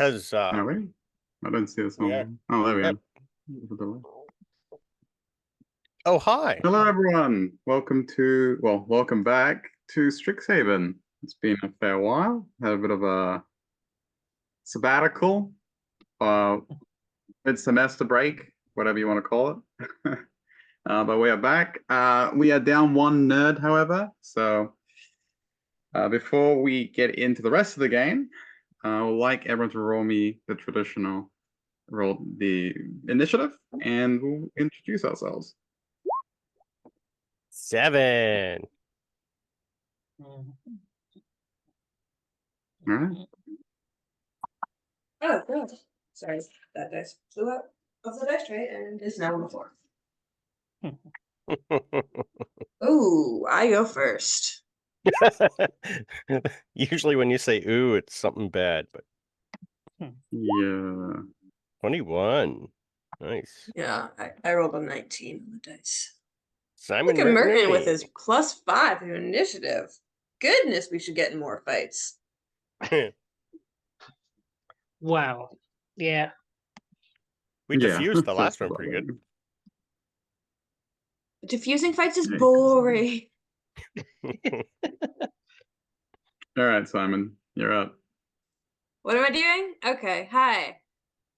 Huzzah. Are we? I don't see this Yeah. one. Oh, there we Yep. are. Oh, hi. Hello, everyone. Welcome back to Strixhaven. It's been a fair while. Had a bit of a sabbatical, mid-semester break, whatever you want to call it. But we are back. We are down one nerd, however. So before we get into the rest of the game, I would like everyone to roll me the traditional roll the initiative, and we'll introduce ourselves. 7. All right. Oh, good. Sorry, that dice flew out of the dice tray and is now on the floor. Ooh, I go first. Usually when you say ooh, it's something bad, but Yeah. 21. Nice. Yeah, I rolled a 19 on the dice. Simon Look at Merton with Merton. his +5 in initiative. Goodness, we should get in more fights. Wow. Yeah. We diffused the last one pretty good. Diffusing fights is boring. All right, Simon, you're up. What am I doing? Okay, hi.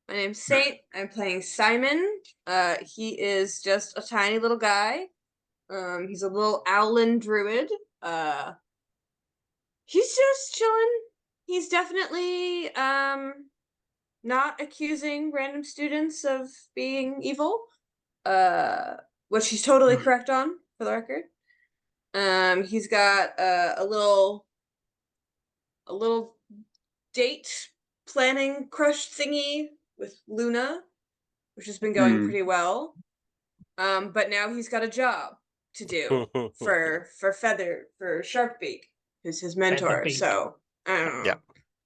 My name's Saint. I'm playing Simon. He is just a tiny little guy. He's a little owlin druid. He's just chilling. He's definitely not accusing random students of being evil. Which he's totally correct on, for the record. He's got a little date planning crush thingy with Luna, which has been going pretty well. But now he's got a job to do for Sharkbeak, who's his mentor. Featherbeak. So I don't know. Yeah.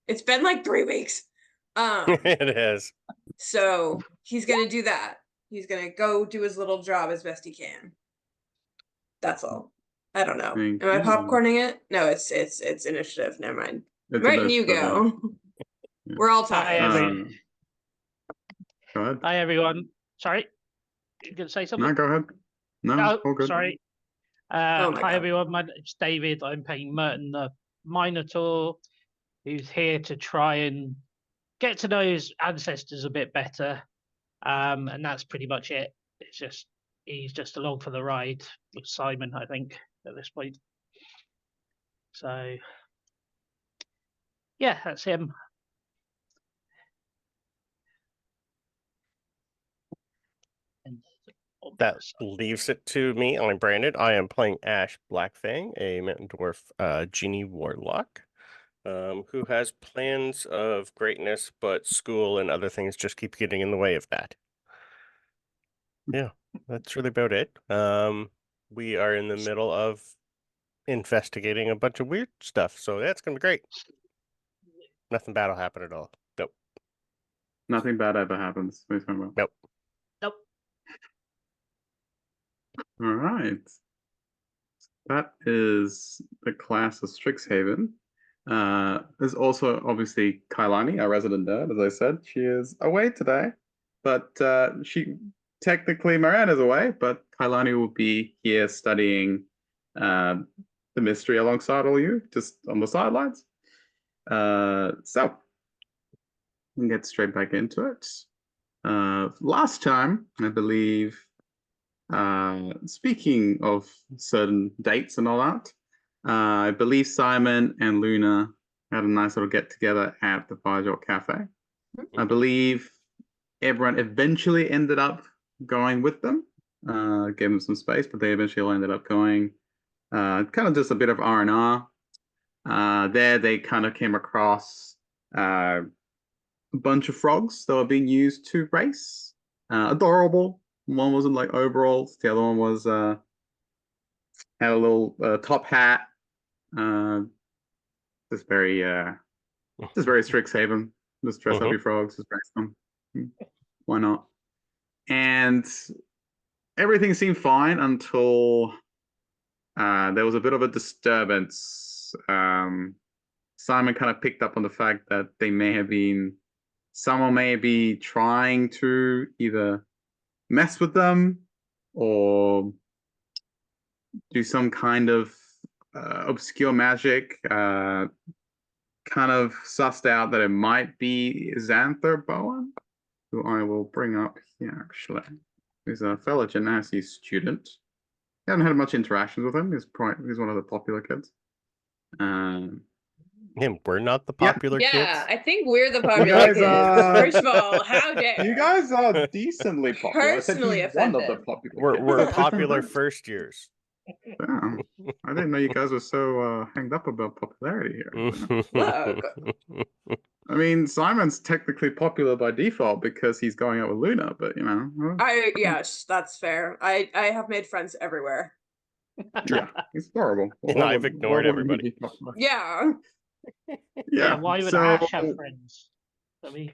It's been like 3 weeks. It has. So he's gonna do that. He's gonna go do his little job as best he can. That's all. I don't know. Am I popcorning it? No, it's initiative. Never mind. Merton, you go. We're all tired. Go ahead. Hi, everyone. Sorry, you gonna say something? No, go ahead. No, all good. Sorry. Oh my hi, God. everyone. My name's David. I'm playing Merton, the Minotaur, who's here to try and get to know his ancestors a bit better. And that's pretty much it. It's just he's just along for the ride with Simon, I think, at this point. So yeah, that's him. That leaves it to me. I'm Brandon. I am playing Ash Blackfang, a Mountain Dwarf genie warlock, who has plans of greatness, but school and other things just keep getting in the way of that. Yeah, that's really about it. We are in the middle of investigating a bunch of weird stuff, so that's gonna be great. Nothing bad will happen at all. Nope. Nothing bad ever happens. What are you talking about? Nope. Nope. All right. That is the class of Strixhaven. There's also obviously Kailani, our resident nerd. As I said, she is away today, but Miranda is away, but Kailani will be here studying the mystery alongside all you, just on the sidelines. So we can get straight back into it. Last time, I believe, speaking of certain dates and all that, I believe Simon and Luna had a nice little get together at the Firejot Cafe. I believe everyone eventually ended up going with them, gave them some space, but they eventually ended up going. Kind of just a bit of R&R. There they kind of came across a bunch of frogs that were being used to race. Adorable. One wasn't like overalls. The other one was had a little top hat. Just very Strixhaven. Just dress up your frogs, just race them. Why not? And everything seemed fine until there was a bit of a disturbance. Simon kind of picked up on the fact that they may have been someone may be trying to either mess with them or do some kind of obscure magic. Kind of sussed out that it might be Xanther Bowen, who I will bring up here actually. He's a fellow Genasi student. Haven't had much interactions with him. He's one of the popular kids. Him, we're not the Yeah. popular Yeah, kids. I think we're the popular guys kids. are- First of all, how dare You guys are decently popular. I said Personally he's one of the offended. popular kids. We're That's different popular things. first years. Yeah. I didn't know you guys were so hanged up about popularity here. Look. I mean, Simon's technically popular by default because he's going out with Luna, but you know. Yes, that's fair. I have made friends everywhere. Yeah, he's horrible. And I've ignored everybody. Yeah. Yeah, why would Ash have friends? I mean,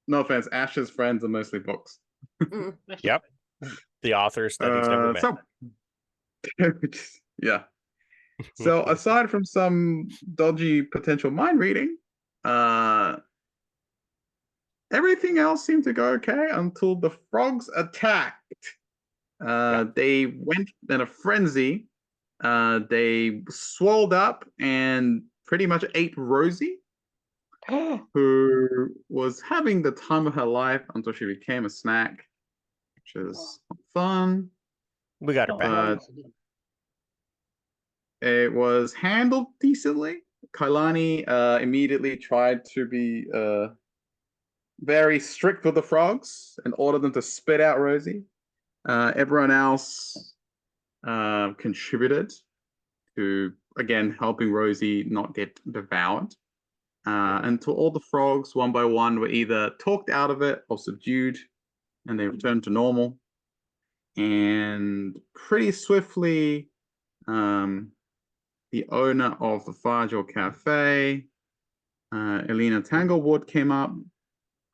no offense, Ash's friends are mostly books. that's Yep. The authors that he's never met. Yeah. So aside from some dodgy potential mind reading, everything else seemed to go okay until the frogs attacked. They went in a frenzy. They swelled up and pretty much ate Rosie, who was having the time of her life until she became a snack, which is fun. We got her back. It was handled decently. Kailani immediately tried to be very strict with the frogs and ordered them to spit out Rosie. Everyone else contributed to, again, helping Rosie not get devoured. Until all the frogs, one by one, were either talked out of it or subdued, and they returned to normal. And pretty swiftly, the owner of the Farjor Cafe, Elena Tanglewood, came up,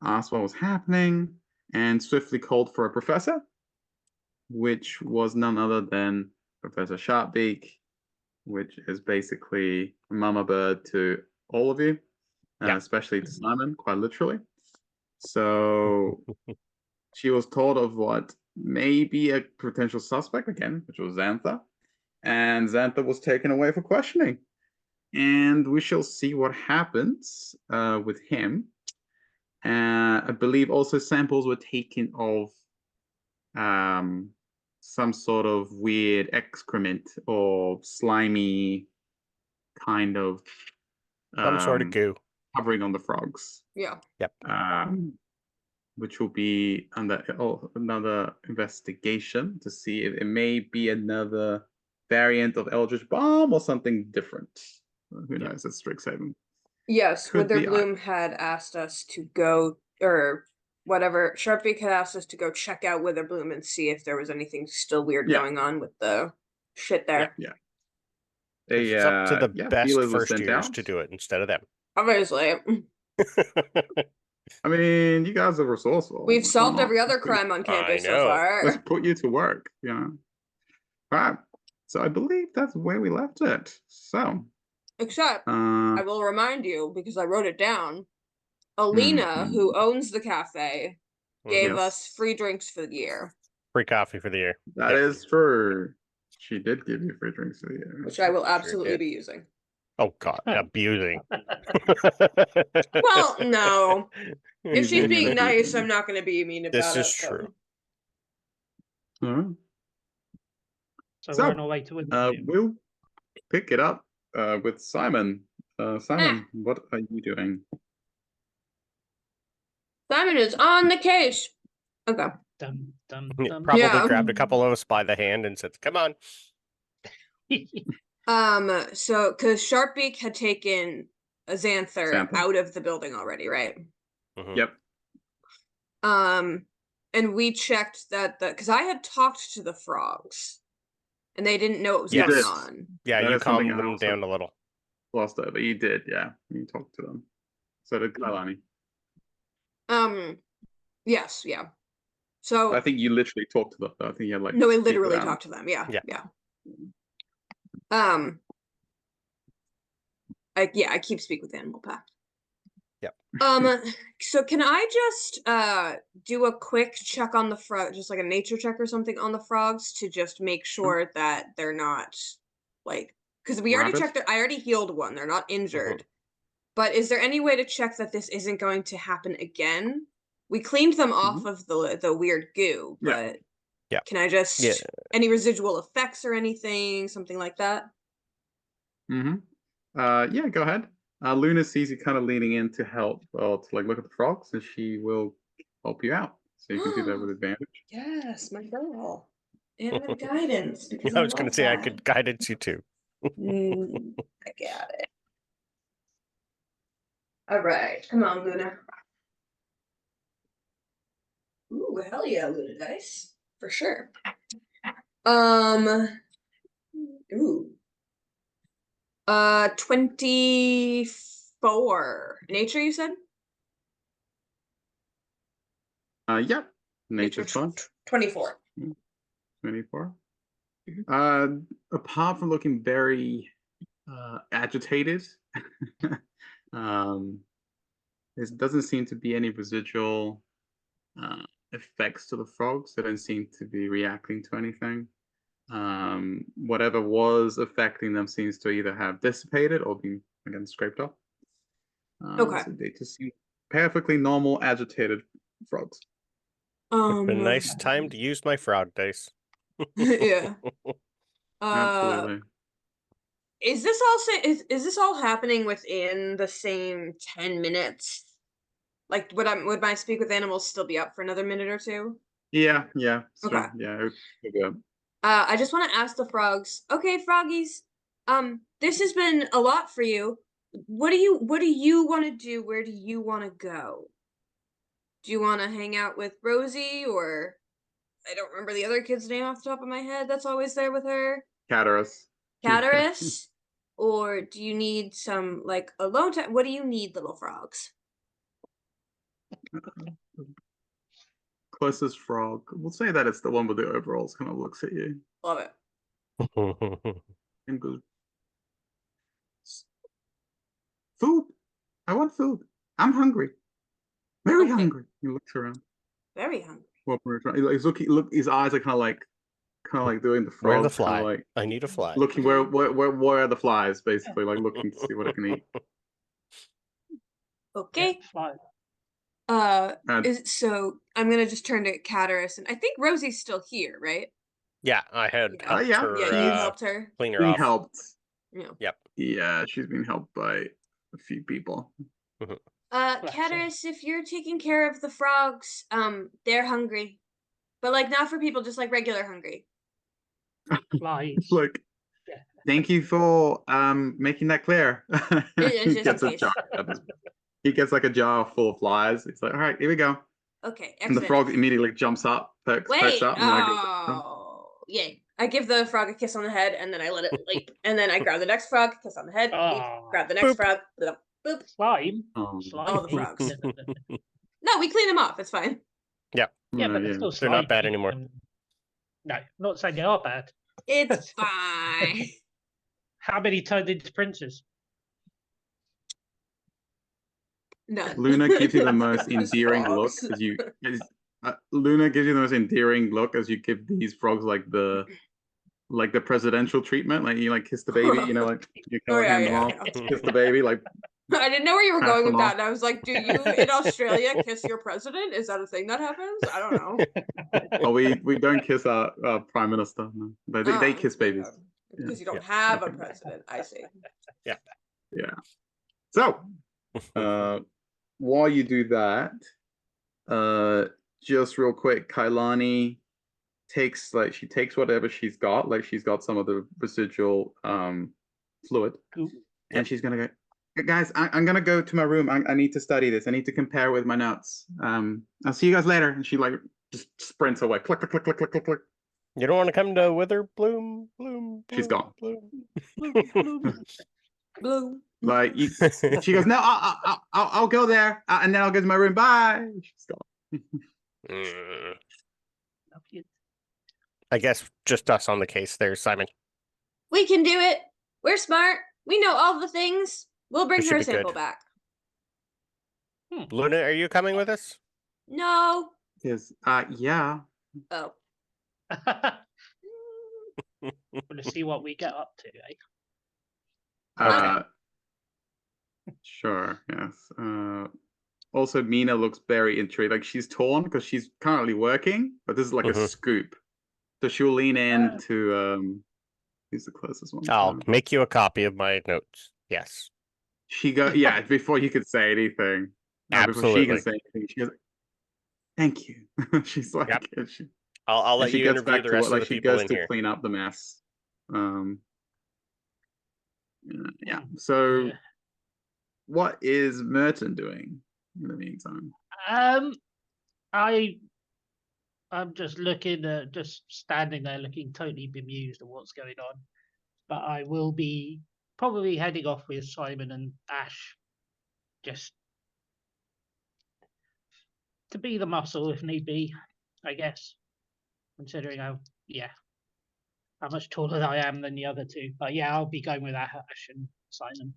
asked what was happening, and swiftly called for a professor, which was none other than Professor Sharpbeak, which is basically a mama bird to all of you, especially to Simon, quite literally. So she was told of what may be a potential suspect again, which was Xanther. And Xanther was taken away for questioning. And we shall see what happens with him. I believe also samples were taken of some sort of weird excrement or slimy kind of Some sort of goo covering on the frogs. Yeah. Yep. Which will be under another investigation to see if it may be another variant of Eldritch Bomb or something different. Who knows? It's Strixhaven. Yes, Could be Witherbloom had asked us to go, or whatever, Sharpbeak had asked us to go check out Witherbloom and see if there was anything still weird going on with the shit there. Yeah. It's up to the best feelers were first sent years out to do it instead of them. Obviously. I mean, you guys are resourceful. We've solved every other crime on campus so Let's far. put you to work, you know. All right. So I believe that's where we left it. So. Except, I will remind you, because I wrote it down, Alina, who owns the cafe, gave us free drinks for the year. Free coffee for the year. That is true. She did give you free drinks for the year. Which I will absolutely be using. Oh, God. Abusing. Well, no. If she's being nice, I'm not going to be mean about it. This is true. All right. So we're on our way to win. We'll pick it up with Simon. Simon, what are you doing? Simon is on the case. Okay. Probably grabbed a couple of us by the hand and said, "Come on." So because Sharpbeak had taken a Xanther out of the building already, right? Yep. And we checked that because I had talked to the frogs, and they didn't know what was going on. Yeah, you calmed them down a little. Lost over. You did, yeah. You talked to them. So did Kailani. Yes, yeah. So I think you literally talked to them. I think you had like no, I literally talked to them. Yeah. I keep speak with Animal Pact. Yep. So can I just do a quick check on the frog, just like a nature check or something on the frogs to just make sure that they're not like, because we already Rabid? checked it. I already healed one. They're not injured. But is there any way to check that this isn't going to happen again? We cleaned them off of the weird goo, but Yeah. can I just any residual effects or anything, something like that? Yeah, go ahead. Luna sees you kind of leaning in to help, to like look at the frogs, and she will help you out. So you can do that with advantage. Yes, my girl. And with guidance. Because I was going to say I could guidance you too. I got it. All right, come on, Luna. Ooh, hell yeah, Luna dice. For sure. Ooh. 24. Nature, you said? Yep. Nature's fun. 24. 24. Apart from looking very agitated, there doesn't seem to be any residual effects to the frogs. They don't seem to be reacting to anything. Whatever was affecting them seems to either have dissipated or been again scraped off. Okay. So they just seem perfectly normal, agitated frogs. A nice time to use my frog dice. Yeah. Absolutely. Is this this all happening within the same 10 minutes? Like, would my speak with animals still be up for another minute or two? Yeah. So, Okay. yeah. Yeah. I just want to ask the frogs. Okay, froggies. This has been a lot for you. What do you want to do? Where do you want to go? Do you want to hang out with Rosie, or I don't remember the other kid's name off the top of my head that's always there with her? Cataris. Cataris? Or do you need some like alone time? What do you need, little frogs? Closest frog. We'll say that it's the one with the overalls. Kind of looks at you Love it. and goes, "Food. I want food. I'm hungry. Very hungry." He looks around. Very hungry. He's looking. Look, his eyes are kind of like doing the frog. Where are the fly? Like I need a fly. looking where are the flies? Basically, like looking to see what it can eat. Okay. Fine. So I'm gonna just turn to Cataris, and I think Rosie's still here, right? Yeah, I had helped Yeah. her. Yeah, you helped her. Clean her Being off. helped. Yeah. Yep. Yeah, she's being helped by a few people. Cataris, if you're taking care of the frogs, they're hungry, but like not for people, just like regular hungry. Flies. Look, thank you for making that clear. He Just gets in a case. jar. He gets like a jar full of flies. It's like, all right, here we go. Okay, And the excellent. frog immediately jumps up, perks up. Yeah. I give the frog a kiss on the head, and then I let it leap, and then I grab the next frog, kiss on the head, leap, grab the next frog, boop. Slime. All the frogs. No, we clean them off. It's fine. Yeah, but they're still They're not bad slimy. anymore. No, not saying they are bad. It's fine. How many turned into princes? None. Luna gives you the most endearing look as you. Luna gives you the most endearing look as you give these frogs like the presidential treatment, like you like kiss the baby, you know, like you hand them off, kiss the baby, like. I didn't know where you were going with off. that, and I was like, "Do you in Australia kiss your president? Is that a thing that happens? I don't know." Oh, we don't kiss our prime minister, no. But they kiss babies because you don't have a president. I see. Yeah. So, while you do that, just real quick, Kailani takes whatever she's got, like she's got some of the residual fluid, and she's gonna go, guys, I'm gonna go to my room. I need to study this. I need to compare with my notes. I'll see you guys later. And she like just sprints away. Click, click, click, click, click, click, click. You don't want to come to Wither Bloom? She's gone. Bloom. Like she goes, no, I'll go there, and then I'll go to my room. Bye. She's gone. I guess just us on the case there, Simon. We can do it. We're smart. We know all the things. We'll bring We her should be sample good. back. Luna, are you coming with us? No. Is yeah. Oh. We'll see what we get up to, eh? Uh, Sure, yes. Also, Mina looks very intrigued. Like she's torn because she's currently working, but this is like a Mhm. scoop. So she'll lean in to who's the closest one? I'll make you a copy of my notes. Yes, Yeah, before you could say anything. Before she can absolutely. say anything, she goes, "Thank you." She's like, Yep. and she, I'll and let she you gets interview back the to rest what, of like the she people goes in to here. clean up the mess. Yeah. So, Yeah. what is Merton doing in the meantime? I'm just looking, just standing there, looking totally bemused at what's going on. But I will be probably heading off with Simon and Ash, just to be the muscle if need be, I guess. Considering how much taller I am than the other two. But yeah, I'll be going with Ash and Simon.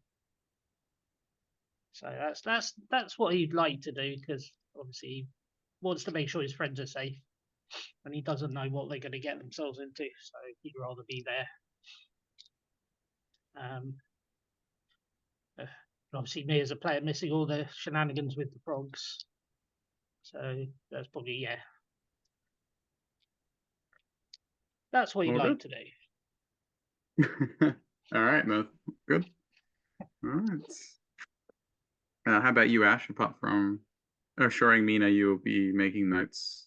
So that's what he'd like to do, because obviously he wants to make sure his friends are safe, and he doesn't know what they're going to get themselves into. So he'd rather be there. Obviously, me as a player missing all the shenanigans with the frogs. So that's probably that's what he'd All like good. to do. All right, no, good. All right. How about you, Ash? Apart from assuring Mina you will be making notes.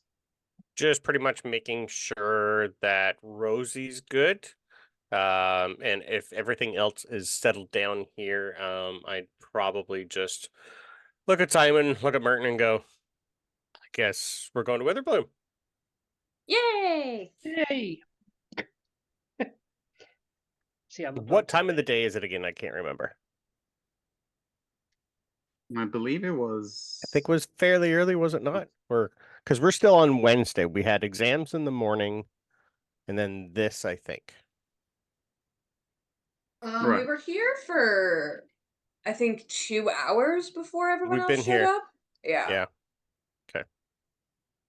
Just pretty much making sure that Rosie's good. And if everything else is settled down here, I'd probably just look at Simon, look at Merton, and go, I guess we're going to Witherbloom. Yay! Yay! See how the What bugs time are of the day is it again? I can't remember. I believe it was. I think it was fairly early, was it not? Or because we're still on Wednesday. We had exams in the morning, and then this, I think. We Right. were here for, I think, 2 hours before everyone We've else been showed here. up. Yeah. Yeah. Okay.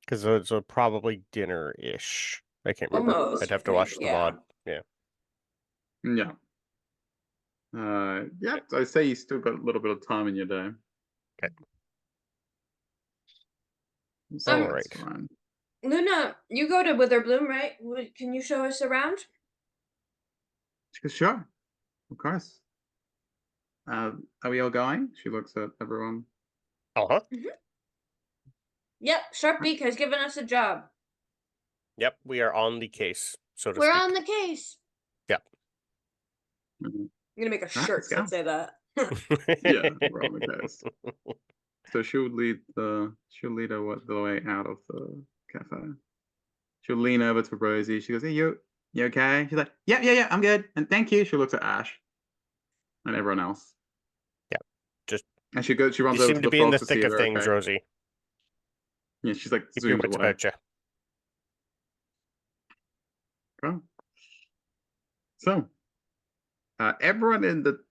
Because it's probably dinner-ish. I can't remember. Almost, I'd I have to watch think, the yeah. VOD. Yeah. Yeah. Yeah, I say you still got a little bit of time in your day. Okay. So All that's right. fine. Luna, you go to Witherbloom, right? Can you show us around? She goes, sure, of course. Are we all going? She looks at everyone. Uh-huh. Yep, Sharpbeak has given us a job. Yep, we are on the case, so to We're speak. on the case. Yep. Mhm. I'm gonna make a Right, shirt let's that go. say that. Yeah, we're on the case. So she'll lead her the way out of the cafe. She'll lean over to Rosie. She goes, "Hey, you okay?" She's like, "Yeah, I'm good, and thank you." She looks at Ash and everyone else, Yep. Just and she runs you over to seem to the be in the frogs to see thick if of they're things, okay. Rosie. Yeah, she's like Keep your zooms wits away. about you. Cool. So, everyone in the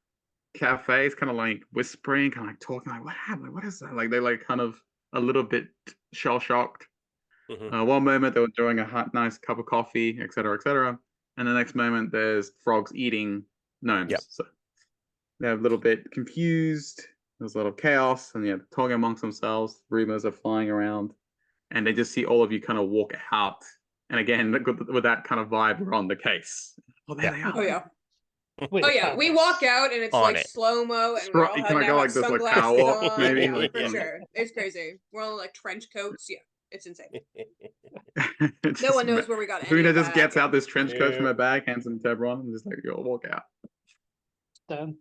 cafe is kind of like whispering, kind of like talking, like, "What happened? Like, what is that?" Like they're like kind of a little bit shell shocked. Mhm. One moment they were enjoying a nice cup of coffee, etc., and the next moment there's frogs eating gnomes. Yep. So they're a little bit confused. There's a lot of chaos, and talking amongst themselves. Rumors are flying around, and they just see all of you kind of walk out. And again, with that kind of vibe, we're on the case. Oh, there Yeah. they are. Oh yeah. With Oh yeah. We walk out and it's On like it. slow-mo and we all You have kinda now go have like this, like, sunglasses power walk, on. maybe, Yeah, like, for sure. It's crazy. We're all in like trench coats. Yeah. It's insane. No one knows where we got any Luna of just that. gets out this trench coat from Yeah. her bag, hands them to everyone, and just like, "Yo, walk out."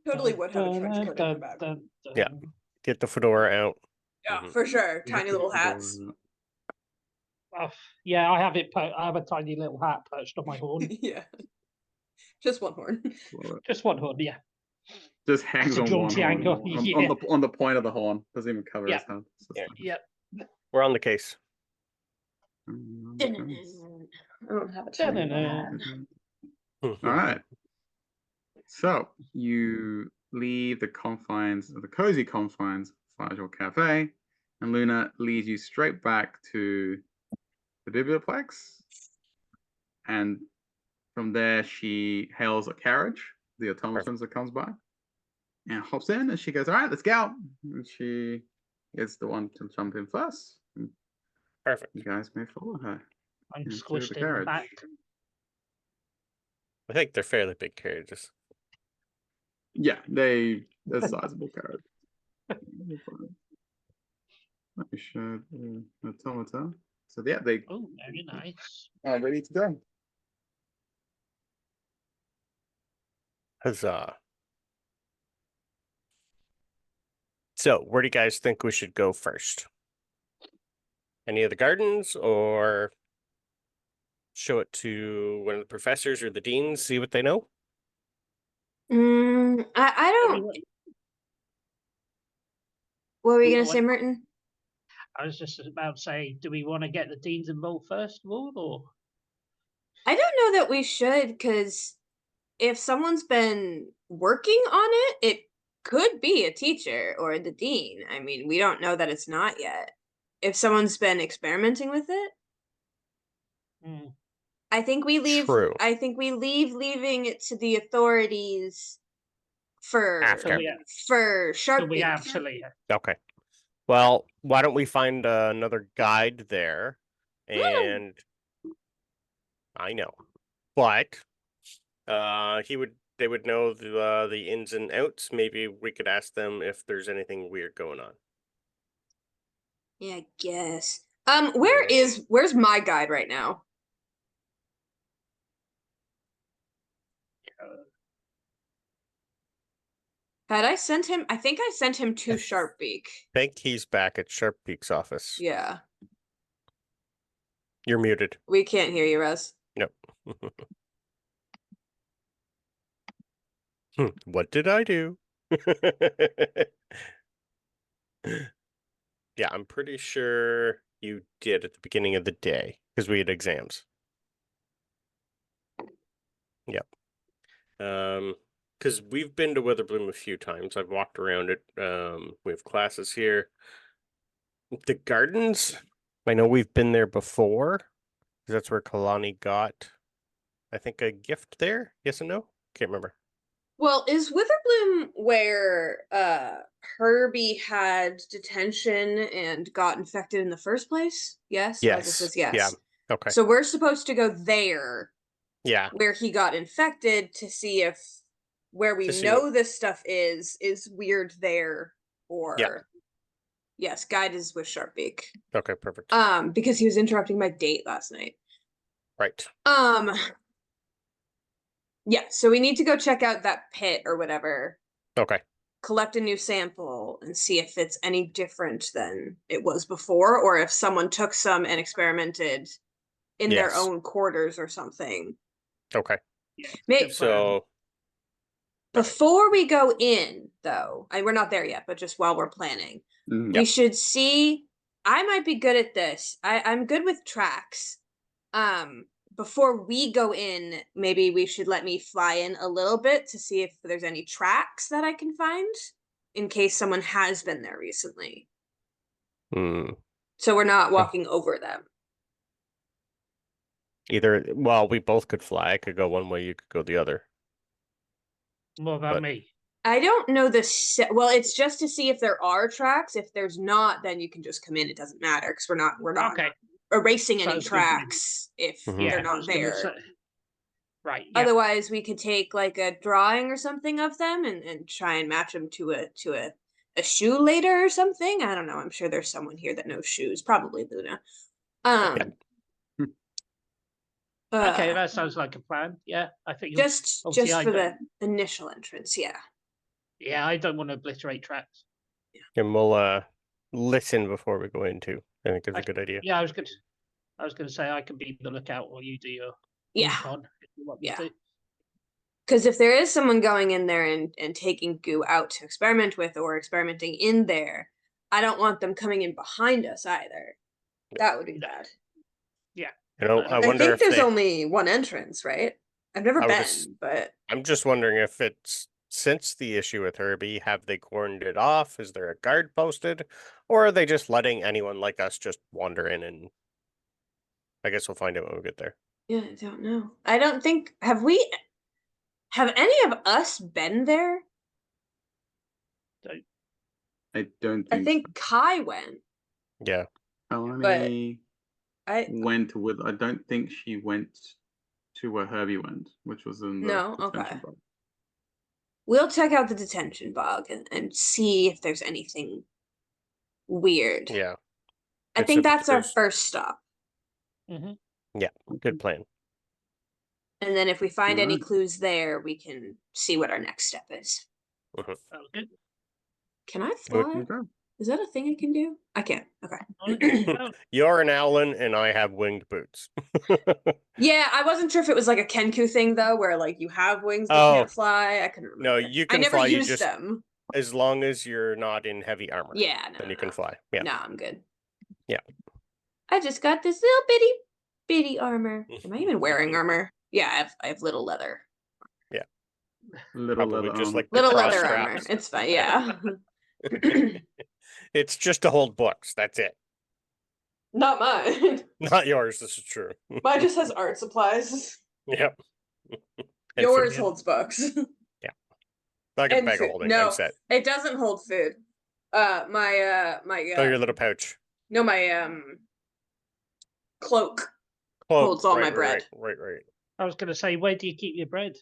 Totally would have a trench coat in her bag. Yeah. Get the fedora out. Yeah, Mhm. for sure. You have Tiny to little put the hats. door Oh, yeah, I have it. I have a tiny little hat perched on my horn. Yeah. Just one horn. out. Love it. Just one horn, yeah. Just hangs a on one jaunty horn, angle, yeah. on the point of the horn. Doesn't even cover his Yeah. head. It's just Yeah. like- Yep. We're on the case. I don't have a tiny little hat. All right. So you leave the cozy confines of Firejewel Cafe And Luna leads you straight back to the biblioplex. And from there, she hails a carriage, the automatons that comes by, and hops in. And she goes, "All right, let's go." And she is the one to jump in first. And Perfect. you guys may follow her. I'm into squished the in the carriage. back. I think they're fairly big carriages. Yeah, they're sizable carriage. Let me show the automata. So yeah, they Oh, very nice. are ready to go. Huzzah. So, where do you guys think we should go first? Any of the gardens, or show it to one of the professors or the deans, see what they know? I don't. Everyone- What were you Oh, gonna say, Merton? I was just about to say, do we want to get the deans involved first of all, or? I don't know that we should, because if someone's been working on it, it could be a teacher or the dean. I mean, we don't know that it's not yet. If someone's been experimenting with it, Hmm. I think we leave. True. I think we leaving it to the authorities for After. for So sharp. we actually. Okay. Well, why don't we find another guide there? And I know, but they would know the ins and outs. Maybe we could ask them if there's anything weird going on. Yeah, I guess. Where's my guide right now? Had I sent him? I think I sent him to Sharpbeak. I think he's back at Sharpbeak's office. Yeah, You're muted. we can't hear you, Russ. Nope. What did I do? Yeah, I'm pretty sure you did at the beginning of the day because we had exams. Yep. Because we've been to Witherbloom a few times. I've walked around it. We have classes here. The gardens, I know we've been there before. 'Cause that's where Kalani got, I think, a gift there. Yes and no? Can't remember. Well, is Witherbloom where Herbie had detention and got infected in the first place? Yes. Roger says yes. Yeah. Okay. So we're supposed to go there Yeah. where he got infected to see if where we To see know what- this stuff is weird there, or Yeah. yes, guide is with Sharpbeak. Okay, perfect. Because he was interrupting my date last night. Right. Yeah, so we need to go check out that pit or whatever, Okay. collect a new sample, and see if it's any different than it was before, or if someone took some and experimented in their Yes. own quarters or something. Okay. Maybe, So before we go in, though, we're not there yet, but just while we're planning, we should see. I might be good at this. I'm good with tracks. Before we go in, maybe we should let me fly in a little bit to see if there's any tracks that I can find in case someone has been there recently. So we're not walking over them. well, we both could fly. I could go one way, you could go the other. What about But- me? I don't know well, it's just to see if there are tracks. If there's not, then you can just come in. It doesn't matter because we're not Okay. erasing any Sounds good. tracks if Mhm. they're I not was gonna there. say- Right. Yeah. Otherwise, we could take like a drawing or something of them and try and match them to a shoe later or something. I don't know. I'm sure there's someone here that knows shoes. Probably Luna. Okay, that sounds like a plan. Yeah, I think just obviously I for the don't- initial entrance. Yeah. Yeah, I don't want to obliterate tracks. And we'll listen before we go in too. I think it's a good idea. Yeah, I was gonna say I can be the lookout while you do your Yeah. recon if you want me Yeah. to. Because if there is someone going in there and taking goo out to experiment with or experimenting in there, I don't want them coming in behind us either. That would be bad. You know, I I wonder think if there's they. only one entrance, right? I've never I would been, but I'm just wondering if it's since the issue with Herbie, have they cordoned it off? Is there a guard posted? Or are they just letting anyone like us just wander in? And I guess we'll find out when we get there. Yeah, I don't know. I don't think have any of us been there? I don't I think think Kai went. Yeah. Eleni I went with. I don't think she went to where Herbie went, which was in the No? detention Okay. bog. We'll check out the detention bog and see if there's anything weird. Yeah. I It's think a- that's our there's- first stop. Hmm. Good plan. And then if we find any Alright. clues there, we can see what our next step is. That was good. Can I Would- fly? Okay. Is that a thing I can do? I can. Okay. Well, You're an Owlin and I have winged boots. Yeah, I wasn't sure if it was like a Kenku thing though, where like you have wings but Oh. can't fly. I couldn't remember. No, you I can never fly, you used just- them. As long as you're not in heavy armor. Yeah, no, Then no, you can no. fly. Yeah. No, I'm good. Yeah. I just got this little bitty armor. Am I even wearing armor? Yeah, I have little leather. Little Probably leather just armor. like the Little cross leather armor. straps. It's fine, yeah. It's just to hold books. That's it. Not mine. Not yours. This is true. Mine just has art supplies. Yep. And Yours food. holds books. Like a and bag food. of holding. No, I'm set. it doesn't hold food. My Oh, your little pouch. no, my cloak Cloak. holds all right, my right, bread. Right. I was going to say, where do you keep your bread?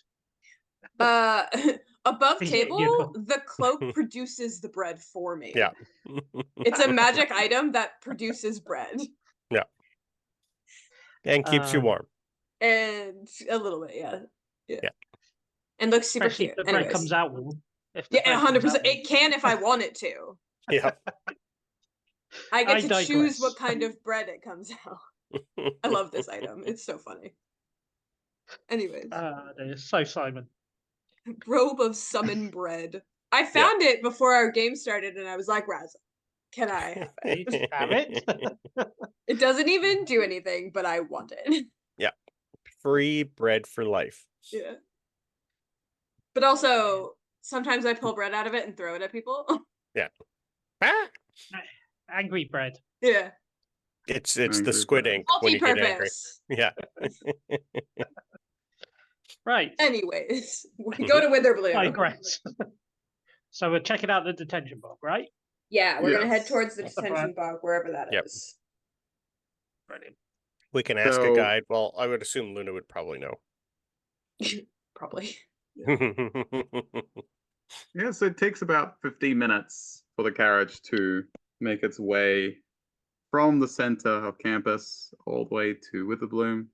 Above Is it, table, you know? the cloak produces the bread for me. Yeah. It's a magic item that produces bread. And keeps you Um, warm. And a little bit, yeah. Yeah. And looks super Especially cute. if the bread Anyways. comes out warm. If the Yeah, bread comes 100%. out warm. It can if I want it to. Yeah. I get I to choose digress. what kind of bread it comes out. I love this item. It's so funny. Anyways, They're so Simon. robe of summon bread. I found it before our game started, and I was like, Raza, can I have it? Please have it. It doesn't even do anything, but I want it. Free bread for life. Yeah. But also, sometimes I pull bread out of it and throw it at people. Ah! Angry bread. Yeah. It's the Angry squid bread. ink when you get angry. Multi-purpose. Yeah. Right. Anyways, we go to Witherbloom. Digress. So we're checking out the detention bog, right? Yeah, we're gonna head Yes. towards the That's the detention bog, wherever that is. Yep. Brilliant. We can ask a So- guide. Well, I would assume Luna would probably know. Probably. Yeah, so it takes about 15 minutes for the carriage to make its way from the center of campus all the way to Witherbloom.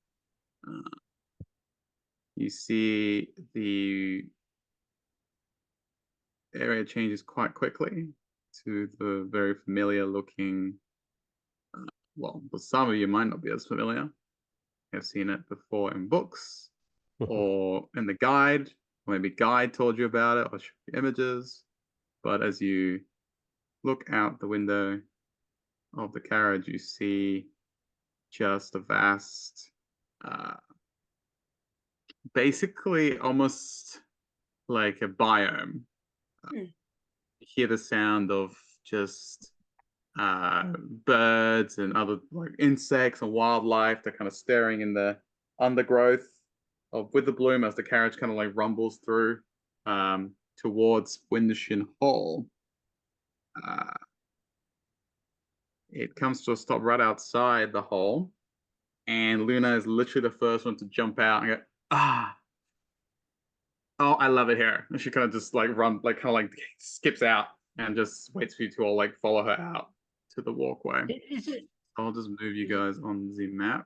You see the area changes quite quickly to the very familiar looking, well, for some of you might not be as familiar. I've seen it before in books or in the guide, or maybe guide told you about it or showed you images. But as you look out the window of the carriage, you see just a vast, basically almost like a biome. You hear the sound of just birds and other like insects and wildlife. They're kind of staring in the undergrowth of Witherbloom as the carriage kind of like rumbles through towards Windishin Hall. It comes to a stop right outside the hall, and Luna is literally the first one to jump out and go, ah. Oh, I love it here. And she kind of just like skips out and just waits for you to all like follow her out to the walkway. Is it? I'll just move you guys on the map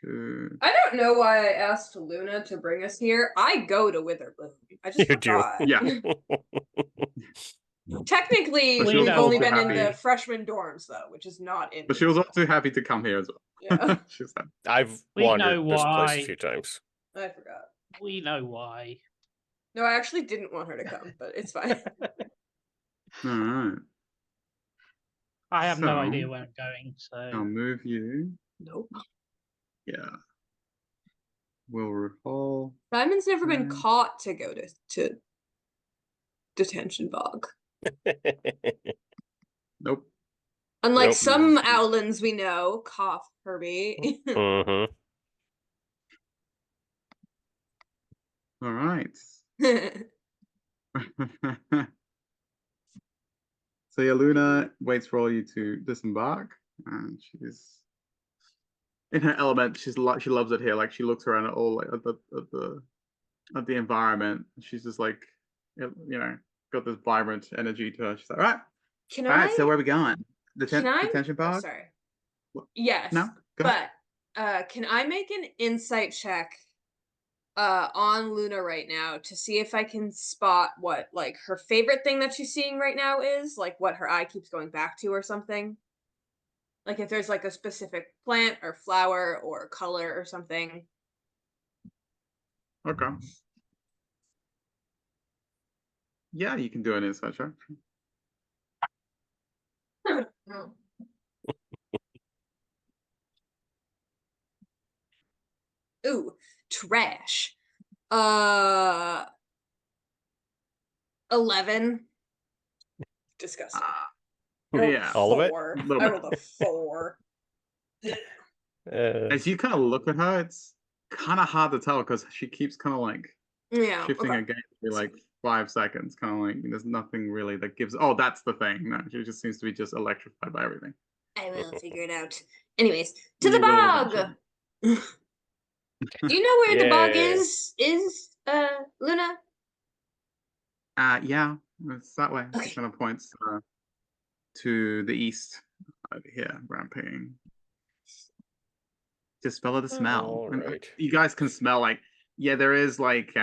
to. I don't know why I asked Luna to bring us here. I go to Witherbloom. I just You do. forgot. Yeah. Technically, But she we've was only also been in the happy. freshman dorms though, which is not in. But she was also happy to come here as well. Yeah, She said, I've We wandered know this place why. a few times. I forgot. We know why. No, I actually didn't want her to come, but it's fine. all right, I have no So- idea where I'm going, so I'll move you. Nope. Yeah. Wilwood Hall. Simon's never been Mm. caught to go to detention bog. Nope. Unlike Nope. some owlins we know, cough, Herbie. Mm-hmm. All right. So yeah, Luna waits for all you to disembark, and she's in her element. She loves it here. Like she looks around at all like, at the environment. She's just like, you know, got this vibrant energy to her. She's like, all right, Can all I? right. So where are we going? Can I? Detention Oh, park? sorry. What? Yes. No. Go ahead. But can I make an insight check on Luna right now to see if I can spot what like her favorite thing that she's seeing right now is, like what her eye keeps going back to or something? Like if there's like a specific plant or flower or color or something. Okay. Yeah, you can do an insight check. Ooh, trash. 11. Disgusting. I rolled Yeah. a All of it? 4. Little I bit. rolled a 4. As you kind of look at her, it's kind of hard to tell because she keeps kind of like Yeah. shifting Okay. her gaze every like 5 seconds, kind of like there's nothing really that gives. Oh, that's the thing. No, she just seems to be just electrified by everything. I will figure it out. Anyways, to You the will bog. eventually. Do you know where the bog Yeah. is Luna? Yeah, it's that way. Okay. She kind of points to the east over here, ramping. Just follow the smell. All And, right. you guys can smell like, yeah, there is like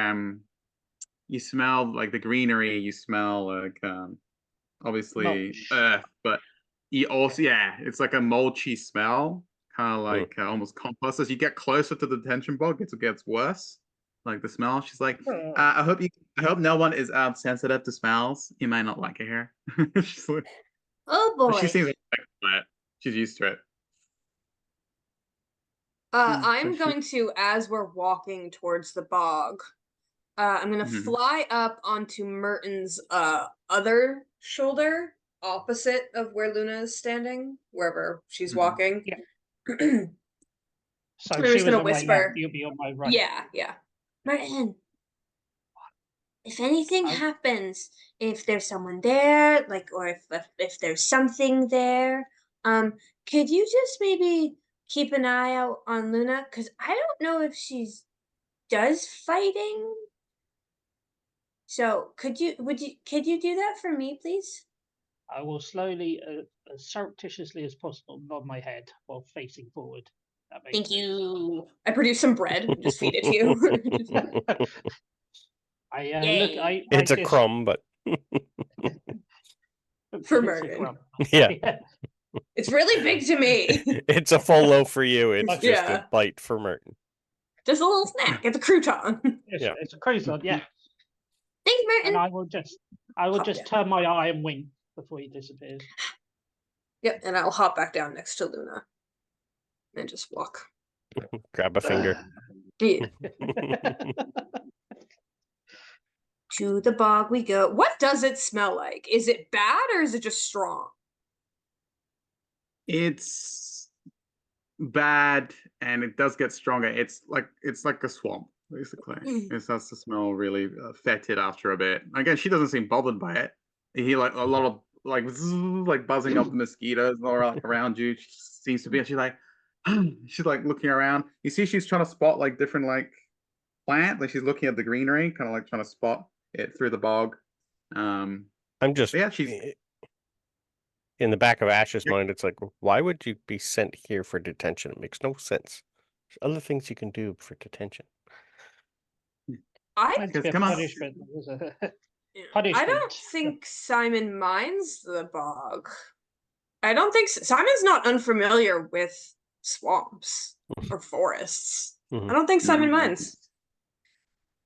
you smell like the greenery, you smell like obviously Mulch. earth, but you also, yeah, it's like a mulchy smell, kind of like almost compost. As you get closer to the detention bog, it gets worse. Like the smell. She's like, I hope no one is sensitive to smells. You might not like it here. She's like, Oh but boy. she seems like it. She's used to it. I'm so going to, as we're walking towards the bog, I'm gonna Mhm. fly up onto Merton's other shoulder, opposite of where Luna is standing, wherever she's Mhm. walking. Yeah. I'm So just she was gonna on my whisper. left, you'll be on my right. Yeah. Merton, if anything I- happens, if there's someone there, like, or if there's something there, could you just maybe keep an eye out on Luna? Because I don't know if she's does fighting. So could you do that for me, please? I will slowly, as surreptitiously as possible, nod my head while facing forward. That makes Thank sense. you. I produce some bread and just feed it to you. I Yay. I It's a kiss- crumb, but For it's a Merton. crumb. yeah, It's really big to me. it's a full loaf for you. It's just Yeah. a bite for Merton. Just a little snack. It's a crouton. Yeah. It's a croissant, yeah. Thanks, Merton. And I will just Hop just down. turn my eye and wink before he disappears. Yep, and I'll hop back down next to Luna. And just walk. Grab a finger. Yeah. To the bog we go. What does it smell like? Is it bad or is it just strong? It's bad, and it does get stronger. It's like a swamp, basically. It starts to smell really fetid after a bit. Again, she doesn't seem bothered by it. You hear like a lot of like like buzzing of the mosquitoes all like around you. She seems to be. She's like, she's like looking around. You see, she's trying to spot like different like plant. Like she's looking at the greenery, kind of like trying to spot it through the bog. I'm just Yeah, she's in the back of Ash's Yeah. mind. It's like, why would you be sent here for detention? It makes no sense. There's other things you can do for detention. I Meant to be a Come on. punishment. It was a I punishment. don't think Simon minds the bog. I don't think Simon's not unfamiliar with swamps or forests. Mhm. I don't think Simon No. minds.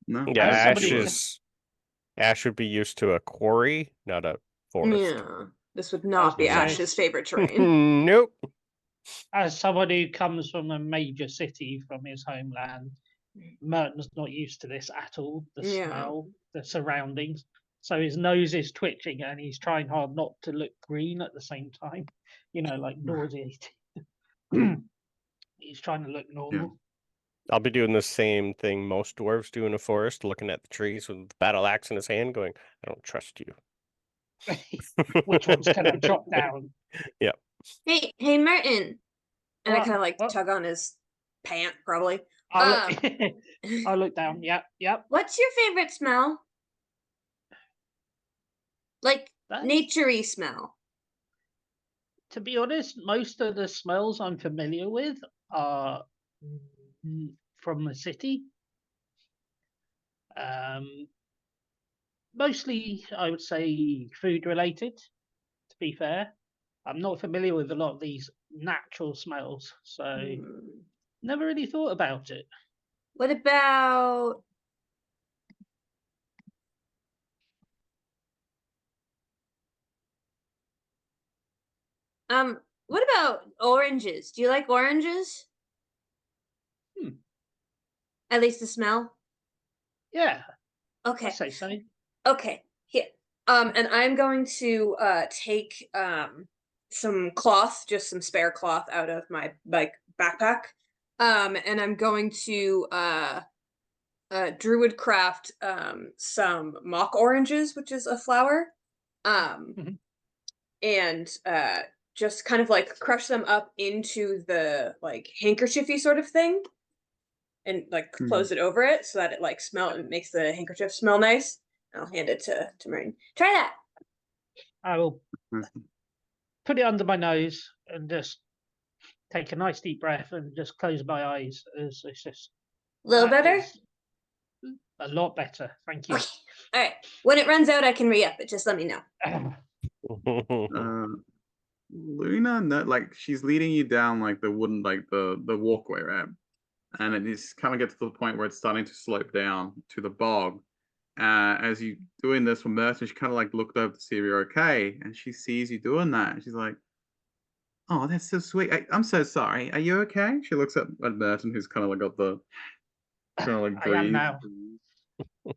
No. Yeah, As somebody- Ash would be used to a quarry, not a forest. Yeah, this would not be gonna say- Ash's favorite terrain. Nope. As someone who comes from a major city from his homeland, Merton's not used to this at all. The Yeah. smell, the surroundings. So his nose is twitching and he's trying hard not to look green at the same time. You know, like nauseating. He's trying to look normal. I'll be doing the same thing most dwarves do in a forest, looking at the trees with the battle axe in his hand, going, "I don't trust you." Which one's gonna drop down? Yeah. Hey, Merton. And I What? kind of like What? tug on his pant, probably. I'll look, I'll look down. Yep. What's your favorite smell? Like That's- naturey smell. To be honest, most of the smells I'm familiar with are from the city. Mostly, I would say, food related. To be fair, I'm not familiar with a lot of these natural smells, so never really thought about it. What about what about oranges? Do you like oranges? At least the smell? Yeah, Okay. I'd say so. Okay. Here. And I'm going to take some cloth, just some spare cloth out of my backpack. And I'm going to druid craft some mock oranges, which is a flower. And just kind of like crush them up into the like handkerchiefy sort of thing. And like close it over it so that it like it makes the handkerchief smell nice. I'll hand it to Marine. Try that. I will put it under my nose and just take a nice deep breath and just close my eyes. It's just A little that better? is a lot better. Thank you. Okay. All right. When it runs out, I can re-up it. Just let me know. Luna, no, like she's leading you down like the wooden, like the walkway, right? And it is kind of get to the point where it's starting to slope down to the bog. As you doing this for Merton, she kind of like looked over to see if you're okay, and she sees you doing that, and she's like, "Oh, that's so sweet. I'm so sorry. Are you okay?" She looks at Merton, who's kind of like got the kind of like I am now.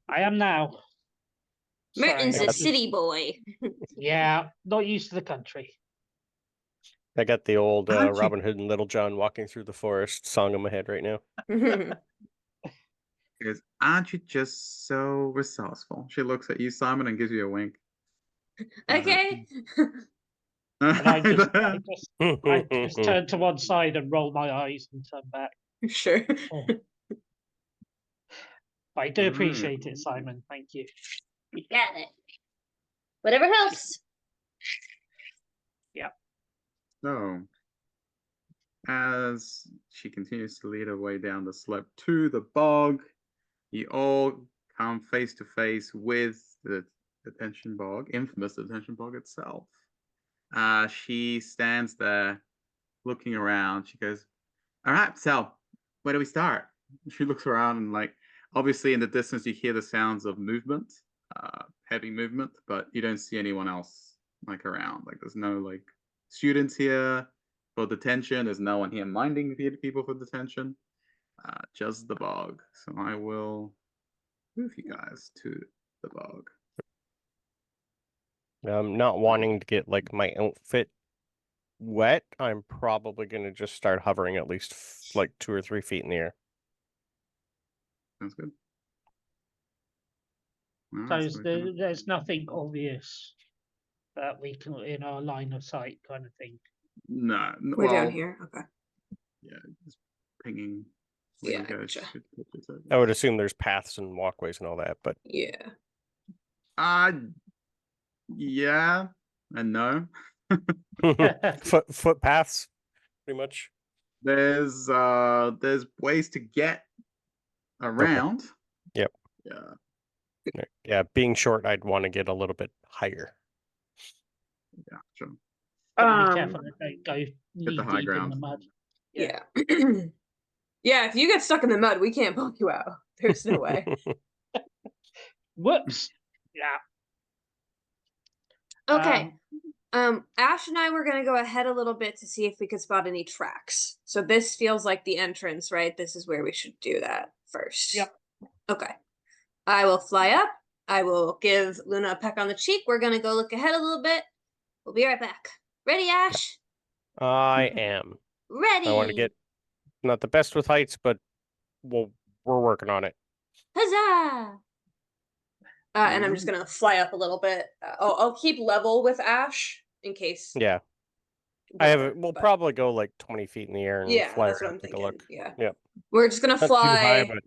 I am now. Merton's Sorry, a city boy. Yeah, not used to the country. I got the old Aren't you- Robin Hood and Little John walking through the forest song in my head right now. She goes, "Aren't you just so resourceful?" She looks at you, Simon, and gives you a wink. Okay. And I just turn to one side and roll my eyes and turn back. Sure. I do appreciate it, Simon. Thank you. You got it. Whatever helps. Yeah. So, as she continues to lead her way down the slope to the bog, you all come face to face with the detention bog, infamous detention bog itself. She stands there looking around. She goes, "All right, so where do we start?" She looks around and like, obviously in the distance you hear the sounds of movement, heavy movement, but you don't see anyone else like around. Like there's no like students here for detention. There's no one here minding the people for detention. Just the bog. So I will move you guys to the bog. Not wanting to get like my outfit wet, I'm probably gonna just start hovering at least like 2 or 3 feet in the air. Sounds good. So there's nothing obvious that we can in our line of sight kind of thing. No, We're down here. Okay. Yeah, just pinging. where Yeah, you guys gotcha. should put this over. I would assume there's paths and walkways and all that, but Yeah. Yeah and no. footpaths, pretty much. There's ways to get around. Yep. Yeah. Yeah, being short, I'd want to get a little bit higher. Yeah, sure. Be careful that they go knee the high deep in ground. the mud. Yeah. Yeah, if you get stuck in the mud, we can't pull you out. There's no way. Whoops. Yeah. Okay. Ash and I were gonna go ahead a little bit to see if we could spot any tracks. So this feels like the entrance, right? This is where we should do that. first. Yep. Okay. I will fly up. I will give Luna a peck on the cheek. We're gonna go look ahead a little bit. We'll be right back. Ready, Ash? I am. Ready. I want to get not the best with heights, but we're working on it. Huzzah! And I'm just gonna fly up a little bit. I'll keep level with Ash in case. Yeah. We'll probably go like 20 feet in the air and Yeah, fly that's around, what I'm take thinking. a look. Yeah. Yep. We're just gonna Not too high, fly, but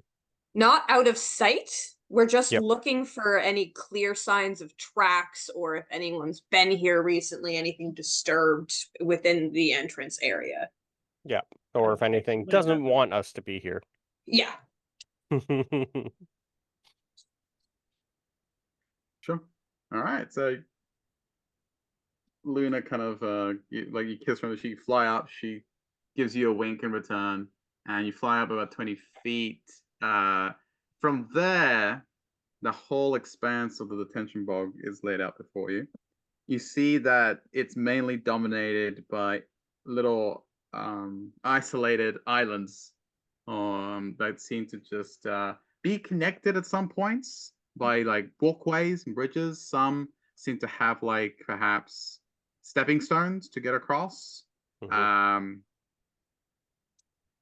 not out of sight. We're just Yep. looking for any clear signs of tracks or if anyone's been here recently, anything disturbed within the entrance area. yeah. Or if Okay, anything we doesn't know. want us to be here. Yeah. Sure. All right. So Luna kind of you kiss her on the cheek, fly up. She gives you a wink in return, and you fly up about 20 feet. From there, the whole expanse of the detention bog is laid out before you. You see that it's mainly dominated by little isolated islands that seem to just be connected at some points by like walkways and bridges. Some seem to have like perhaps stepping stones to get across.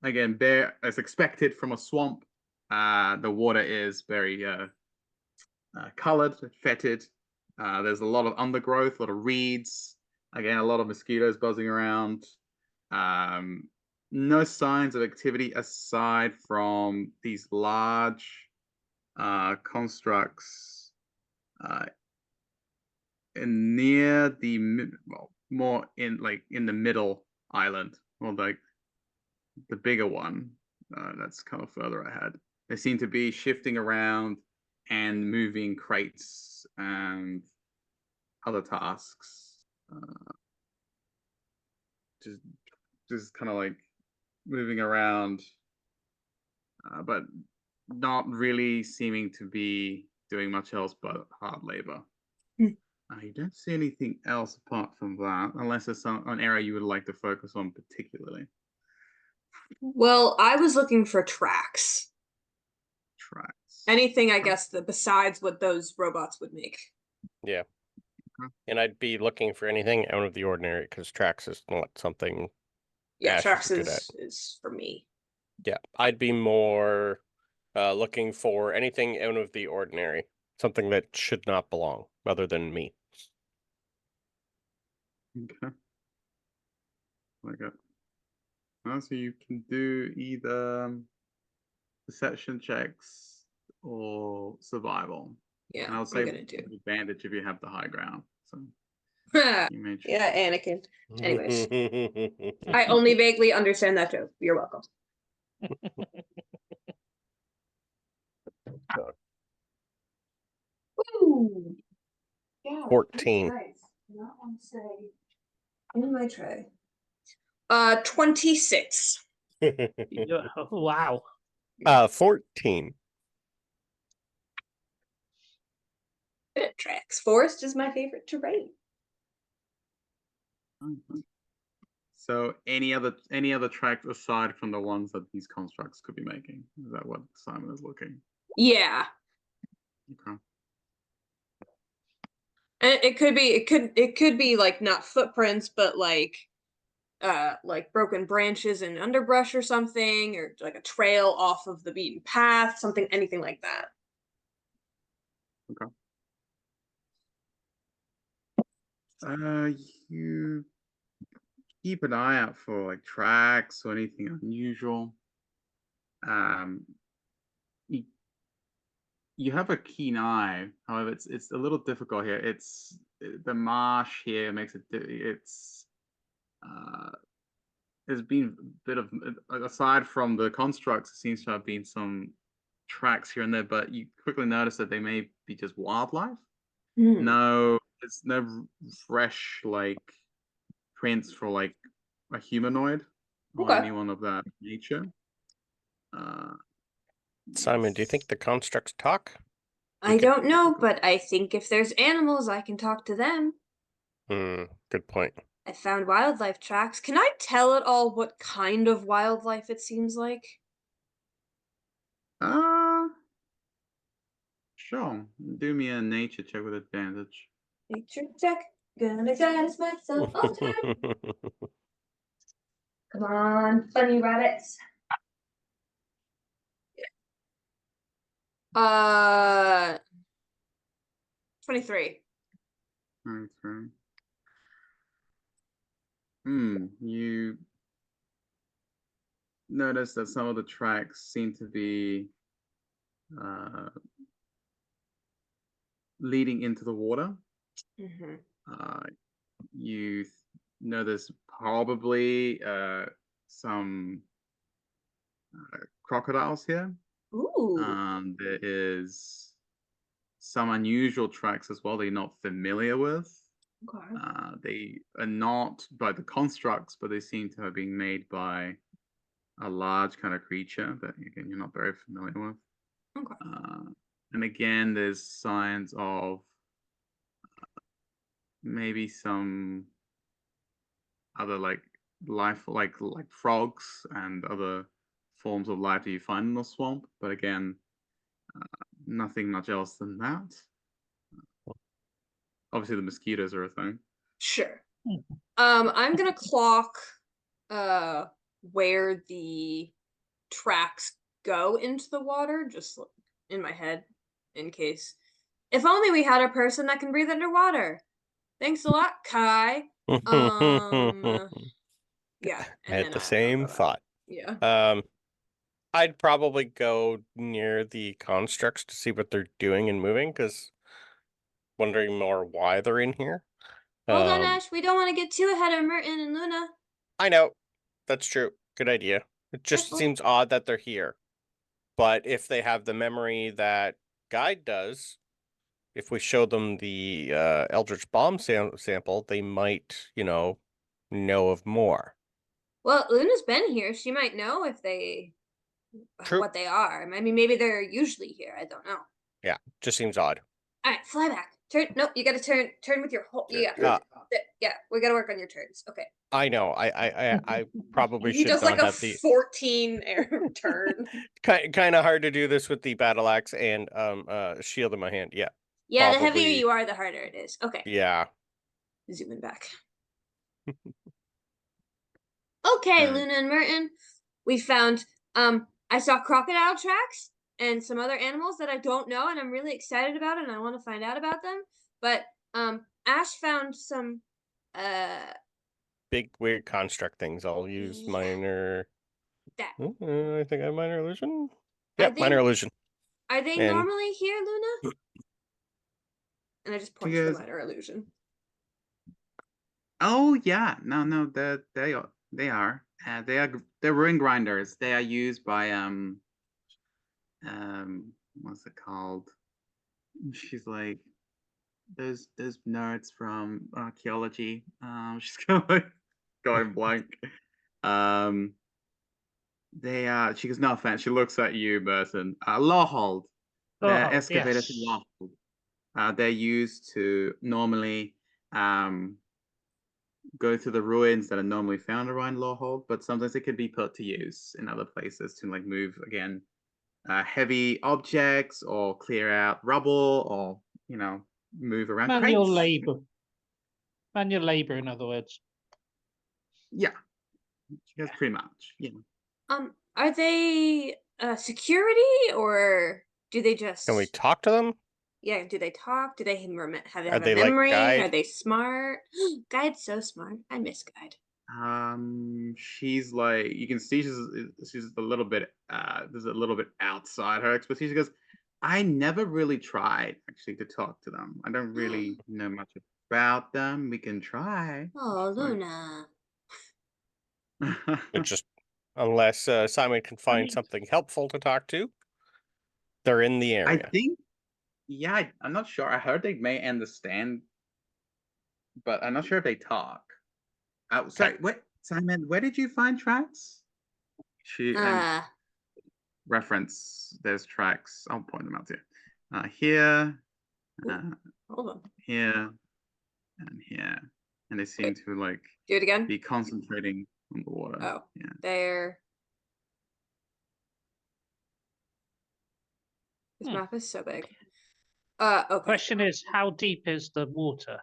Again, there, as expected from a swamp, the water is very colored, fetid. There's a lot of undergrowth, a lot of reeds. Again, a lot of mosquitoes buzzing around. No signs of activity aside from these large constructs near the more in the middle island, or like the bigger one that's kind of further ahead. They seem to be shifting around and moving crates and other tasks. Just kind of like moving around, but not really seeming to be doing much else but hard labor. I don't see anything else apart from that, unless there's an area you would like to focus on particularly. Well, I was looking for tracks. Tracks. Anything, I guess, that besides what those robots would make. Yeah. And I'd be looking for anything out of the ordinary because tracks is not something. Yeah, Ash tracks is good is for me. Yeah, I'd be more looking for anything out of the ordinary, something that should not belong, other than me. Okay. Okay. So you can do either perception checks or survival. Yeah, and I would I'm say gonna do. advantage if you have the high ground. So you may choose. Yeah, Anakin. Anyways, I only vaguely understand that joke. You're welcome. Ooh. Yeah, 14. nice. Not want to say in my tray. 26. Wow. 14. It tracks. Forest is my favorite terrain. So any other tracks aside from the ones that these constructs could be making? Is that what Simon is looking? Yeah. Okay. And it could be like not footprints, but like broken branches and underbrush or something, or like a trail off of the beaten path, anything like that. Okay. You keep an eye out for like tracks or anything unusual. You have a keen eye. However, it's a little difficult here. It's the marsh here makes it. There's been a bit of, aside from the constructs, it seems to have been some tracks here and there, but you quickly notice that they may be just wildlife. No, it's no fresh like prints for like a humanoid or anyone of that nature. Simon, do you think the constructs talk? I don't know, but I think if there's animals, I can talk to them. Good point. I found wildlife tracks. Can I tell at all what kind of wildlife it seems like? Sure. Do me a nature check with advantage. Nature check. Gonna guide myself on time. Come on, bunny rabbits. 23. Okay. You notice that some of the tracks seem to be leading into the water. Mm-hmm. You know there's probably some crocodiles here. Ooh. There is some unusual tracks as well that you're not familiar with. Okay. They are not by the constructs, but they seem to have been made by a large kind of creature that again you're not very familiar with. Okay. And again, there's signs of maybe some other like life, like frogs and other forms of life that you find in the swamp. But again, nothing much else than that. Obviously, the mosquitoes are a thing. Sure. I'm gonna clock where the tracks go into the water, just in my head, in case. If only we had a person that can breathe underwater. Thanks a lot, Kai. Yeah, I and had then the I'll same go back. thought. Yeah. I'd probably go near the constructs to see what they're doing and moving, because wondering more why they're in here. Hold on, Ash. We don't want to get too ahead of Merton and Luna. I know. That's true. Good idea. It just Careful. seems odd that they're here. But if they have the memory that Guide does, if we show them the Eldritch Bomb sample, they might, know of more. Well, Luna's been here. She might know if they True. what they are. I mean, maybe they're usually here. I don't know. Yeah, just seems odd. All right, fly back. Turn. No, you got to turn with your whole. Yeah, yeah. We got to work on your turns. Okay. I know. I probably He should does not like a have the 14 air turn. kind of hard to do this with the battle axe and shield in my hand. Yeah. Yeah, the heavier Probably. you are, the harder it is. Okay. Yeah. Zooming back. Okay, Luna and Merton. We found I saw crocodile tracks and some other animals that I don't know and I'm really excited about and I want to find out about them. But Ash found some Big weird construct things. I'll use Yeah. minor. that I think I have minor illusion. Are Yep, they- minor illusion. are they And- normally here, Luna? And I just point to Because- the minor illusion. Oh yeah, no, they are. They're ruin grinders. They are used by what's it called? She's like those nerds from archaeology. She's going blank. They are. She goes, no offense. She looks at you, Burton. Lawhold. They're Lawhold, excavators yes. in Lawhold. They're used to normally go to the ruins that are normally found around Lawhold, but sometimes it can be put to use in other places to like move again heavy objects or clear out rubble or move around Manual crates. labor. Manual labor, in other words. Yeah, that's pretty much. Yeah. Are they security or do they just Can we talk to them? Yeah, do they talk? Do they have Are a they like memory? Guide? Are they smart? Guide's so smart. I miss Guide. She's like you can see she's a little bit there's a little bit outside her expertise. She goes, I never really tried actually to talk to them. I don't really know much about them. We can try. Oh, She's like- Luna. It just unless Simon can find mean- something helpful to talk to, they're in the I area. think I'm not sure. I heard they may understand, but I'm not sure if they talk. Sorry, what Simon, where did you find tracks? Reference those tracks. I'll point them out to you. Here, Hold on. here, and here. And they seem to like Do it again. be concentrating on the water. Oh, Yeah. there. This Hmm. map is so big. Okay. Question is, how deep is the water?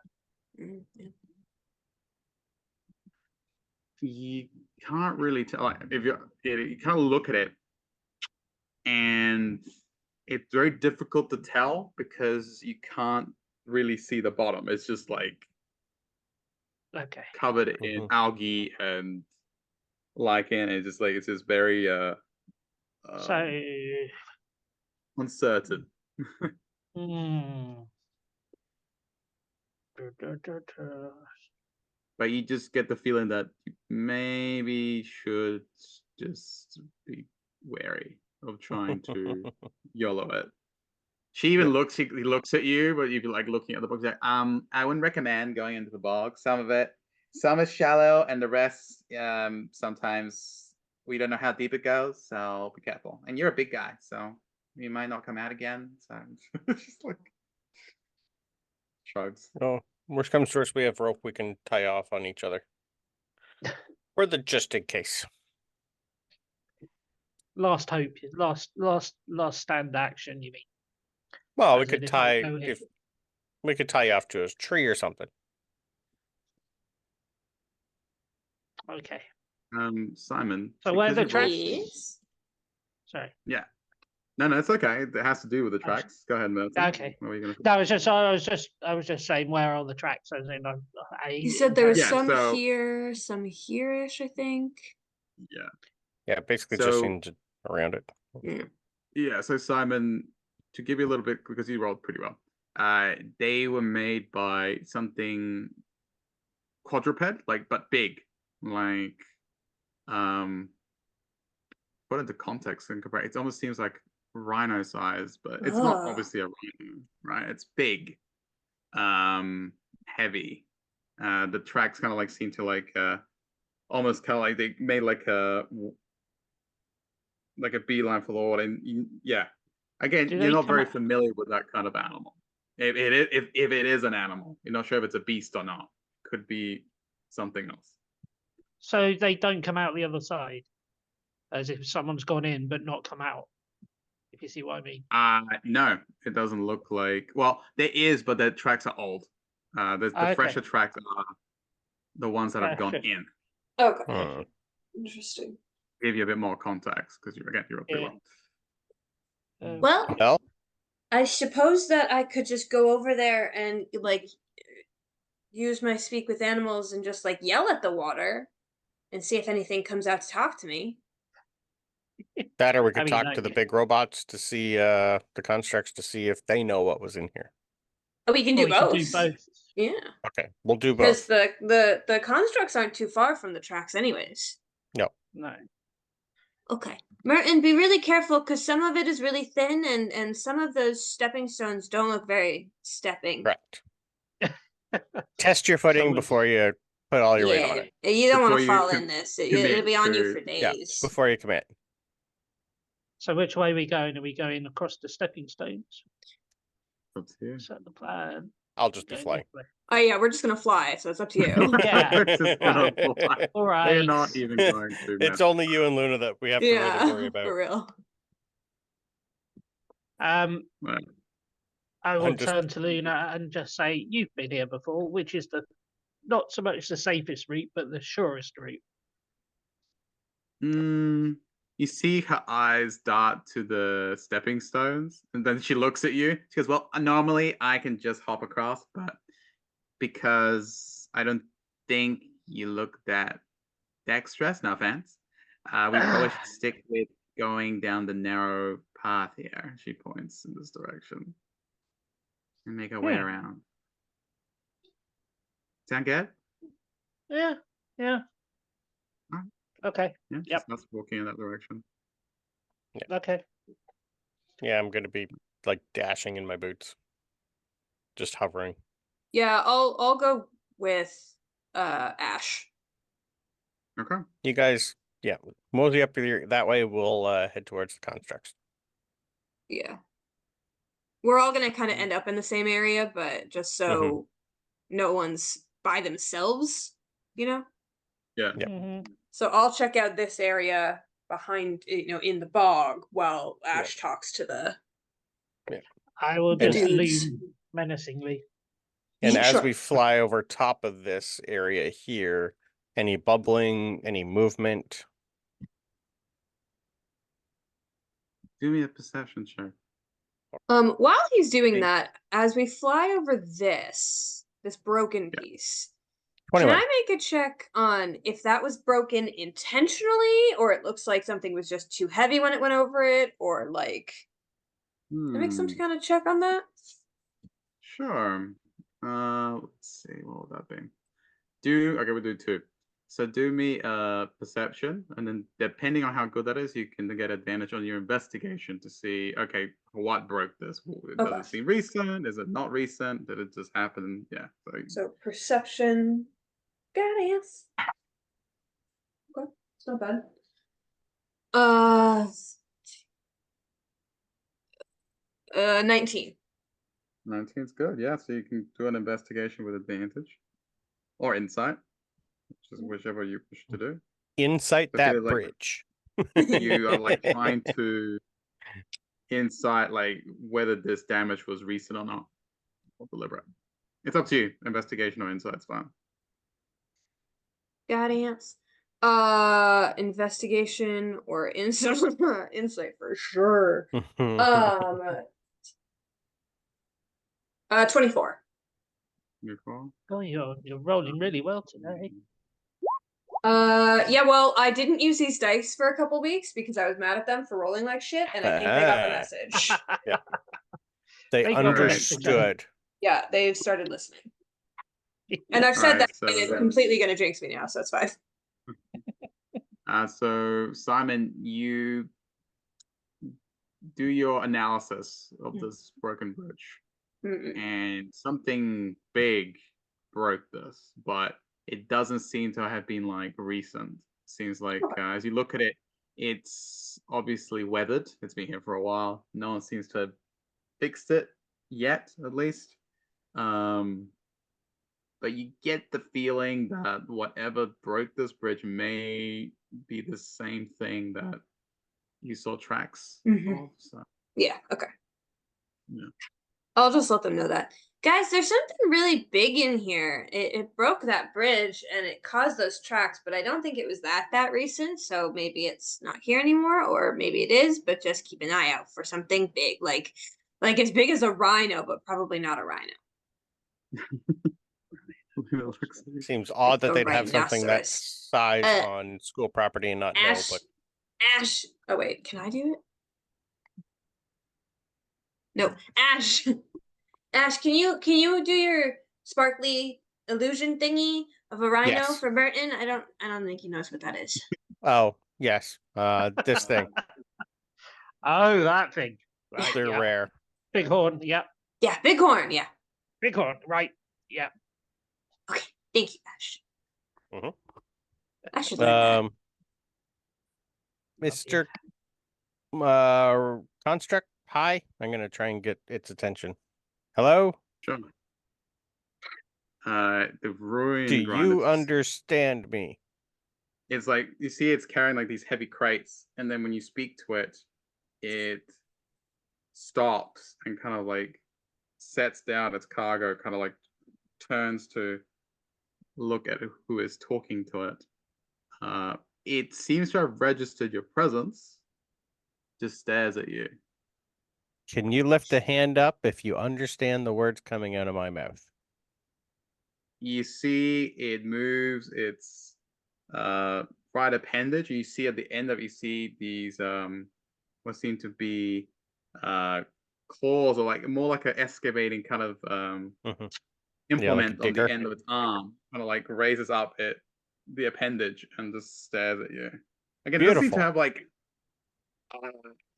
Yeah. You can't really tell. Like, if you kind of look at it, and it's very difficult to tell because you can't really see the bottom. It's just like Okay. covered in algae and lichen. It's just like it's just very So, uncertain. hmm. Du- du- du- du. But you just get the feeling that you maybe should just be wary of trying to YOLO it. She even he looks at you, but you'd be like looking at the book. Like, I wouldn't recommend going into the bog. Some is shallow, and the rest, sometimes we don't know how deep it goes, so be careful. And you're a big guy, so you might not come out again. So just like shrugs. Oh, worst comes to worst, we have rope we can tie off on each other. For the just in case. Last hope, last stand action. You mean? Well, we As in could if I tie go here- if we could tie you off to a tree or something. Okay. Simon. So where are the because you rolled- tracks? Yes. Sorry. Yeah. No, it's okay. It has to do with the tracks. Go ahead, Merton. Okay. What were you gonna say? No, I was just saying where are the tracks? As in, You said there was Yeah, some so- here, some here-ish, I think. Yeah. Yeah, basically just So- in around it. Yeah, so Simon, to give you a little bit, because you rolled pretty well, they were made by something quadruped, but big, put into context and compare. It almost seems like rhino size, but it's not obviously a rhino, right? It's big, heavy. The tracks kind of like seem to almost kind of like they made like a beeline for the water. And yeah, again, Do you're they not come very up- familiar with that kind of animal. If it is an animal, you're not sure if it's a beast or not. Could be something else. So they don't come out the other side, as if someone's gone in but not come out. If you see what I mean. No, it doesn't look like. Well, there is, but the tracks are old. The Okay. fresher tracks are the ones that have gone Fresher. in. Okay. Hmm. Interesting. Give you a bit more context because you're up pretty Yeah. well. Well, Well, I suppose that I could just go over there and use my speak with animals and just yell at the water and see if anything comes out to talk to me. that or we I could mean, talk like- to the big robots to see the constructs to see if they know what was in here. Oh, we can Or do we could both. do both. Yeah. Okay, we'll do Because both. the constructs aren't too far from the tracks anyways. No. Okay. Merton, be really careful because some of it is really thin and some of those stepping stones don't look very stepping. Correct. Test your footing So before you put all your weight on it. You don't want Before to you fall com- in this. commit It'll be on you to- for Yeah, days. before you commit. So which way are we going? Are we going across the stepping stones? Up to you. Is that the plan? I'll just be Going flying. this way. Oh yeah, we're just gonna fly, so it's up to you. Yeah. Just gonna fly. All right. They're not even going to. It's mess only you and Luna that we have to really worry about. for real. Right. I will I'm just- turn to Luna and just say, "You've been here before. Which is the not so much the safest route, but the surest route?" You see her eyes dart to the stepping stones, and then she looks at you. She goes, "Well, normally I can just hop across, but because I don't think you look that dexterous, no offense, we probably should stick with going down the narrow path here." She points in this direction and make our way Hmm. around. Sound good? Yeah. Alright. Okay. Yeah, she Yep. starts walking in that direction. Okay. Yeah, I'm gonna be like dashing in my boots. Just hovering. Yeah, I'll go with Ash. Okay. You guys, yeah, mosey up here that way, we'll head towards the constructs. Yeah. We're all gonna kind of end up in the same area, but just so no one's by themselves, Yeah. Yeah. Mhm. So I'll check out this area behind, in the bog while Ash talks to the I will just Dudes. loom menacingly. And Yeah, as sure. we fly over top of this area here, any bubbling, any movement? Do me a perception check. While he's doing Hey. that, as we fly over this broken Yeah. piece, 21. can I make a check on if that was broken intentionally, or it looks like something was just too heavy when it went over it, or like, can I make some kind of check on that? Sure. Let's see, what would that be? Okay, we'll do 2. So do me perception, and then depending on how good that is, you can get advantage on your investigation to see, okay, what broke this? Does Okay. it seem recent? Is it not recent? Did it just happen? Yeah. So perception, guidance. Okay, it's not bad. 19. 19 is good. Yeah, so you can do an investigation with advantage or insight, which is whichever you wish to do. Insight So if that you're, like, bridge. you are like trying to insight like whether this damage was recent or not, or deliberate. It's up to you. Investigation or insight's fine. Guidance. Investigation or insight. Insight for sure. 24. You call? Oh, you're rolling really well today. Yeah, well, I didn't use these dice for a couple weeks because I was mad at them for rolling like shit, and I think they got the message. They They got the understood. Yeah, they've started listening. And I've said that, so, and it's completely gonna jinx me now, so it's fine. So Simon, you do your analysis of this broken bridge, and something big broke this, but it doesn't seem to have been like recent. Seems like as you look at it, it's obviously weathered. It's been here for a while. No one seems to have fixed it yet, at least. But you get the feeling that whatever broke this bridge may be the same thing that you saw tracks of. So. Yeah, okay. Yeah. I'll just let them know that. Guys, there's something really big in here. It broke that bridge and it caused those tracks, but I don't think it was that recent, so maybe it's not here anymore, or maybe it is, but just keep an eye out for something big, like as big as a rhino, but probably not a rhino. Seems odd that a they'd have something that rhinoceros. size on school property and not know, Ash, but Ash. Oh wait, can I do it? No, Ash. Ash, can you do your sparkly illusion thingy of a rhino Yes. for Burton? I don't think he knows what that is. oh yes, this thing. Oh, that thing. Right, They're yeah. rare. Bighorn, yeah. Yeah, bighorn, yeah. Bighorn, right, yeah. Okay, thank you, Ash. Mhm. I should learn that. Mr. Construct, hi. I'm gonna try and get its attention. Hello? Sure. The ruin Do grinder. you understand me? It's like you see, it's carrying like these heavy crates, and then when you speak to it, it stops and kind of like sets down its cargo, kind of like turns to look at who is talking to it. It seems to have registered your presence, just stares at you. Can you lift a hand up if you understand the words coming out of my mouth? You see it moves its right appendage. You see at the end of it, you see these what seem to be claws, or like more like an excavating kind of implement on the end of its arm, kind of like raises up the appendage and just stares at you. Again, it doesn't seem to have like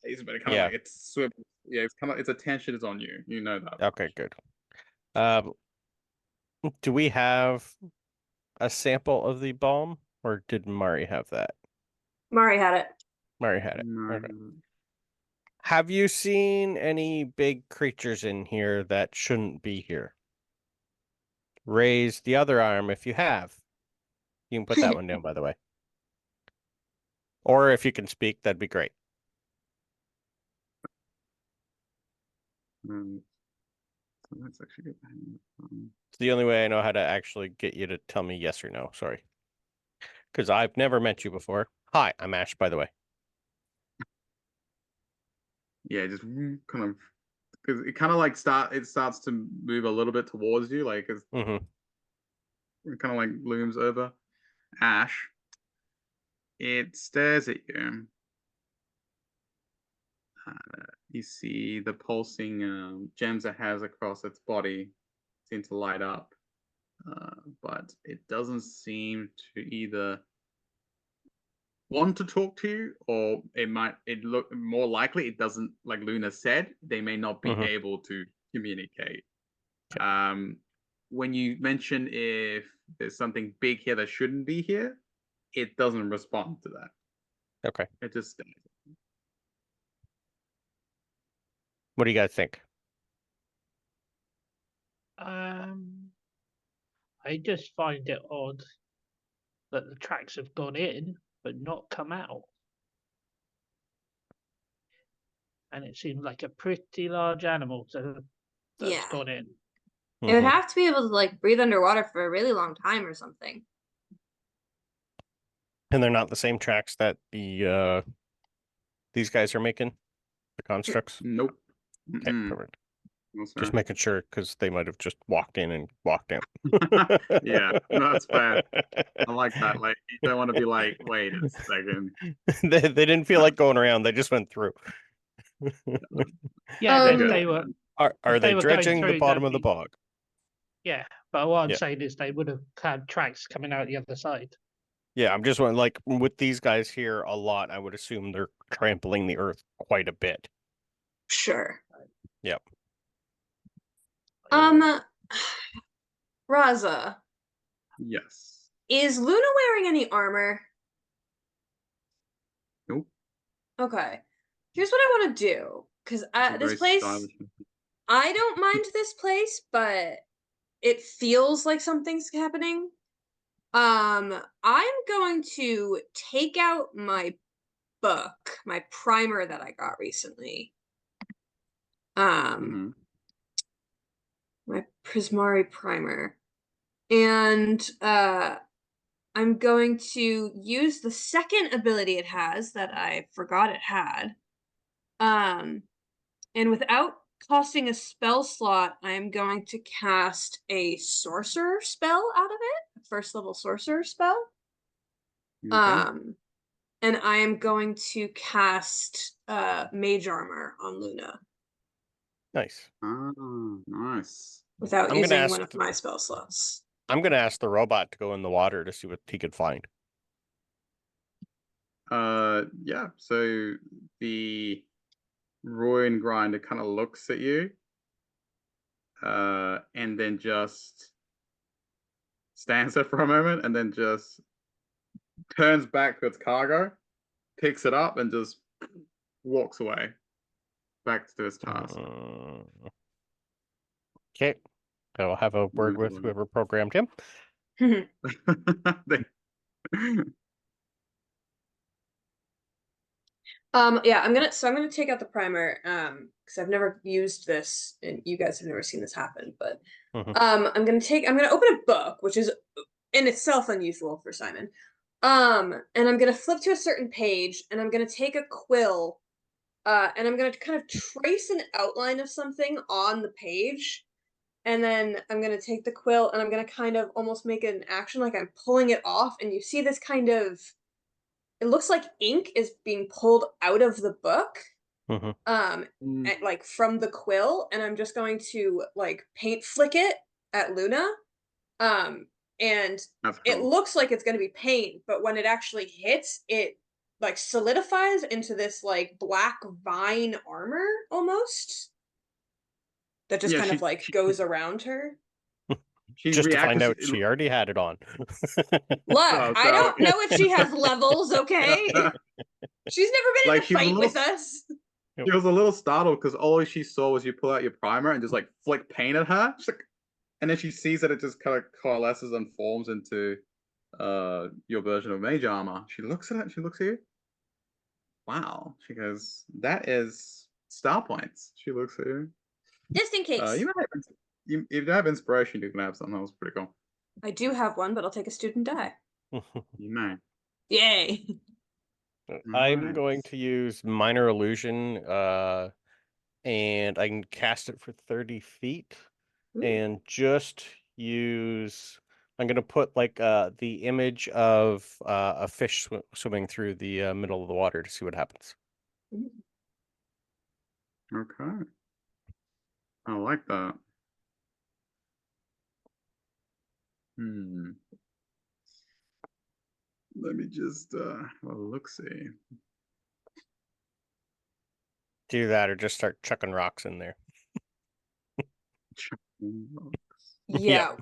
it's kind of like it's swim. Yeah, it's kind of its attention is on you. You know that. Okay, good. Do we have a sample of the balm, or did Mari have that? Mari had it. Mari had it. No. Okay. Have you seen any big creatures in here that shouldn't be here? Raise the other arm if you have. You can put that one down, by the way. Or if you can speak, that'd be great. So let's actually get back. It's the only way I know how to actually get you to tell me yes or no. Sorry. Because I've never met you before. Hi, I'm Ash, by the way. Yeah, just kind of, because it kind of like starts to move a little bit towards you, like it's Mm-hmm. it kind of like looms over Ash. It stares at you. You see the pulsing gems it has across its body seem to light up, but it doesn't seem to either want to talk to you, or it look more likely it doesn't, like Luna said, they may not be Mhm. able to communicate. Okay. When you mention if there's something big here that shouldn't be here, it doesn't respond to that. Okay. It just stays. What do you guys think? I just find it odd that the tracks have gone in but not come out. And it seems like a pretty large animal that's Yeah. gone in. It would Mhm. have to be able to like breathe underwater for a really long time or something. And they're not the same tracks that these guys are making, the constructs. Nope. Okay, Mm-mm. perfect. No, sir. Just making sure because they might have just walked in and walked out. Yeah, no, that's fair. I like that. Like, you don't want to be like, wait a second. They didn't feel like going around. They just went through. Yeah, if Good. they were Are if they were going dredging the through, bottom they'd of the be- bog? Yeah, but what I'm Yeah. saying is they would have had tracks coming out the other side. Yeah, I'm just wondering, like with these guys here a lot, I would assume they're trampling the earth quite a bit. Sure. Yep. Raza, Yes. is Luna wearing any armor? Nope. Okay. Here's what I want to do. Because this Very place, stylish. I don't mind this place, but it feels like something's happening. I'm going to take out my book, my primer that I got recently. Mhm. My Prismari primer. And I'm going to use the second ability it has that I forgot it had. And without costing a spell slot, I'm going to cast a sorcerer spell out of it, a first level sorcerer spell. Okay. And I am going to cast mage armor on Luna Nice. Oh, nice. without I'm gonna using ask one of my spell slots. I'm gonna ask the robot to go in the water to see what he could find. Yeah. So the ruin grinder kind of looks at you, and then just stands there for a moment, and then just turns back to its cargo, picks it up, and just walks away back to its task. Okay. I'll have a word Moves with away. whoever programmed him. Yeah, I'm gonna take out the primer, because I've never used this and you guys have never seen this happen, but Mhm. I'm gonna open a book, which is in itself unusual for Simon. And I'm gonna flip to a certain page and I'm gonna take a quill, and I'm gonna kind of trace an outline of something on the page. And then I'm gonna take the quill and I'm gonna kind of almost make an action like I'm pulling it off, and you see this kind of, it looks like ink is being pulled out of the book, Mhm. like from the quill, and I'm just going to like paint flick it at Luna. And That's it cool. looks like it's gonna be paint, but when it actually hits, it like solidifies into this like black vine armor almost. That just Yeah, kind of like goes around her. she Just to find reacts. out she already had it on. Look, Oh, I so- don't know if she has levels, okay? She's never been in Like, a she's a fight little with us. She was a little startled because all she saw was you pull out your primer and just like flick paint at her. She's like, and then she sees that it just kind of coalesces and forms into your version of mage armor. She looks at it. She looks at you. Wow. She goes, "That is star points." She looks at you. Just in case. You might have if you have inspiration, you can have something else pretty cool. I do have one, but I'll take a student die. You may. Yay! I'm Alright. going to use minor illusion, and I can cast it for 30 feet, Ooh. and just use. I'm gonna put like the image of a fish swimming through the middle of the water to see what happens. Okay. I like that. Let me just look-see. Do that, or just start chucking rocks in there. Yeah.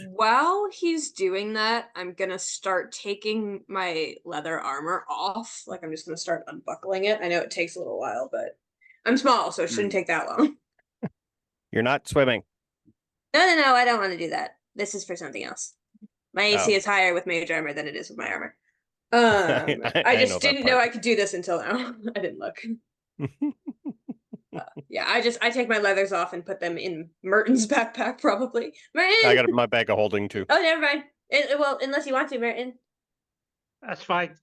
While he's doing that, I'm gonna start taking my leather armor off. Like, I'm just gonna start unbuckling it. I know it takes a little while, but I'm small, so it shouldn't take that long. You're not swimming. No, I don't want to do that. This is for something else. My AC is higher with mage armor than it is with my armor. I just didn't know I could do this until now. I didn't look. Yeah, I take my leathers off and put them in Merton's backpack, probably. Merton! I got my bag of holding too. Oh, never mind. Well, unless you want to, Merton. That's fine.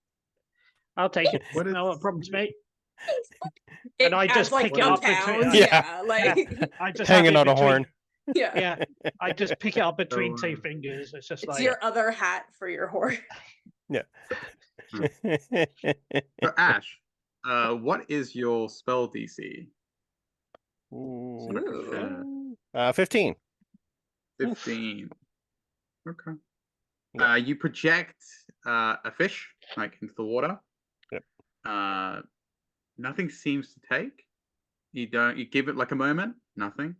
I'll take it. What is- No problem to me. It And I adds, just like pick it up pounds, between. yeah, like I just Hanging have it on a between, horn. yeah. Yeah, I just pick it up between So, two fingers. It's just It's like your other hat for your horse. So Ash, what is your spell DC? Ooh. 15. 15. Okay. Yeah. You project a fish like into the water. Yep. Nothing seems to take. You give it like a moment, nothing.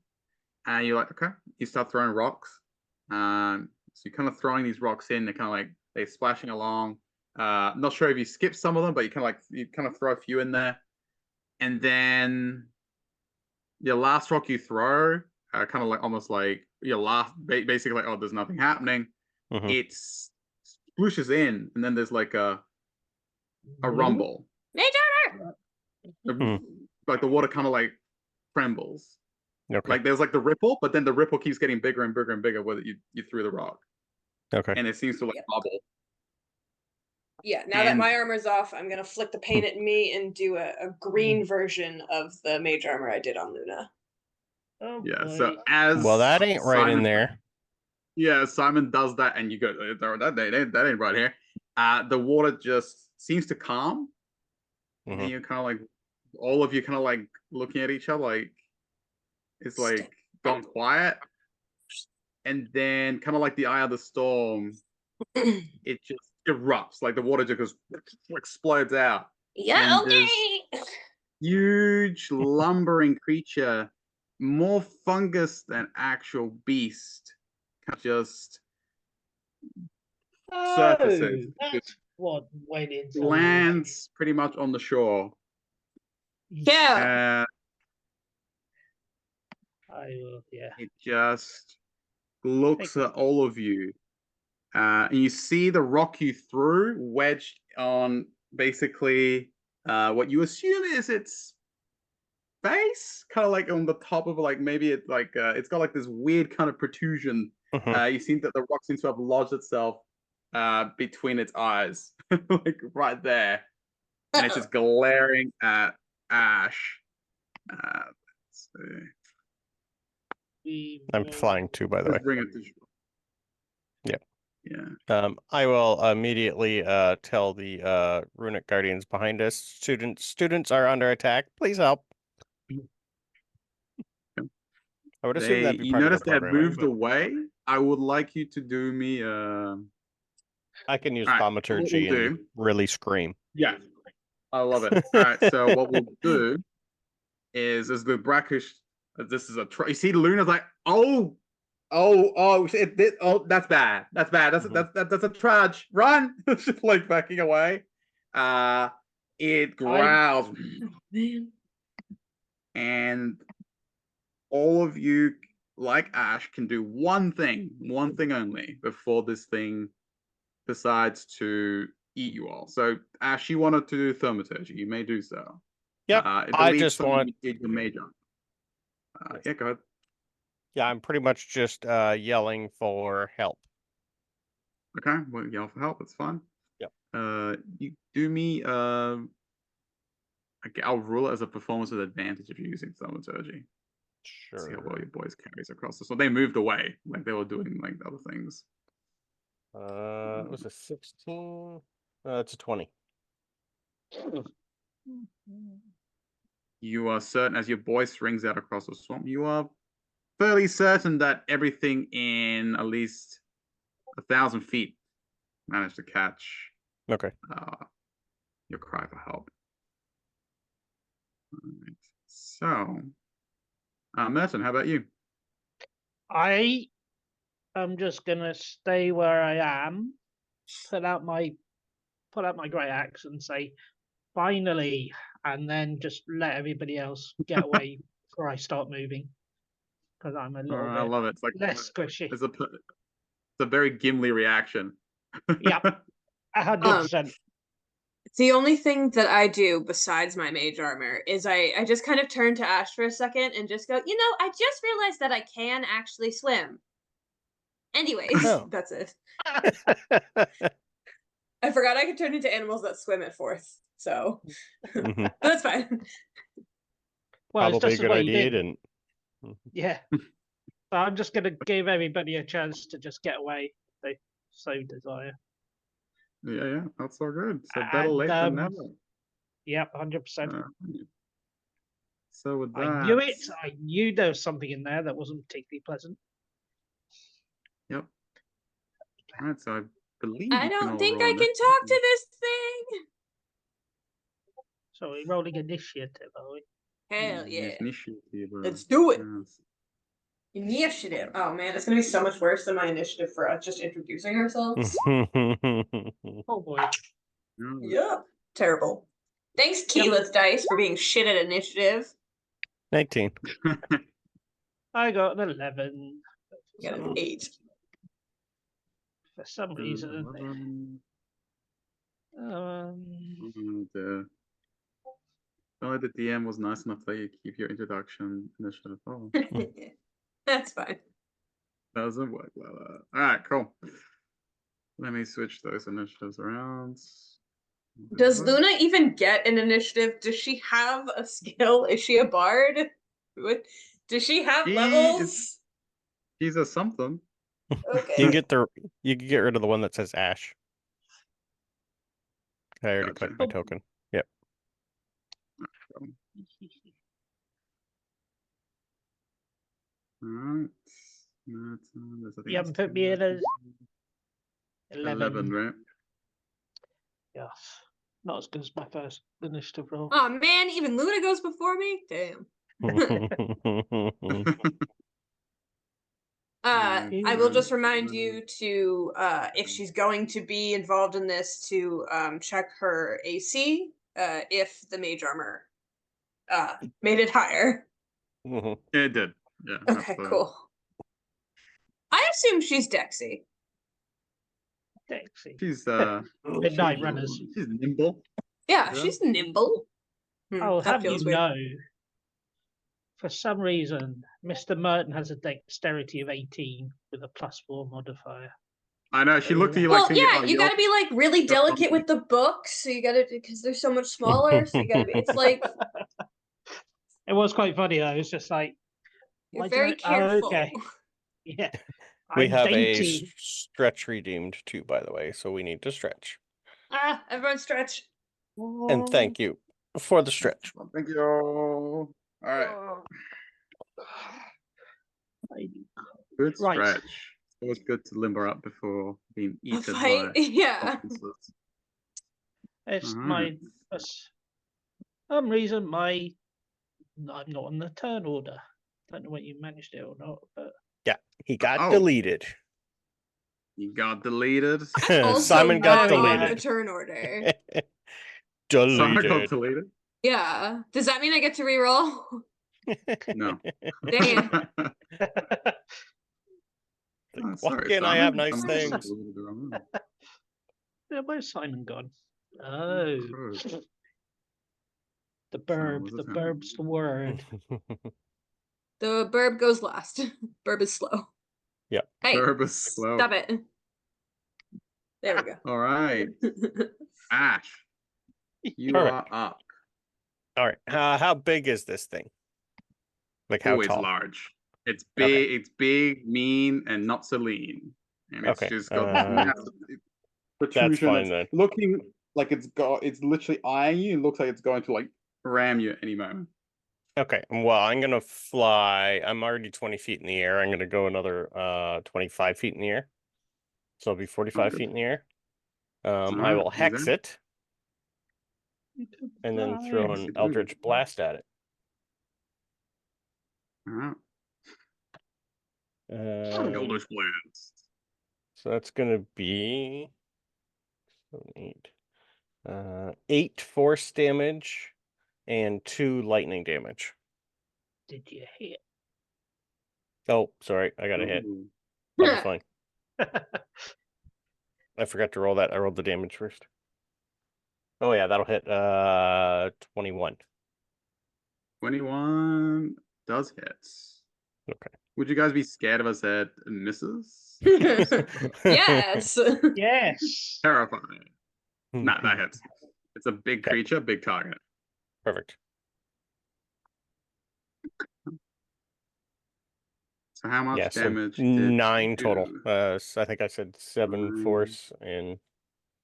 And you're like, okay. You start throwing rocks. So you're kind of throwing these rocks in. They're splashing along. I'm not sure if you skip some of them, but you kind of throw a few in there. And then your last rock you throw, kind of like almost like your last, basically like, oh, there's nothing happening. Mhm. It splooshes in, and then there's like a rumble. Mage armor! Like the water kind of like trembles. Okay. Like there's like the ripple, but then the ripple keeps getting bigger and bigger and bigger whether you threw the rock. Okay. And it seems to like Yep. bubble. Yeah, now that my armor's off, I'm gonna flick the paint at me and do a green version of the mage armor I did on Luna. oh Yeah. boy. So as Well, that ain't right in Simon- there. Yeah, Simon does that, and you go, that ain't right here. The water just seems to calm, and Mhm. you're kind of like, all of you kind of like looking at each other, like it's like gone quiet, and then kind of like the eye of the storm, it just erupts, like the water just goes, explodes out. Yeah, And this okay. huge lumbering creature, more fungus than actual beast, just surfaces, That's what went into the lands pretty much on the shore. Yeah. Yeah. It just looks at all of you, and you see the rock you threw wedged on basically what you assume is its face, kind of like on the top of like maybe it like it's got like this weird kind of protrusion. Mhm. You see that the rock seems to have lodged itself between its eyes, like right there, and it's just glaring at Ash. Let's see. I'm flying too, by the way. Let's bring it to shore. Yep. Yeah. I will immediately tell the runic guardians behind us. Students are under attack. Please help. I would assume that'd be You part of notice the they had programming, moved but away. I would like you to do me I can use All right, thaumaturgy what we'll and do- really scream. Yeah, I love it. All right, so what we'll do is as the brackish, this is you see Luna's like, oh, that's bad. That's bad. That's a trudge. Run! She's like backing away. It growls, and all of you, like Ash, can do one thing only before this thing decides to eat you all. So, Ash, you wanted to do thaumaturgy. You may do so. Yep. I I believe just want. you did your major. Yeah, go ahead. Yeah, I'm pretty much just yelling for help. Okay, well, yell for help. It's fine. Yep. You do me. Okay, I'll rule it as a performance with advantage if you're using thaumaturgy. See how well Sure. your boys carries across this one. They moved away, like they were doing like other things. It was a 16. It's a 20. You are certain as your voice rings out across the swamp, you are fairly certain that everything in at least 1,000 feet managed to catch Okay. your cry for help. All right. So, Merton, how about you? I am just gonna stay where I am, put out my great axe and say, finally, and then just let everybody else get away before I start moving. Because I'm a little I bit love it. It's like less squishy. it's a very Gimli reaction. Yep. 100%. The only thing that I do besides my mage armor is I just kind of turn to Ash for a second and just go, I just realized that I can actually swim. Anyways, Oh. that's it. I forgot I could turn into animals that swim at fourth, so Mhm. that's fine. Well, it's Probably a just good what you idea. did. Didn't. Yeah. So I'm just gonna give everybody a chance to just get away if they so desire. Yeah, that's all good. So better And, late than never. Yep, 100%. So with that, I knew it. I knew there was something in there that wasn't particularly pleasant. Yep. All right, so I believe I you can don't all think roll I can talk to this thing. So we're rolling initiative, are we? Hell yeah. Initiative. Let's do it. Yes. Initiative. Oh man, it's gonna be so much worse than my initiative for us just introducing ourselves. Oh boy. All right. Yep. Terrible. Thanks, Yep. Keyleth Dice, for being shit at initiative. 19. I got an 11. You got an 8. For some reason. The DM was nice enough to let you keep your introduction initiative. Oh, That's fine. doesn't work well. All right, cool. Let me switch those initiatives around. Does Luna even get an initiative? Does she have a skill? Is she a bard? Does she have levels? She's a something. Okay. You can get rid of the one that says Ash. I already Gotcha. clicked my token. Yep. Alright. You haven't put me in as 11. Right? Yes. Not as good as my first initiative roll. Oh man, even Luna goes before me? Damn. I will just remind you to, if she's going to be involved in this, to check her AC, if the mage armor made it higher. Mhm. It did. Yeah. Okay, cool. I assume she's Dexy. Dexy. She's Midnight Runners. She's nimble. Yeah, Yeah. she's nimble. Oh, that have you feels weird. know, for some reason, Mr. Merton has a dexterity of 18 with a +4 modifier. I know. She looked at you Well, like, thinking, yeah, you gotta be like really delicate with the books, so you gotta, because they're so much smaller, so you gotta be, it's like, It was quite funny though. It's just like, you're why very did I- oh, careful. okay. Yeah. We I'm have dainty. a stretch redeemed too, by the way, so we need to stretch. Everyone stretch. And thank you for the stretch. Thank you. All right. Good Right. stretch. It's always good to limber up before being A eaten fight, by yeah. monsters. It's Alright. for some reason I'm not on the turn order. Don't know what you managed it or not, but He got Oh. deleted. You got deleted. Also Simon got not on the deleted. turn order. Sorry, I got Deleted. deleted. Yeah. Does that mean I get to reroll? No. Damn. Oh, Why sorry, can't I have Simon. nice Someone things? deleted the wrong one. yeah, where's Simon gone? Oh, Good. the So, burb. what's The this happening? burb's the word. The burb goes last. Burb is slow. Yep. Hey, Burb is slow. stop it. There we go. All right, Ash, you Perfect. are up. All right. How big is this thing? Like how Oh, it's tall? large. It's Okay. big. It's big, mean, and not so lean. And it's Okay, just got this massive protrusion fine that's then. looking like it's literally eyeing you. It looks like it's going to like ram you at any moment. Okay. Well, I'm gonna fly. I'm already 20 feet in the air. I'm gonna go another 25 feet in the air. So it'll be 45 good. feet in the air. I Alright, will hex easy. it and then throw Yes, an you do. Eldritch Blast at it. Alright. Um, Eldritch Blast. so that's gonna be 8 force damage and 2 lightning damage. Did you hit? Oh, sorry, I got a hit. Ooh. I'll be fine. I forgot to roll that. I rolled the damage first. Oh yeah, that'll hit 21. 21 does hit. Okay. Would you guys be scared of us at misses? Yes. Yes. Terrifying. Nah, that hits. It's a big Okay. creature, big target. Perfect. So how much Yeah, so damage did 9 you total. do? I think I said 7 9. force and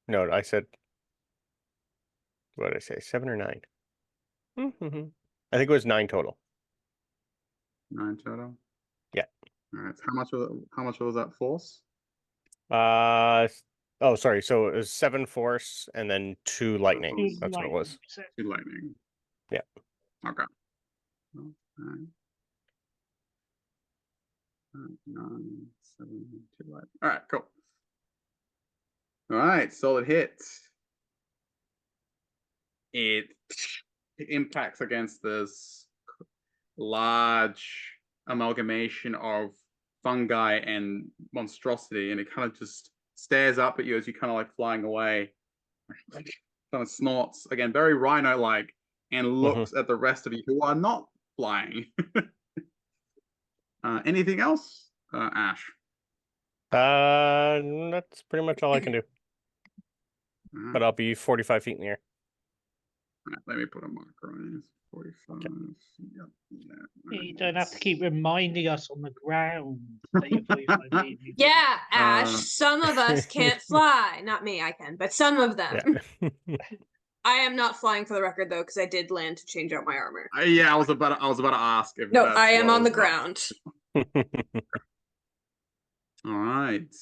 no, I said what did I say? 7 or 9? I think it was 9 total. 9 total? Yeah. Alright, so how much was that force? Oh, sorry. So it was 7 force and then 2 lightning. force. That's what it was. 2 lightning. Yeah. Okay. Okay. 9, 7, 2 lightning. Alright, cool. Alright, solid hit. It impacts against this large amalgamation of fungi and monstrosity, and it kind of just stares up at you as you kind of like flying away. Kind of snorts again, very rhino-like, and looks at the rest of you who are not flying. Anything else, Ash? That's pretty much all I can do. But I'll be 45 feet in the air. Right, let me put a marker on it. 45. Yep, You don't have to keep reminding us on the ground that you're 45 feet. Yeah, Ash. Uh, Some of us can't fly. Not me, I can, but some of them. Yeah. I am not flying for the record though, because I did land to change out my armor. yeah, I was about to ask if No, that's I am what on the was up. ground. All right.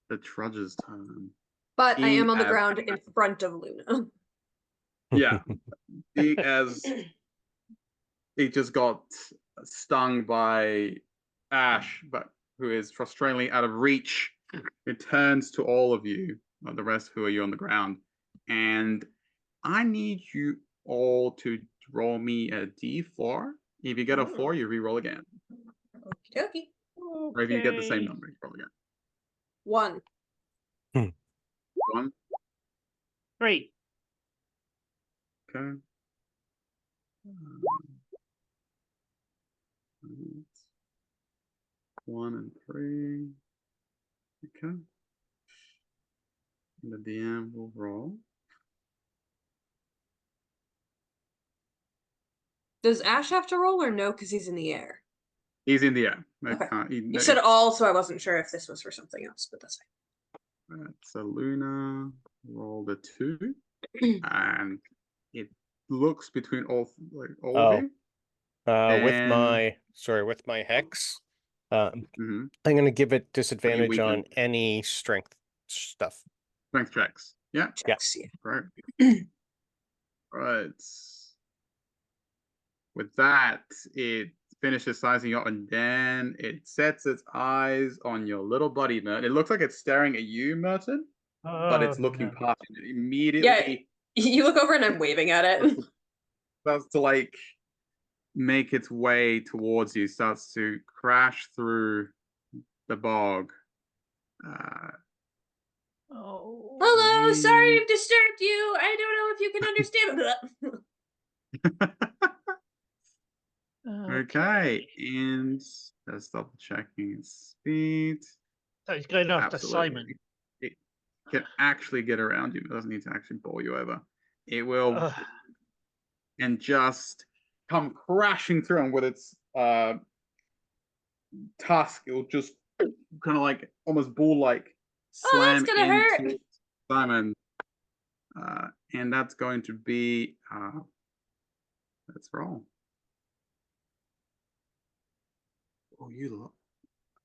The Trudge's turn. But I am on the As- ground in front of Luna. Yeah. As it just got stung by Ash, but who is frustratingly out of reach, it turns to all of you, the rest who are you on the ground, and I need you all to roll me a d4. If you get a 4, you re-roll again. Okie dokie. Or if you get the same number, you roll again. 1. 1. 3. Okay. 1 and 3. Okay. And the DM will roll. Does Ash have to roll or no? Because he's in the air. He's in the air. Okay. You You said all, so I wasn't sure if this was for something else, but that's fine. So Luna rolled a 2, and it looks between all of you. With my hex, I'm Mhm. gonna give it disadvantage weaken? on any strength stuff. Strength checks. Yeah. checks. Yeah. Right. Right. With that, it finishes sizing you up, and then it sets its eyes on your little buddy, Merton. It looks like it's staring at you, Merton, but it's looking past you. It immediately You look over and I'm waving at it. starts to like make its way towards you, starts to crash through the bog. Hello, sorry I've disturbed you. I don't know if you can understand. Okay, and let's double checking its speed. So he's going after Absolutely. Simon. It can actually get around you. It doesn't need to actually bowl you over. It will Ugh. and just come crashing through, and with its tusk, it will just kind of like almost bull-like Oh, that's slam gonna hurt. into Simon. And that's going to be let's roll. Oh,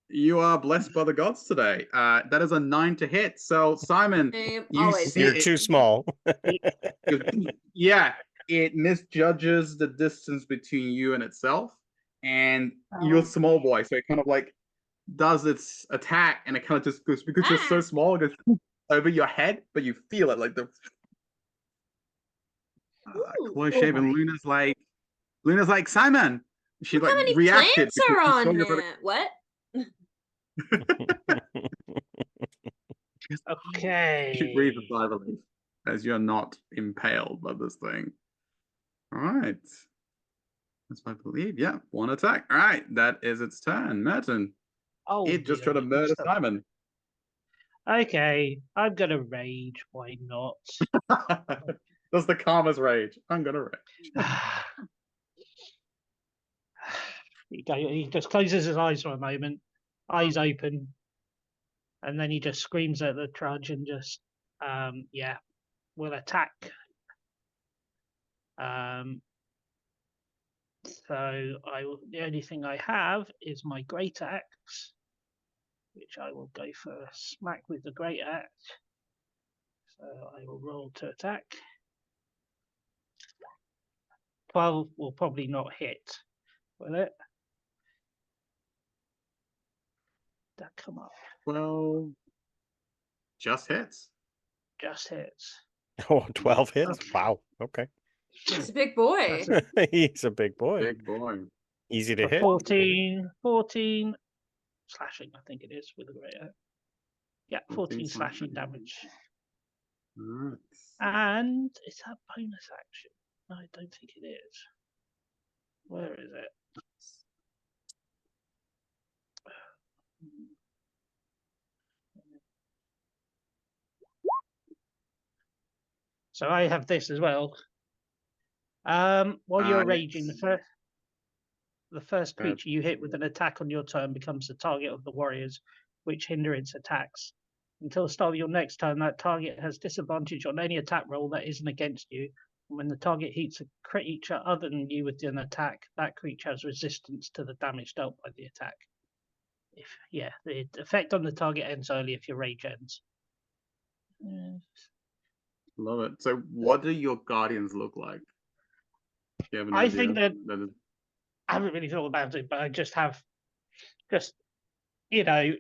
you are blessed by the gods today. That is a 9 to hit. So Simon, you Always see You're it, too small. yeah, it misjudges the distance between you and itself, and you're a small boy, so it kind of like does its attack, and it kind of just goes, because you're so small, it goes over your head, but you feel it like the close shave, and Luna's like Simon. She Look like how many reacted plants because are she on saw you. it. What? Okay. You breathe a sigh of relief as you're not impaled by this thing. All right. That's my believe. Yeah, one attack. All right, that is its turn. Merton. Oh, It just tried to dear. murder Simon. Okay, I'm gonna rage. Why not? That's the karma's rage. I'm gonna rage. He just closes his eyes for a moment, eyes open, and then he just screams at the trudge and just, yeah, will attack. So the only thing I have is my great axe, which I will go for a smack with the great axe. So I will roll to attack. 12 will probably not hit, will it? That come up? Well, just hits. Just hits. Oh, 12 hits? Okay. Wow. Okay. He's a big boy. He's a big boy. Big boy. Easy to hit. 14 slashing, I think it is with a great axe. Yeah, 14 slashing damage. All right. And is that bonus action? No, I don't think it is. Where is it? So I have this as well. While you're raging, Yes. the first creature you hit with an attack on your turn becomes the target of the warriors, which hinder its attacks. Until the start of your next turn, that target has disadvantage on any attack roll that isn't against you. And when the target hits a creature other than you with an attack, that creature has resistance to the damage dealt by the attack. The effect on the target ends early if your rage ends. Love it. So what do your guardians look like? Do you have an I idea? think that I haven't really thought about it, but I just have just 3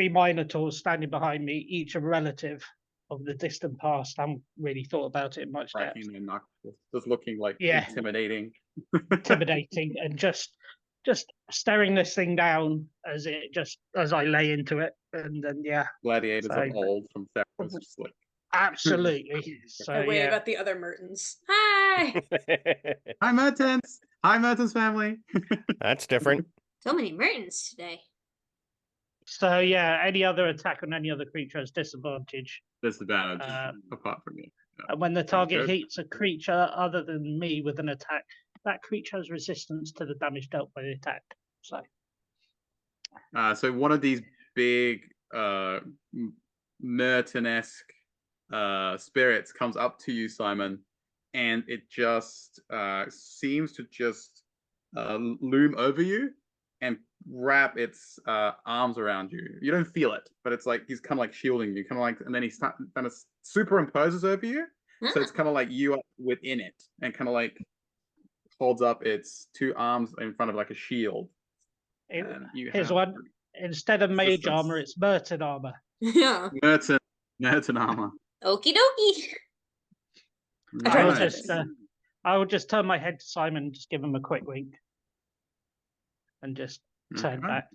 minotaurs standing behind me, each a relative of the distant past. I haven't really thought about it in much depth. cracking their knuckles, just looking like Yeah. intimidating. Intimidating, and just staring this thing down as I lay into it, and then Gladiators So- of old from Theros, just like absolutely. So I wave at the other Mertens. Hi. Hi Mertens! Hi Mertens family! That's different. So many Mertens today. So any other attack on any other creature has disadvantage. Disadvantage apart from you. And when the target good. hits a creature other than me with an attack, that creature has resistance to the damage dealt by the attack. So So one of these big Merton-esque spirits comes up to you, Simon, and it just seems to just loom over you and wrap its arms around you. You don't feel it, but it's like he's kind of like shielding you, kind of like, and then he kind of superimposes over you. So it's kind of like you are within it, and kind of like holds up its 2 arms in front of like a shield. Here's one. Instead of mage armor, it's Merton armor. Yeah. Merton armor. Okie dokie. I will just turn my head to Simon and just give him a quick wink. And just turn back.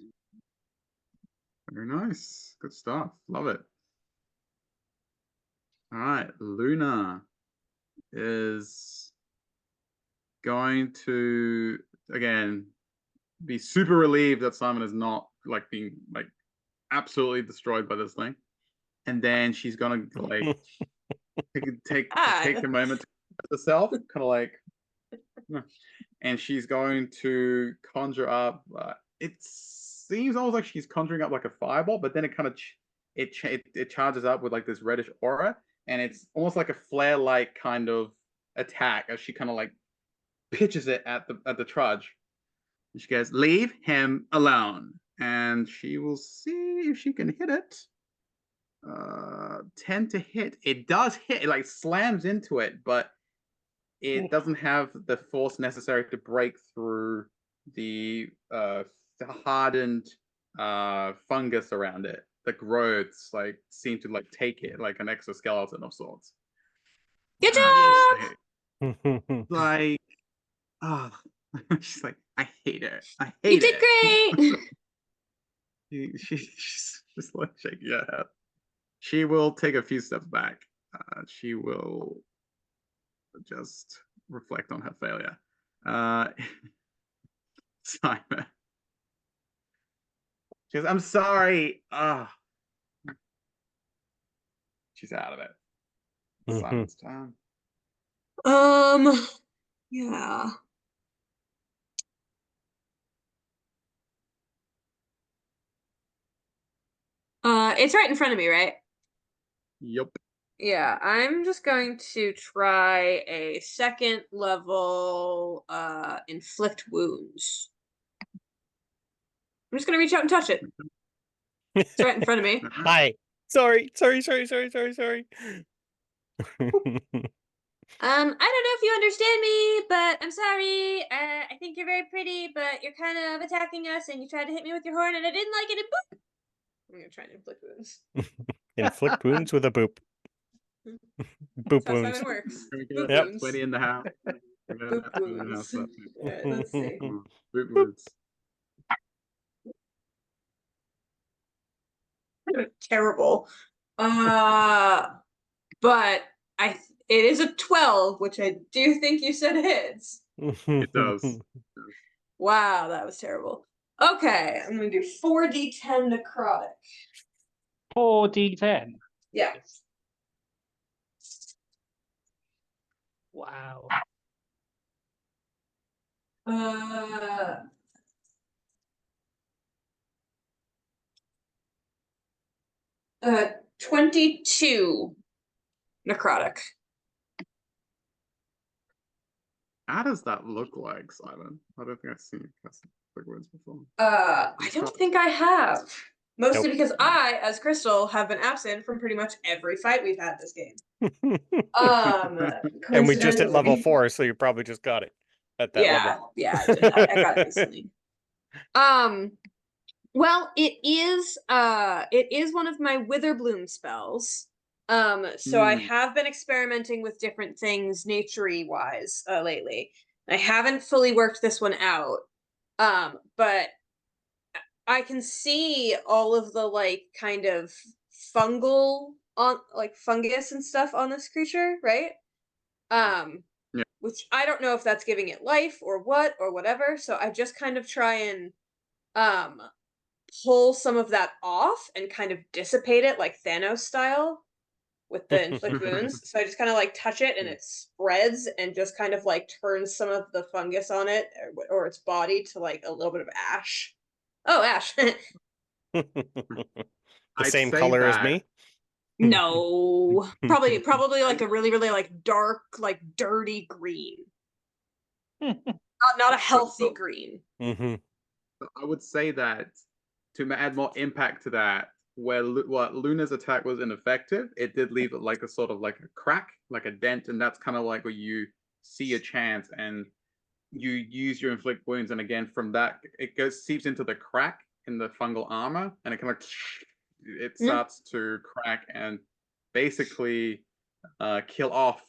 Very nice. Good stuff. Love it. All right. Luna is going to again be super relieved that Simon is not like being like absolutely destroyed by this thing, and then she's gonna like take a moment to herself, kind of like, and she's going to conjure up. It seems almost like she's conjuring up like a fireball, but then it kind of it charges up with like this reddish aura, and it's almost like a flare-like kind of attack as she kind of like pitches it at the trudge. And she goes, "Leave him alone," and she will see if she can hit it. 10 to hit. It does hit. It like slams into it, but it doesn't have the force necessary to break through the hardened fungus around it. The growths like seem to like take it like an exoskeleton of sorts. Good job! Like, oh, she's like, I hate it. I You hate it. did great! She's just like shaking her head. She will take a few steps back. She will just reflect on her failure. Simon. She goes, I'm sorry. She's out of it. Simon's turn. Yeah. It's right in front of me, right? Yep. Yeah, I'm just going to try a second level inflict wounds. I'm just gonna reach out and touch it. It's right in front of me. Hi. Sorry. I don't know if you understand me, but I'm sorry. I think you're very pretty, but you're kind of attacking us, and you tried to hit me with your horn, and I didn't like it. And boop! I'm gonna try and inflict wounds. Inflict wounds with a boop. Boop That's how wounds. Simon works. Yep. Boop wounds. 20 in the house. Boop wounds. Alright, let's see. Boop wounds. Terrible. But it is a 12, which I do think you said hits. It does. Wow, that was terrible. Okay, I'm gonna do 4d10 necrotic. 4d10. Yeah. Wow. 22 necrotic. How does that look like, Simon? I don't think I've seen big words before. I don't think I have. Mostly Nope. because I, as Crystal, have been absent from pretty much every fight we've had this game. And we just hit level coincidentally. 4, so you probably just got it at that level. Yeah, I did. I got it recently. Well, it is one of my Witherbloom spells. So I have been experimenting with different things nature-y wise lately. I haven't fully worked this one out. But I can see all of the like kind of fungal on like fungus and stuff on this creature, right? Yeah. Which I don't know if that's giving it life or what or whatever. So I just kind of try and pull some of that off and kind of dissipate it like Thanos style with the inflict wounds. So I just kind of like touch it and it spreads and just kind of like turns some of the fungus on it or its body to like a little bit of ash. Oh, ash. The I'd same say color as that- me? No. Probably like a really, really like dark, like dirty green. Not a healthy green. Mm-hmm. I would say that to add more impact to that, where Luna's attack was ineffective, it did leave like a sort of like a crack, like a dent, and that's kind of like where you see a chance and you use your inflict wounds, and again from that it seeps into the crack in the fungal armor, and it kind of it starts to crack and basically kill off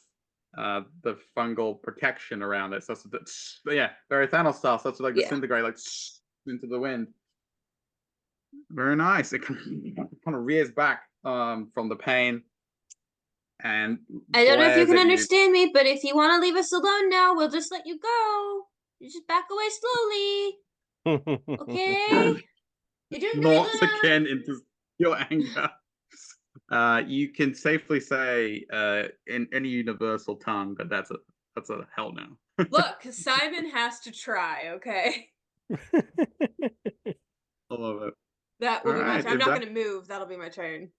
the fungal protection around it. So that's very Thanos style. So it's like disintegrate like into the wind. Very nice. It kind of rears back from the pain, and I don't know if you glares can at understand me, but if you want to leave us alone now, we'll just let you go. You just back away slowly, okay? You're doing great, Norts Luna. again into your anger. You can safely say in any universal tongue that that's a hell no. Look, Simon has to try, okay? I love it. That will All be my right, turn. I'm if not that- going to move. That'll be my turn.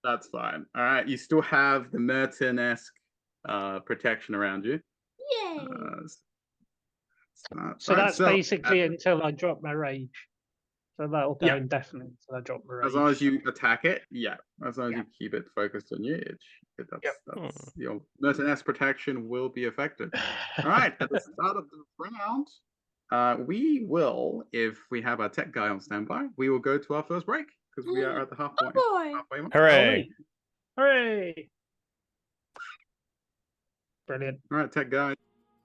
That's fine. All right, you still have the Merton-esque protection around you. Yay! So Right, that's basically until I drop my rage. So that'll go Yeah. indefinitely until I drop my rage. as long as you attack it, yeah. As long as Yeah. you keep it focused on you, that's Yep. your Merton-esque protection will be effective. All right, at the start of the round, we will, if we have our tech guy on standby, we will go to our first break because we are at the halfway mark. Hooray! Hooray! Brilliant. All right, tech guy.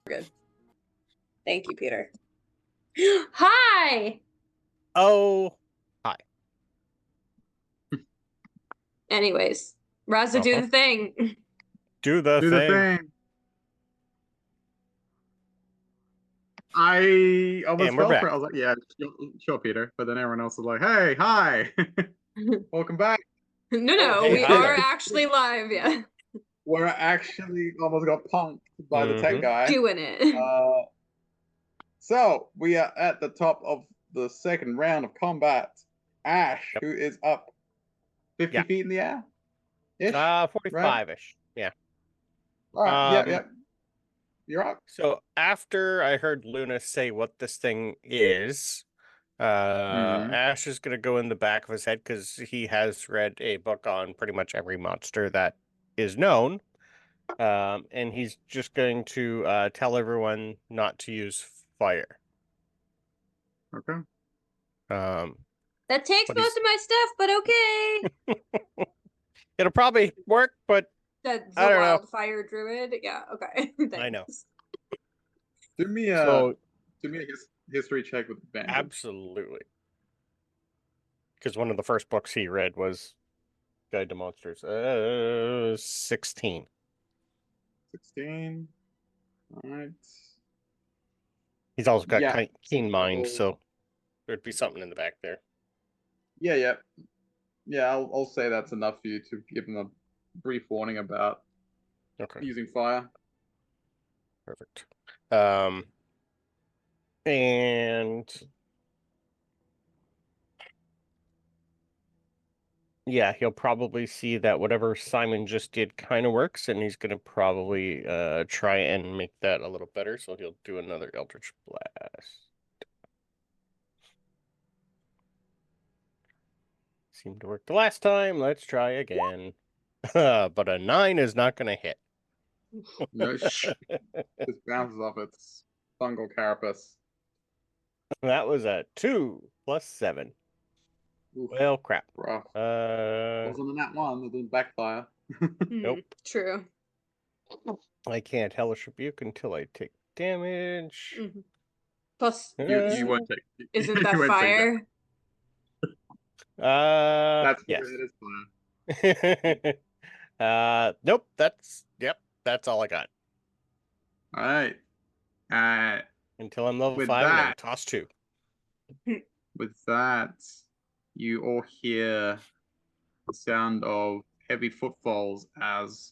Good. Thank you, Peter. Hi! Oh, hi. Anyways, Raza, do the thing. Do the Do thing. the thing. I almost And we're fell back. for it. I was like, yeah, sure, Peter. But then everyone else was like, hey, hi. Welcome back. No, hey, we hi are there. actually live, yeah. We're actually almost got punked by the tech guy. Doing it. So we are at the top of the second round of combat. Ash, Yep. who is up 50 Yeah. feet in the air. Ish. 45-ish. Yeah. All right. Yep. You're up. So after I heard Luna say what this thing is, Mhm. Ash is gonna go in the back of his head because he has read a book on pretty much every monster that is known. And he's just going to tell everyone not to use fire. Okay. That takes But most of my stuff, but okay. it'll probably work, but That's I the don't know. wildfire druid. Yeah, okay. I know. Thanks. Do me a So history check with advantage. absolutely, because one of the first books he read was Guide to Monsters. 16. 16. All right. He's also got Yeah. keen mind, So- so there'd be something in the back there. Yeah. I'll say that's enough for you to give them a brief warning about Okay, using fire. perfect. And yeah, he'll probably see that whatever Simon just did kind of works, and he's gonna probably try and make that a little better. So he'll do another Eldritch Blast. Seemed to work the last time. Let's try again. But a 9 is not gonna hit. No, just bounces off its fungal carapace. That was a 2 plus 7. Oof, Well, crap. rough. Uh, Wasn't in that one. It didn't backfire. Nope. True. I can't Hellish Rebuke until I take damage. Plus, You won't take. isn't you that won't take fire? That's Yes. it is fire. Nope. That's all I got All right. until I'm level With 5 and then that- toss 2. With that, you all hear the sound of heavy footfalls as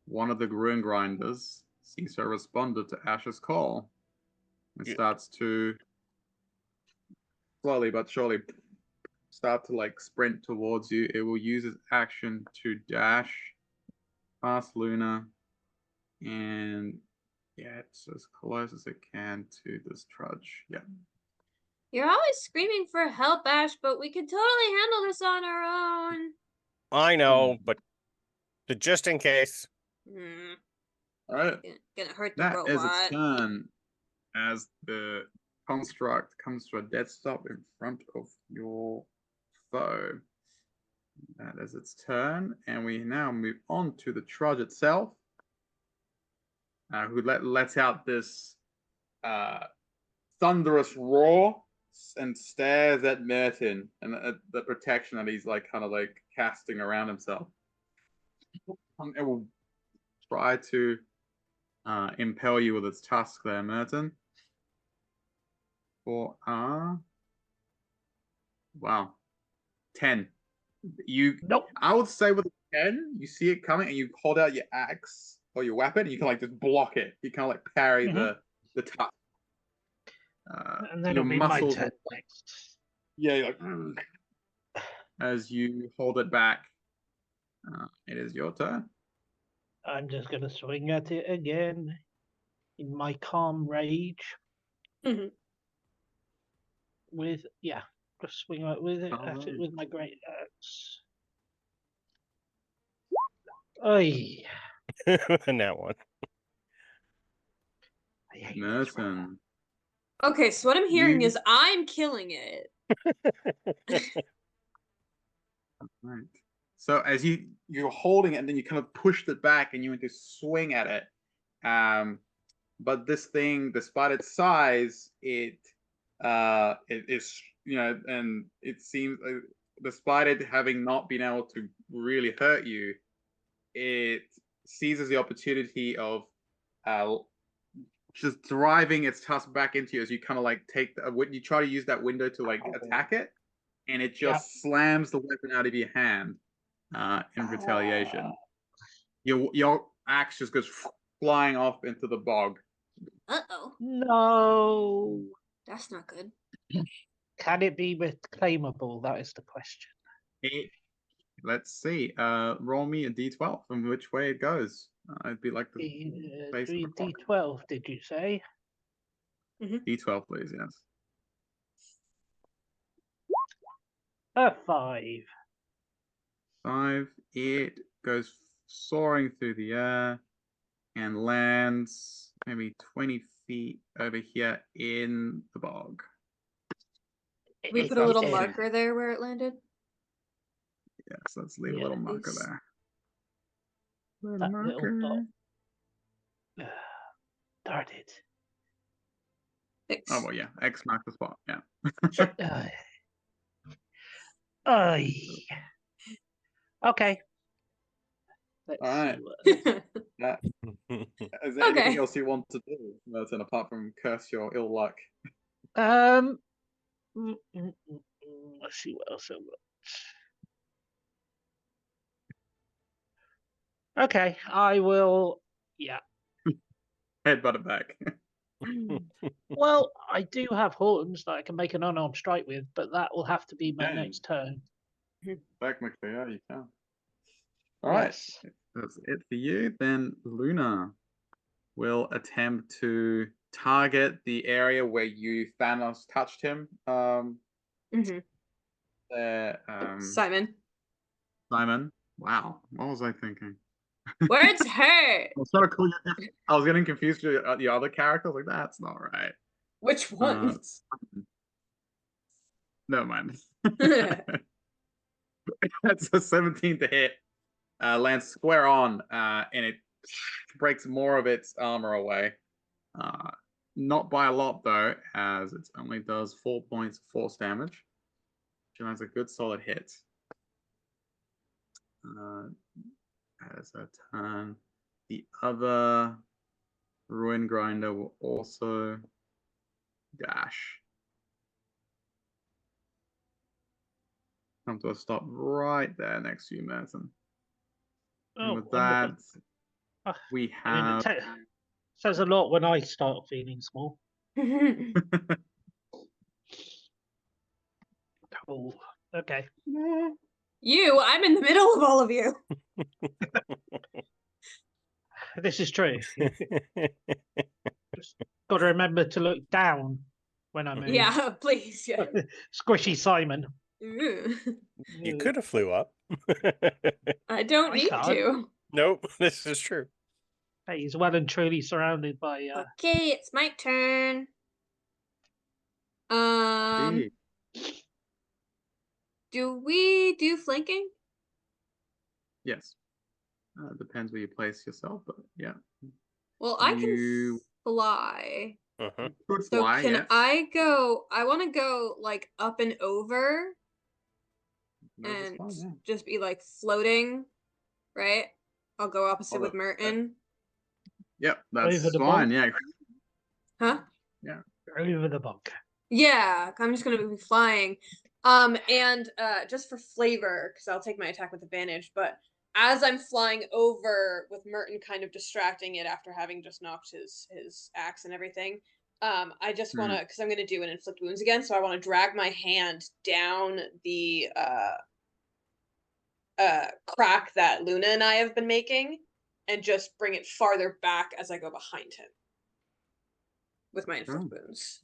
one of the Gruen Grinders seems to have responded to Ash's call and Yeah. starts to slowly but surely start to like sprint towards you. It will use its action to dash past Luna and get as close as it can to this trudge. Yeah. You're always screaming for help, Ash, but we can totally handle this on our own. I know, but just in case. All right. Gonna hurt the That is robot. its turn as the construct comes to a dead stop in front of your foe. That is its turn, and we now move on to the trudge itself, who lets out this thunderous roar and stares at Merton and at the protection that he's like kind of like casting around himself. It will try to impel you with its tusk there, Merton. For wow, 10. Nope. I would say with a 10, you see it coming and you hold out your axe or your weapon and you can like just block it. You kind of like parry the tusk. And then your it'll be my muscles turn will- next. Yeah, you're like as you hold it back. It is your turn. I'm just gonna swing at it again in my calm rage. Mhm. With just swing at with it Calm at it rage. with my great axe. Oi, And that one. I hate this roll. Merton. Okay, so what I'm hearing You- is I'm killing it. Right. So as you're holding it and then you kind of pushed it back and you went to swing at it. But this thing, despite its size, it is, and it seems despite it having not been able to really hurt you, it seizes the opportunity of just driving its tusk back into you as you kind of like take you try to use that window to like attack it, and it just slams the weapon out of your hand in retaliation. Your axe just goes flying off into the bog. Uh-oh. No. That's not good. Can it be reclaimable? That is the question. Let's see. Roll me a d12 from which way it goes. It'd be like the base of the clock. D12, did you say? D12, please. Yes. A 5. 5. It goes soaring through the air and lands maybe 20 feet over here in the bog. We put a little marker there where it landed. Yes, let's leave a little marker Please. there. That little dot. Darn it. Thanks. Oh well, yeah. X marks the spot. Yeah. Aye. Okay. Let's All right. see what... Is there anything Okay. else you want to do, Merton, apart from curse your ill luck? Let's see what else I got. Okay, I will. Yeah. Headbutt it back. Well, I do have horns that I can make an unarmed strike with, but that will have to be my Okay. next turn. Technically, yeah, you can. All right. Yes. That's it for you. Then Luna will attempt to target the area where you Thanos touched him. Simon. Simon. Wow. What was I thinking? Words hurt. I was trying to call you. I was getting confused with the other character. I was like, that's not right. Which one? Never mind. That's a 17 to hit. Lands square on, and it breaks more of its armor away. Not by a lot though, as it only does 4 points of force damage. Which is a good solid hit. As a turn, the other Ruin Grinder will also dash. Come to a stop right there next to you, Merton. And with that, we have. Says a lot when I start feeling small. Oh, okay. I'm in the middle of all of you. This is true. Just got to remember to look down when I move. Yeah, please. Yeah. Squishy Simon. You could have flew up. I don't need can't. to. Nope, this is true. Hey, he's well and truly surrounded by. Okay, it's my turn. Do we do flanking? Yes. Depends where you place yourself, but yeah. Well, I can fly. Could So fly, can yes. I want to go like up and over No, that's and fine, yeah. just be like floating, right? I'll go opposite Hold with up. Merton. Yep, Over that's the fine. bomb? Yeah. Huh? Over the bunker. Yeah, I'm just gonna be flying. And just for flavor, because I'll take my attack with advantage, but as I'm flying over with Merton kind of distracting it after having just knocked his axe and everything, I just wanna, because I'm gonna do an inflict wounds again, so I wanna drag my hand down the crack that Luna and I have been making and just bring it farther back as I go behind him with my inflict wounds.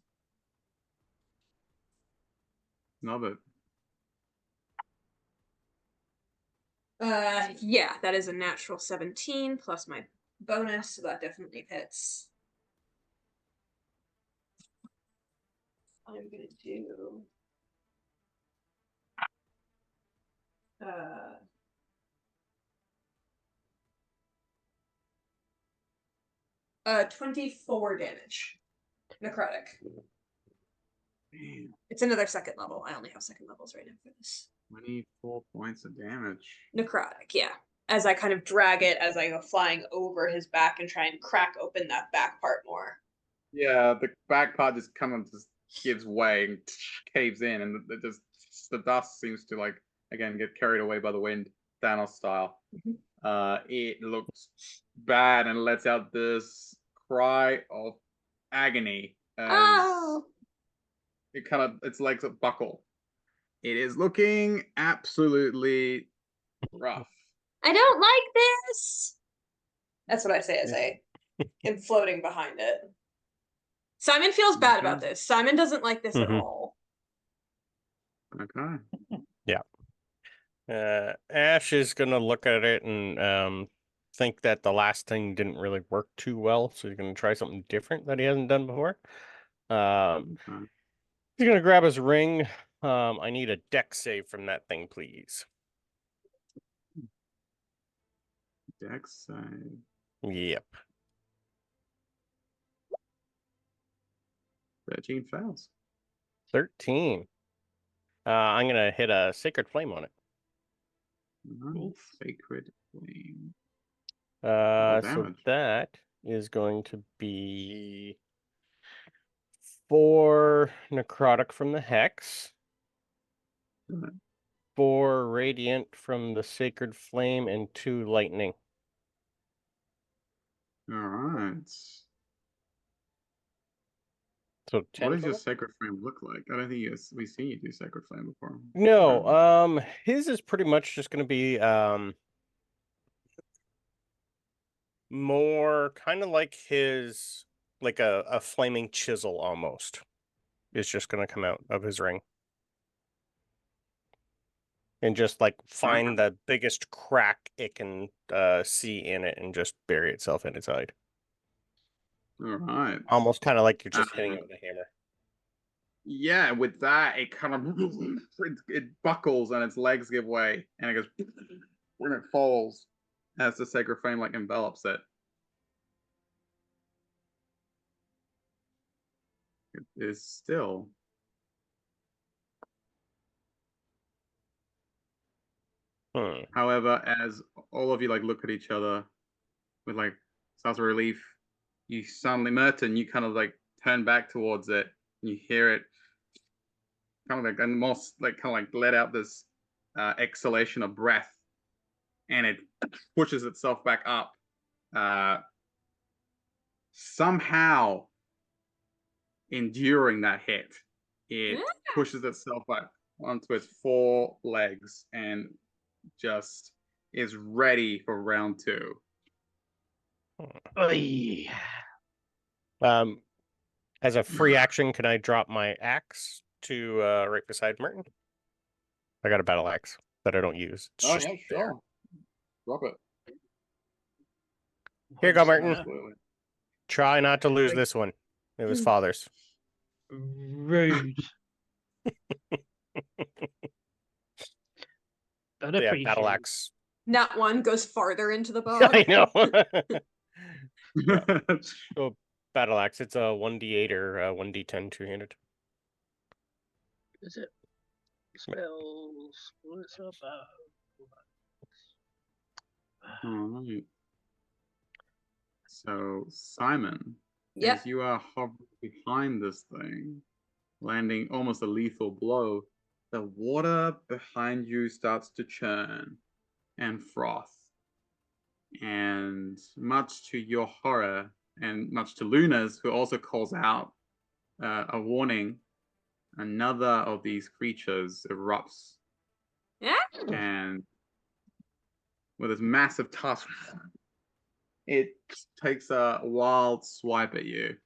Love it. Yeah, that is a natural 17 plus my bonus, so that definitely hits. I'm gonna do 24 damage. Necrotic. Damn, It's another second level. I only have second levels right now for this. 24 points of damage. Necrotic, yeah. As I kind of drag it as I go flying over his back and try and crack open that back part more. Yeah, the back part just kind of just gives way and caves in, and the dust seems to like again get carried away by the wind, Thanos style. It looks bad and lets out this cry of agony as its legs buckle. It is looking absolutely rough. I don't like this. That's what I say as I am floating behind it. Simon feels bad about this. Simon doesn't like this at all. Okay. Yeah. Ash is gonna look at it and think that the last thing didn't really work too well, so he's gonna try something different that he hasn't done before. He's gonna grab his ring. I need a dex save from that thing, please. Dex save. Yep. 13 fails. 13. I'm gonna hit a sacred flame on it. Sacred flame. So damage. that is going to be 4 necrotic from the hex, 4 radiant from the sacred flame, and 2 lightning. All right. So 10 What does your total? sacred flame look like? I don't think we've seen you do sacred flame before. No, his is pretty much just gonna be more kind of like his, like a flaming chisel almost is just gonna come out of his ring. And just like find the biggest crack it can see in it and just bury itself in its hide. All right. Almost kind of like you're just hitting it with a hammer. Yeah, with that, it kind of it buckles and its legs give way, and it goes when it falls as the sacred flame like envelops it. It is still. However, as all of you like look at each other with like sense of relief, you suddenly, Merton, you kind of like turn back towards it, and you hear it kind of like and most like kind of like let out this exhalation of breath, and it pushes itself back up. Somehow enduring that hit, it pushes itself back onto its 4 legs and just is ready for round 2. As a free action, can I drop my axe to right beside Merton? I got a battle axe that I don't use. It's just yeah, sure. Drop it. Here you go, Merton. Absolutely. Try not to lose this one. It was father's. Rude. Don't Yeah, appreciate battle it. axe. Not one goes farther into the bog. I know. So battle axe. It's a 1d8 or 1d10 two-handed. Is it spells? What's about? All right. So, Simon, Yep. as you are hovering behind this thing, landing almost a lethal blow, the water behind you starts to churn and froth. And much to your horror, and much to Luna's, who also calls out a warning, another of these creatures erupts. Yeah. And with its massive tusk, it takes a wild swipe at you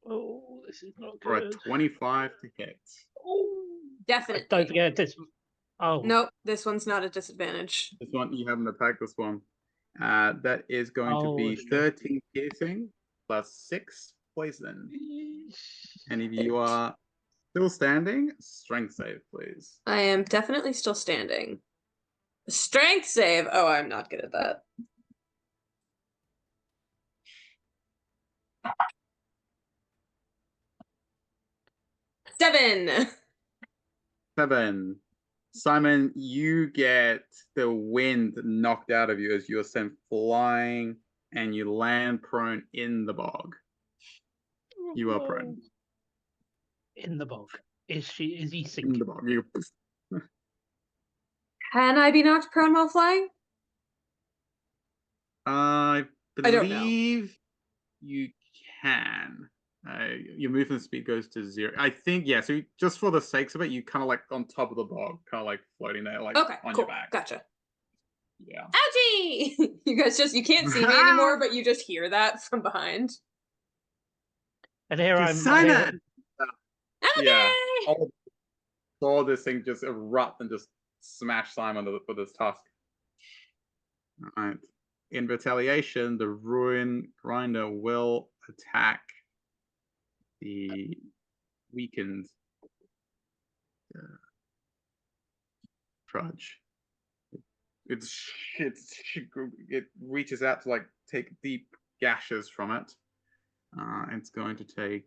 Oh, this is not for a good. 25 to hit. Oh, Definitely. don't forget this. Oh, Nope, this one's not a disadvantage. This one, you haven't attacked this one. That is going to be shit. 13 piercing plus 6 poison. And if you are still standing, strength save, please. I am definitely still standing. Strength save. Oh, I'm not good at that. Seven. 7. Simon, you get the wind knocked out of you as you're sent flying and you land prone in the bog. You are prone. In the bog. Is he In sinking? the bog. You, Can I be knocked prone while flying? I I don't know. believe you can. Your movement speed goes to 0. I think, yeah. So just for the sakes of it, you kind of like on top of the bog, kind of like floating there, like Okay, on cool. your back. Gotcha. Yeah. Ouchie! You guys you can't see me anymore, but you just hear that from behind. And here I'm. Simon! Okay! Yeah. All this thing just erupt and just smash Simon with his tusk. All right. In retaliation, the Ruin Grinder will attack the weakened Trudge. It reaches out to like take deep gashes from it. It's going to take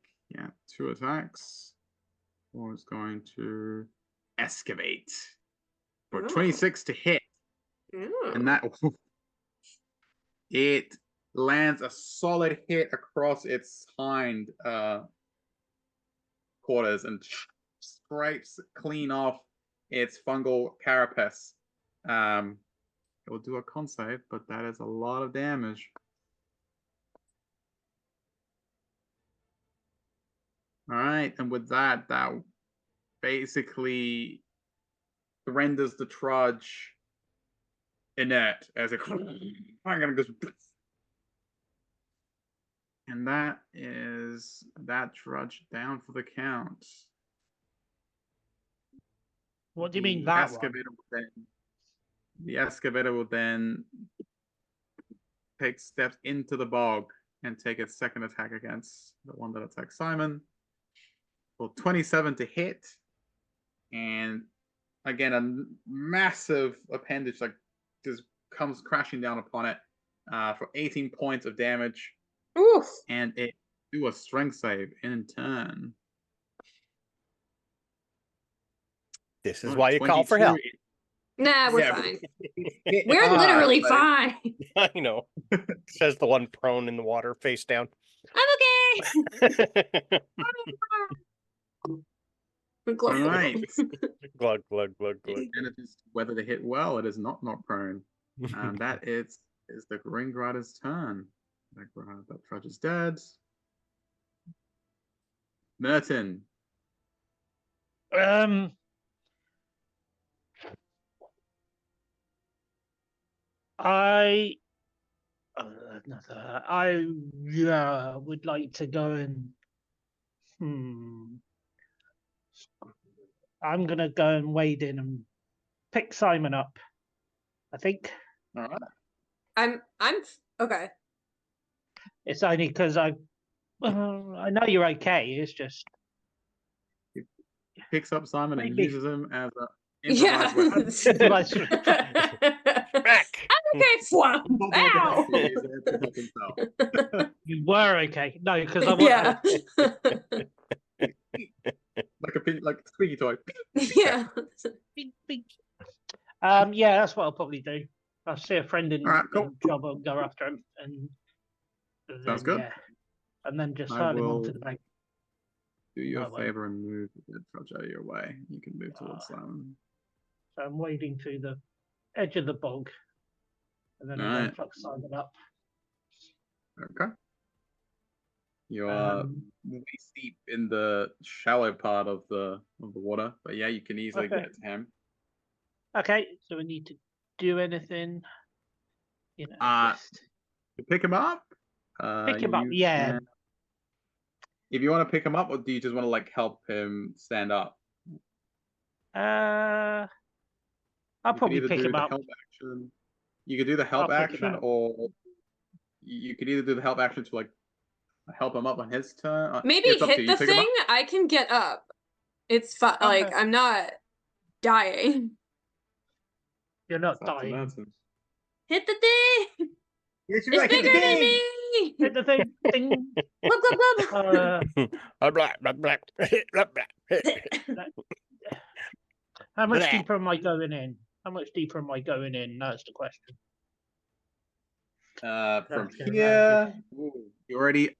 2 attacks, or it's going to excavate for 26 to hit, and that it lands a solid hit across its hind quarters and scrapes clean off its fungal carapace. It will do a con save, but that is a lot of damage. All right, and with that, that basically renders the Trudge inert as it goes. And that is that Trudge down for the count. What do you mean The that excavator one? the excavator will then take steps into the bog and take its second attack against the one that attacked Simon. For 27 to hit, and again a massive appendage like just comes crashing down upon it for 18 points of damage. Oof. And it do a strength save in turn. This is why you call for help. Nah, we're Yeah, fine. hit We're hard, literally but fine. I know. Says the one prone in the water, face down. I'm okay. All right. Glug, glug, glug, glug. And it is whether to hit well, it is not prone. And that is the Ring Rider's turn. That Trudge is dead. Merton. I would like to go and I'm gonna go and wade in and pick Simon up. I think. All right. I'm okay. It's only because I know you're okay. It's just Picks up Simon and Maybe. uses him as a Yeah. improvised weapon. Back. Okay, swap. Ow. He is there to help himself. you were okay. No, because I Yeah. Like a squeaky toy. Yeah. Big. Yeah, that's what I'll probably do. I'll see a friend in Alright, cool. job, I'll go after him, and Sounds then good. yeah, and then just I hurl him will onto the bank. do you a I won't. favor and move the dead trudge out of your way. You can move towards Simon. So I'm wading through the edge of the bog, and then I'm going Alright. to fuck Simon up. Okay. You're Um, waist deep in the shallow part of the water, but yeah, you can easily Okay. get to him. Okay, so we need to do anything. You know, just To pick him up. pick him up. you Yeah. can- If you want to pick him up, or do you just want to like help him stand up? I'll You could probably either pick do him the up. help action. You could do the help I'll pick him action, up. or you could either do the help action to like help him up on his turn. Maybe It's up to hit you. the You pick him thing. up. I can get up. It's fine. Like Okay. I'm not dying. You're not It's up to dying. Merton. Hit the thing. You should It's like, hit the bigger than thing! me. Hit the thing. Ding. Glub, glub, glub. Black, black, black, black, black. How much Bleh. deeper am I going in? How much deeper am I going in? That's the question. From That's good, here, you already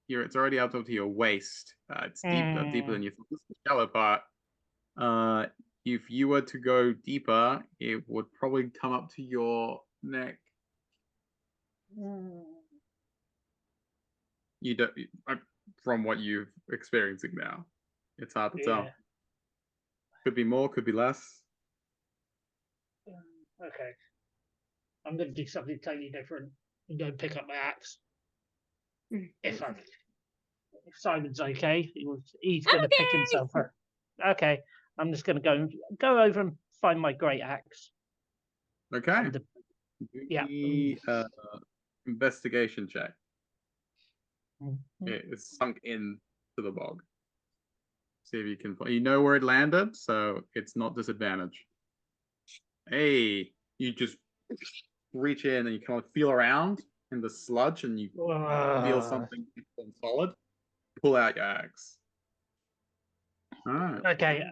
it's already up to your waist. It's deeper than you thought. This is the shallow part. If you were to go deeper, it would probably come up to your neck. You don't, from what you're experiencing now, it's hard to tell. Yeah. Could be more, could be less. Okay. I'm going to do something totally different and go pick up my axe. If Simon's okay, he's going to pick Okay. himself up. Okay. I'm just going to go over and find my great axe. Okay. And Do yeah. the, investigation check. Mhm. It's sunk into the bog. See if you can. You know where it landed, so it's not disadvantage. Hey, you just reach in and you kind of feel around in the sludge, and you feel something solid. Pull out your axe. Alright. Okay.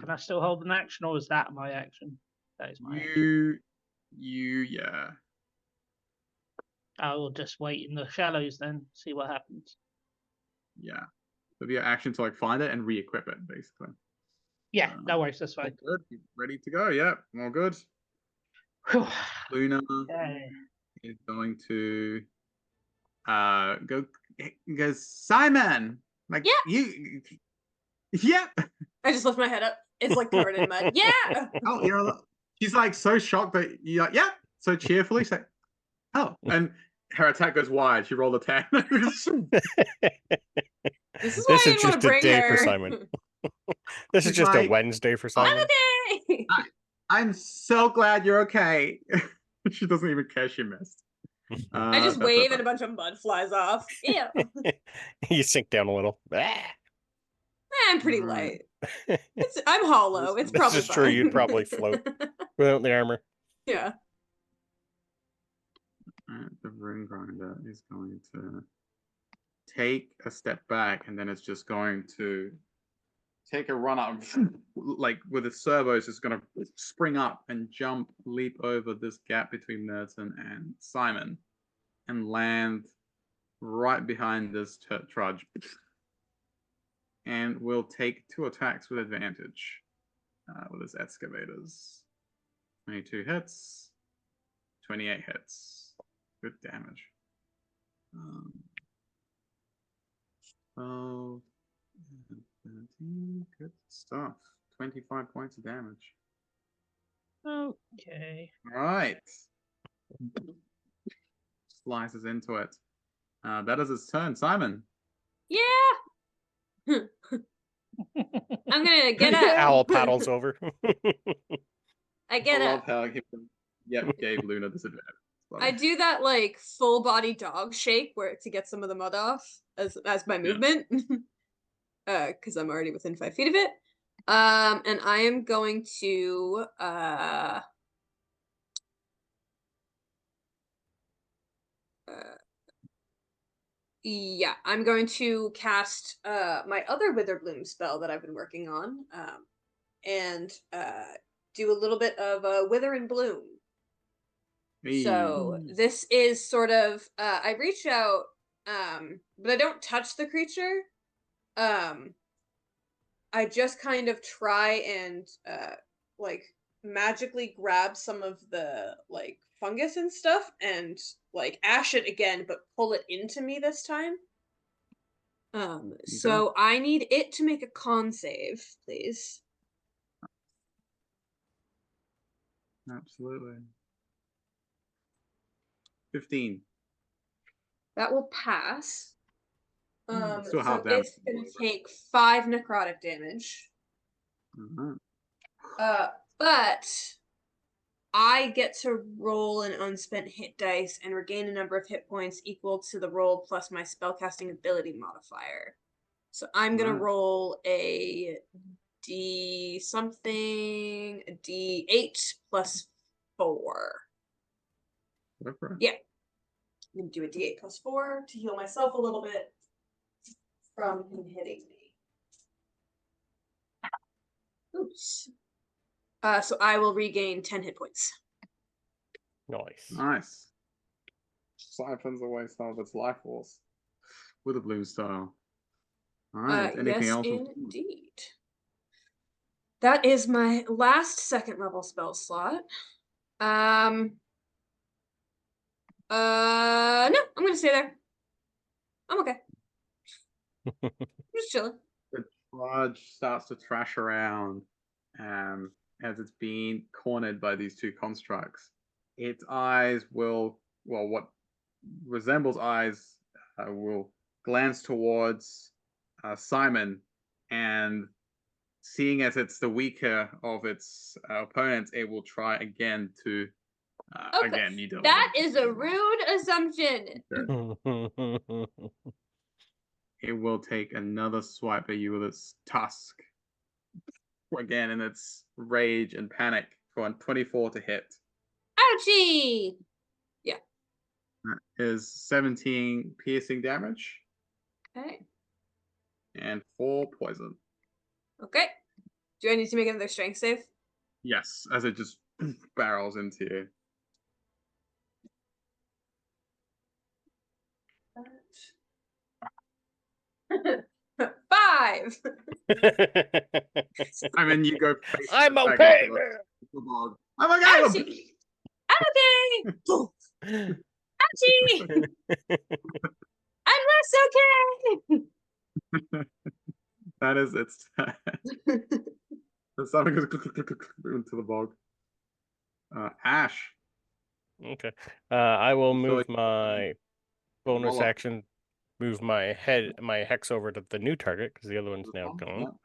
Can I still hold an action, or is that my action? That is my action. Yeah. I will just wait in the shallows then, see what happens. Yeah. It'll be your action to like find it and re-equip it, basically. Yeah, no worries, that's All fine. good. Ready to go. Yeah, all good. Luna is going to go Simon. Like Yeah. you. Yeah. I just lift my head up. It's like covered in mud. Yeah. Oh, she's like so shocked that you're like, yeah, so cheerfully. She's like, oh, and her attack goes wide. She rolled a 10. This is This why I is didn't want just to a bring day her. for Simon. This is She's just a like, Wednesday for I'm Simon. okay. I'm so glad you're okay. She doesn't even care she missed. I just That's wave her and a bunch of mud flies off. Yeah. You sink down a little. I'm pretty Alright. light. I'm hollow. It's This probably is true, fine. you'd probably float. Without the armor. Yeah. The rune grinder is going to take a step back, and then it's just going to take a run up, like with its servos, it's going to spring up and jump, leap over this gap between Merton and Simon, and land right behind this trudge. And will take 2 attacks with advantage with his excavators. 22 hits, 28 hits. Good damage. 12, 13, good stuff. 25 points of damage. Okay. All right. Slices into it. That is his turn. Simon. Yeah. I'm gonna get up. Owl paddles over. I get I up. love how he gave Luna disadvantage. I do that like full body dog shake to get some of the mud off as my movement. Because I'm already within 5 feet of it. And I am going to yeah, I'm going to cast my other Witherbloom spell that I've been working on. and do a little bit of Wither and Bloom. So this is sort of I reach out, but I don't touch the creature. I just kind of try and like magically grab some of the like fungus and stuff and like ash it again, but pull it into me this time. So I need it to make a con save, please. Absolutely. 15. That will pass. Still So half damage. it's gonna take 5 necrotic damage. But I get to roll an unspent hit dice and regain a number of hit points equal to the roll plus my spellcasting ability modifier. So I'm gonna roll a D something, a D8 plus 4. Yeah. I'm gonna do a D8 plus 4 to heal myself a little bit from him hitting me. Oops. So I will regain 10 hit points. Nice. Siphons away some of its life force with a bloom style. All right. Anything yes, else? Indeed. That is my last second level spell slot. No, I'm gonna stay there. I'm okay. I'm just chilling. The Trudge starts to thrash around as it's being cornered by these two constructs. Its eyes will, well, what resembles eyes will glance towards Simon, and seeing as it's the weaker of its opponents, it will try again to Okay. again, you don't. That is a rude assumption. It will take another swipe at you with its tusk. Again, in its rage and panic for a 24 to hit. Ouchie! Yeah. That is 17 piercing damage. Okay. And 4 poison. Okay. Do I need to make another strength save? Yes, as it just barrels into you. Five. I mean, you go. I'm okay. I'm okay. Ouchie. I'm okay. Ouchie. I'm less okay. That is its turn. Something goes into the bog. Ash. Okay. I will move my bonus action, move my hex over to the new target because the other one's now gone,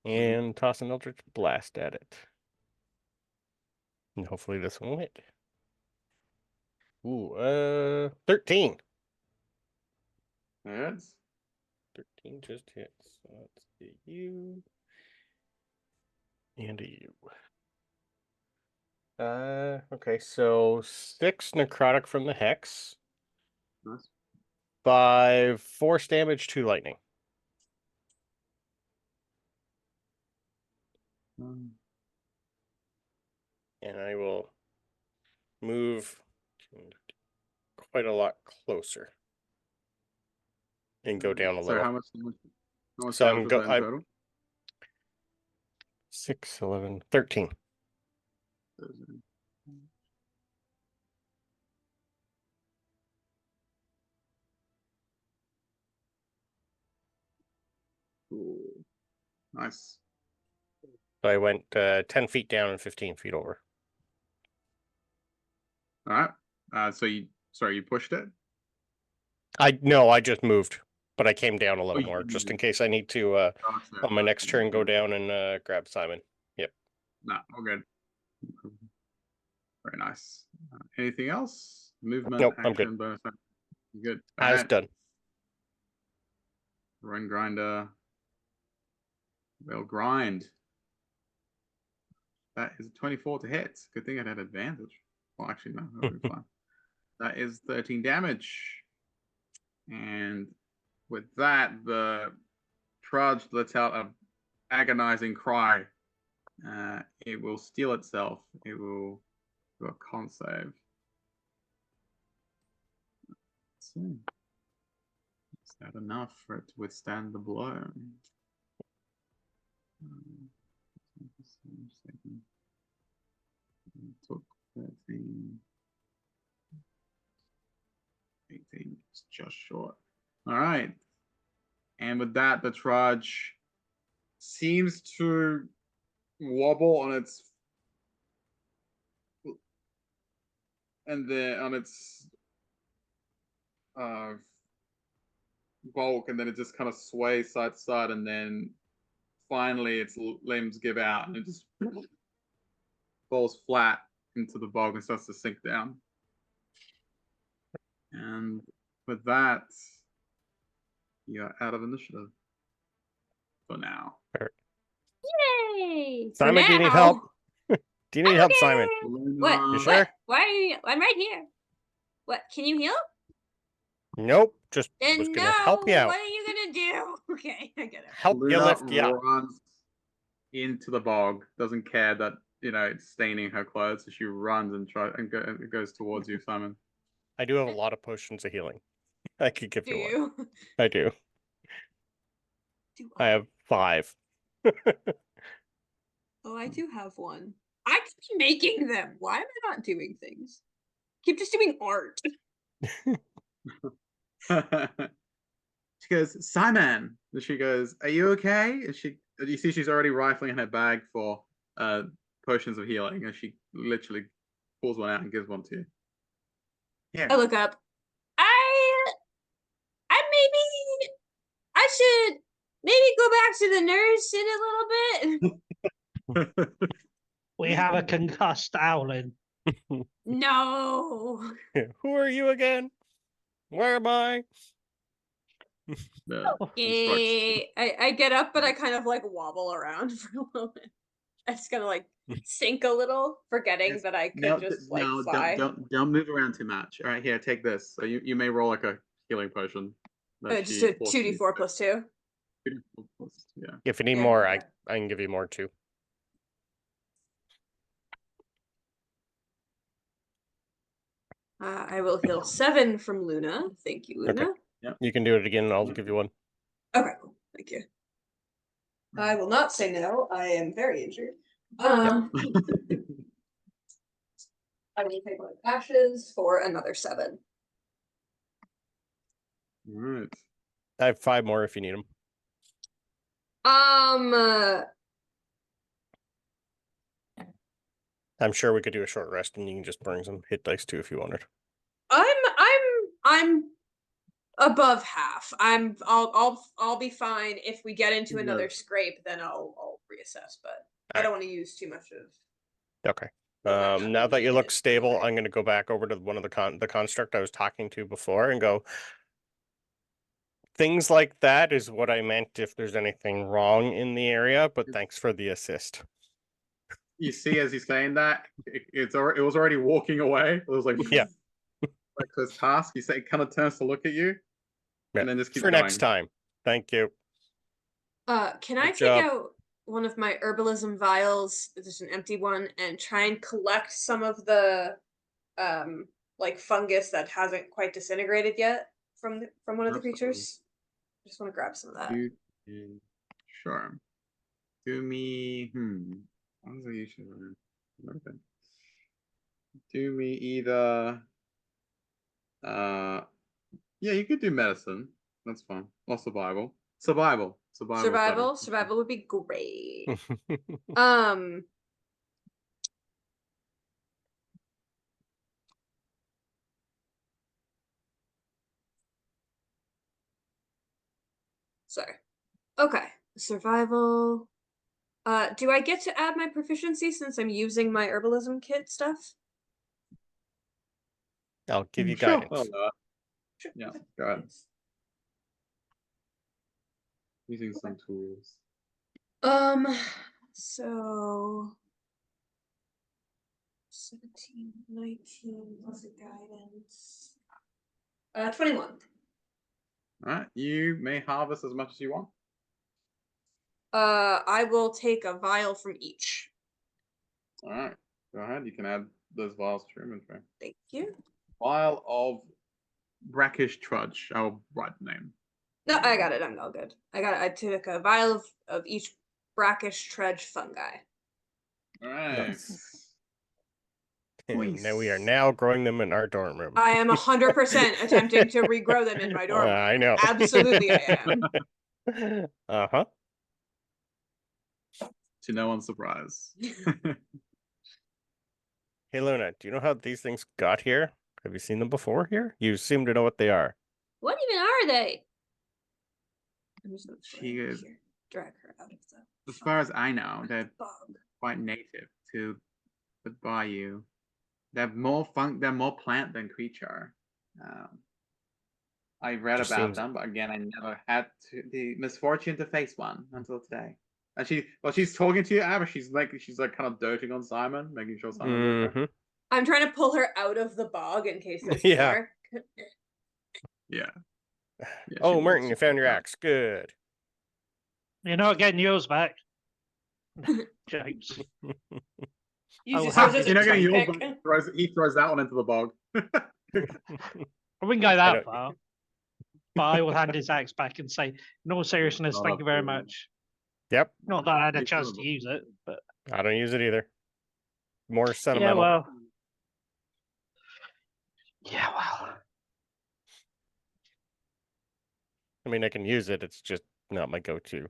and toss an Eldritch Blast at it. And hopefully this one will hit. Ooh, 13. Yes. 13 just hits. So that's a U and a U. Okay, so 6 necrotic from the hex. Nice. 5 force damage, 2 lightning. And I will move quite a lot closer and go down a little. So how much damage So I'm was that in total? 6, 11, 13. Ooh. Nice. So I went 10 feet down and 15 feet over. All right. So you pushed it? No, I just moved, but I came down a little you more just in moved. case I need to on my next turn go down and grab Simon. Yep. Nah, all good. Very nice. Anything else? Movement, Nope, action, I'm good. bonus action. You good? I was done. Run grinder. They'll grind. That is a 24 to hit. Good thing I had advantage. Well, actually, no, that would be fine. That is 13 damage. And with that, the Trudge lets out an agonizing cry It will steal itself. It will do a con save. Let's see. Is that enough for it to withstand the blow? Took 13. 18. It's just short. All right. And with that, the trudge seems to wobble on its bulk, and then it just kind of sways side to side, and then finally its limbs give out, and it just falls flat into the bog and starts to sink down. And with that, you're out of initiative for now. Yay! Simon, do you need help? Do you need help, Simon? What? You What? sure? Why are you? I'm right here. What? Can you heal? Nope. Just Then was no. gonna help you out. What are you gonna do? Okay, I get it. Help you Luna lift you up. runs into the bog, doesn't care that it's staining her clothes, so she runs and it goes towards you, Simon. I do have a lot of potions of healing. I could give Do you one. you? I do. Do I have 5. Oh, I do have one. I could be making them. Why am I not doing things? Keep just doing art. She goes, Simon. And she goes, "Are you okay?" And you see she's already rifling in her bag for potions of healing, and she literally pulls one out and gives one to you. I look up. I should maybe go back to the nurse in a little bit. We have a concussed Owlin. No. Who are you again? Where am I? Okay. I get up, but I kind of like wobble around for a moment. I just kind of like sink a little, forgetting that I could just like fly. Don't move around too much. All right, here, take this. So you may roll like a healing potion. Just a 2d4 plus 2. 2d4 plus, yeah. If you need Yeah, more, yeah. I can give you more too. I will heal 7 from Luna. Thank you, Luna. Okay. You can do it again and I'll give you one. Okay, cool. Thank you. I will not say no. I am very injured. Yep. I will take 1 ashes for another 7. All right. I have 5 more if you need them. I'm sure we could do a short rest and you can just burn some hit dice too if you wanted. I'm above half. I'll be fine. If we get into another scrape, then I'll reassess, but I don't want to use too much of. Okay. Now that you look stable, I'm going to go back over to one of the construct I was talking to before and go, things like that is what I meant if there's anything wrong in the area, but thanks for the assist. You see, as he's saying that, it was already walking away. It was like, yeah, like this task. He said it kind of turns to look at you, and then just keeps for going. next time. Thank you. Can I take out one of my herbalism vials? There's an empty one, and try and collect some of the, like fungus that hasn't quite disintegrated yet from one of the creatures. I just want to grab some of that. Sure. Do me. What is the usual? Okay. Do me either. Yeah, you could do medicine. That's fine. Or survival. Survival Survival would be great. Sorry. Okay. Survival. Do I get to add my proficiency since I'm using my herbalism kit stuff? I'll give you sure. guidance. Sure. Yeah, go ahead. Using some tools. So 17, 19 plus a guidance. 21. All right, you may harvest as much as you want. I will take a vial from each. All right, go ahead. You can add those vials to your inventory. Thank you. Vial of brackish trudge. I'll write the name. No, I got it. I'm all good. I took a vial of each brackish trudge fungi. All right. Nice. And now we Nice. are now growing them in our dorm room. I am 100% attempting to regrow them in my dorm room. I know. Absolutely, I am. Uh-huh. To no one's surprise. Hey, Luna, do you know how these things got here? Have you seen them before here? You seem to know what they are. What even are they? I'm just gonna She is- drag her out of the As far as I know, they're bog. quite native to the bayou. They're more plant than creature. I read Just about seems- them, but again, I never had the misfortune to face one until today. And she's talking to you, Abba. She's like kind of doting on Simon, making sure Simon's okay. I'm trying to pull her out of the bog in case there's Yeah. more. Yeah. Oh, Martin, you found your axe. Good. You're not getting yours back. Jokes. Uses Oh, yours as a You're not getting yours, toothpick. but he throws that one into the bog. I wouldn't go that far. But I will hand his axe back and say, in all seriousness, Not thank up you very to- much. Yep. Not that I had a It's chance horrible. to use it, but I don't use it either. More yeah, sentimental. well. I mean, I can use it. It's just not my go-to.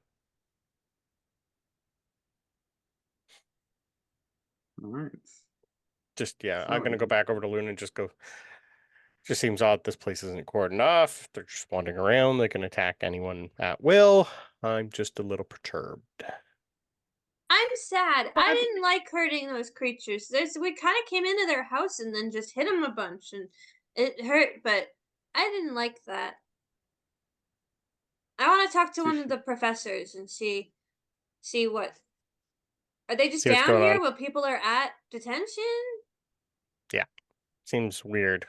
All right. Just, yeah, I'm going to So- go back over to Luna and just go. Just seems odd this place isn't cordoned off. They're just wandering around. They can attack anyone at will. I'm just a little perturbed. I'm sad. I didn't like hurting those creatures. We kind of came into their house and then just hit them a bunch, and it hurt. But I didn't like that. I want to talk to one of the professors and see what. Are they just See what's down going here on. while people are at detention? Seems weird.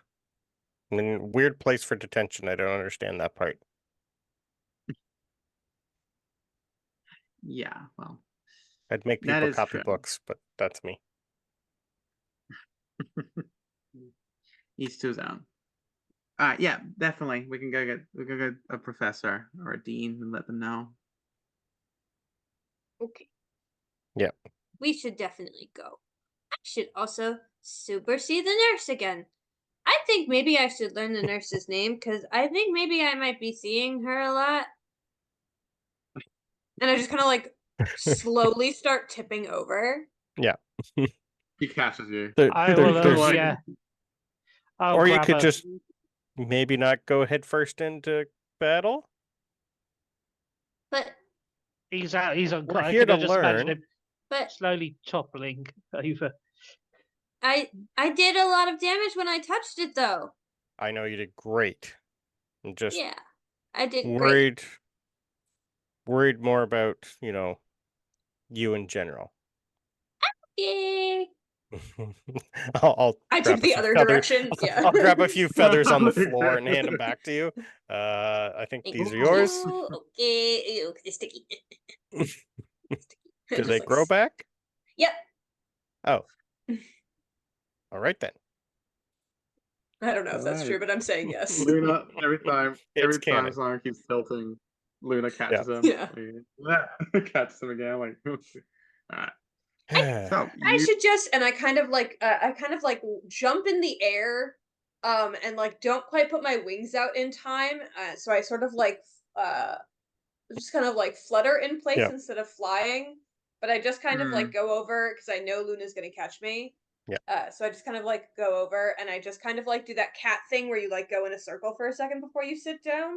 I mean, weird place for detention. I don't understand that part. Yeah, well, I'd make That people is copy true. books, but that's me. each to his own. Yeah, definitely. We can go get a professor or a dean and let them know. Okay. Yep. We should definitely go. I should also supersede the nurse again. I think maybe I should learn the nurse's name because I think maybe I might be seeing her a lot. And I just kind of like slowly start tipping over. He catches you. I There- will, there's- yeah. I'll or you grab could her. just maybe not go head first into battle. But He's out. He's on. We're I here could to just imagine learn. him but slowly toppling over. I did a lot of damage when I touched it though. I know you did great. I'm just Yeah. I did great. worried more about, you in general. Yay. I'll I grab took a the few other feathers- direction. Yeah. I'll grab a few feathers on the floor and hand them back to you. I think Thank these are yours. you. Okay. Ew, it's sticky. Do Just they like grow back? Yep. Oh. All right then. I don't know if that's Alright. true, but I'm saying yes. Luna, every time canon. Simon keeps tilting, Luna catches him. Yeah. Catches him again. Like, alright. So I should just, and I kind of like jump in the air, and like don't quite put my wings out in time. So I sort of like just kind of like flutter in place Yeah. instead of flying. But I just kind of like go over because I know Luna's gonna catch me. Yeah. So I just kind of like go over and I just kind of like do that cat thing where you like go in a circle for a second before you sit down.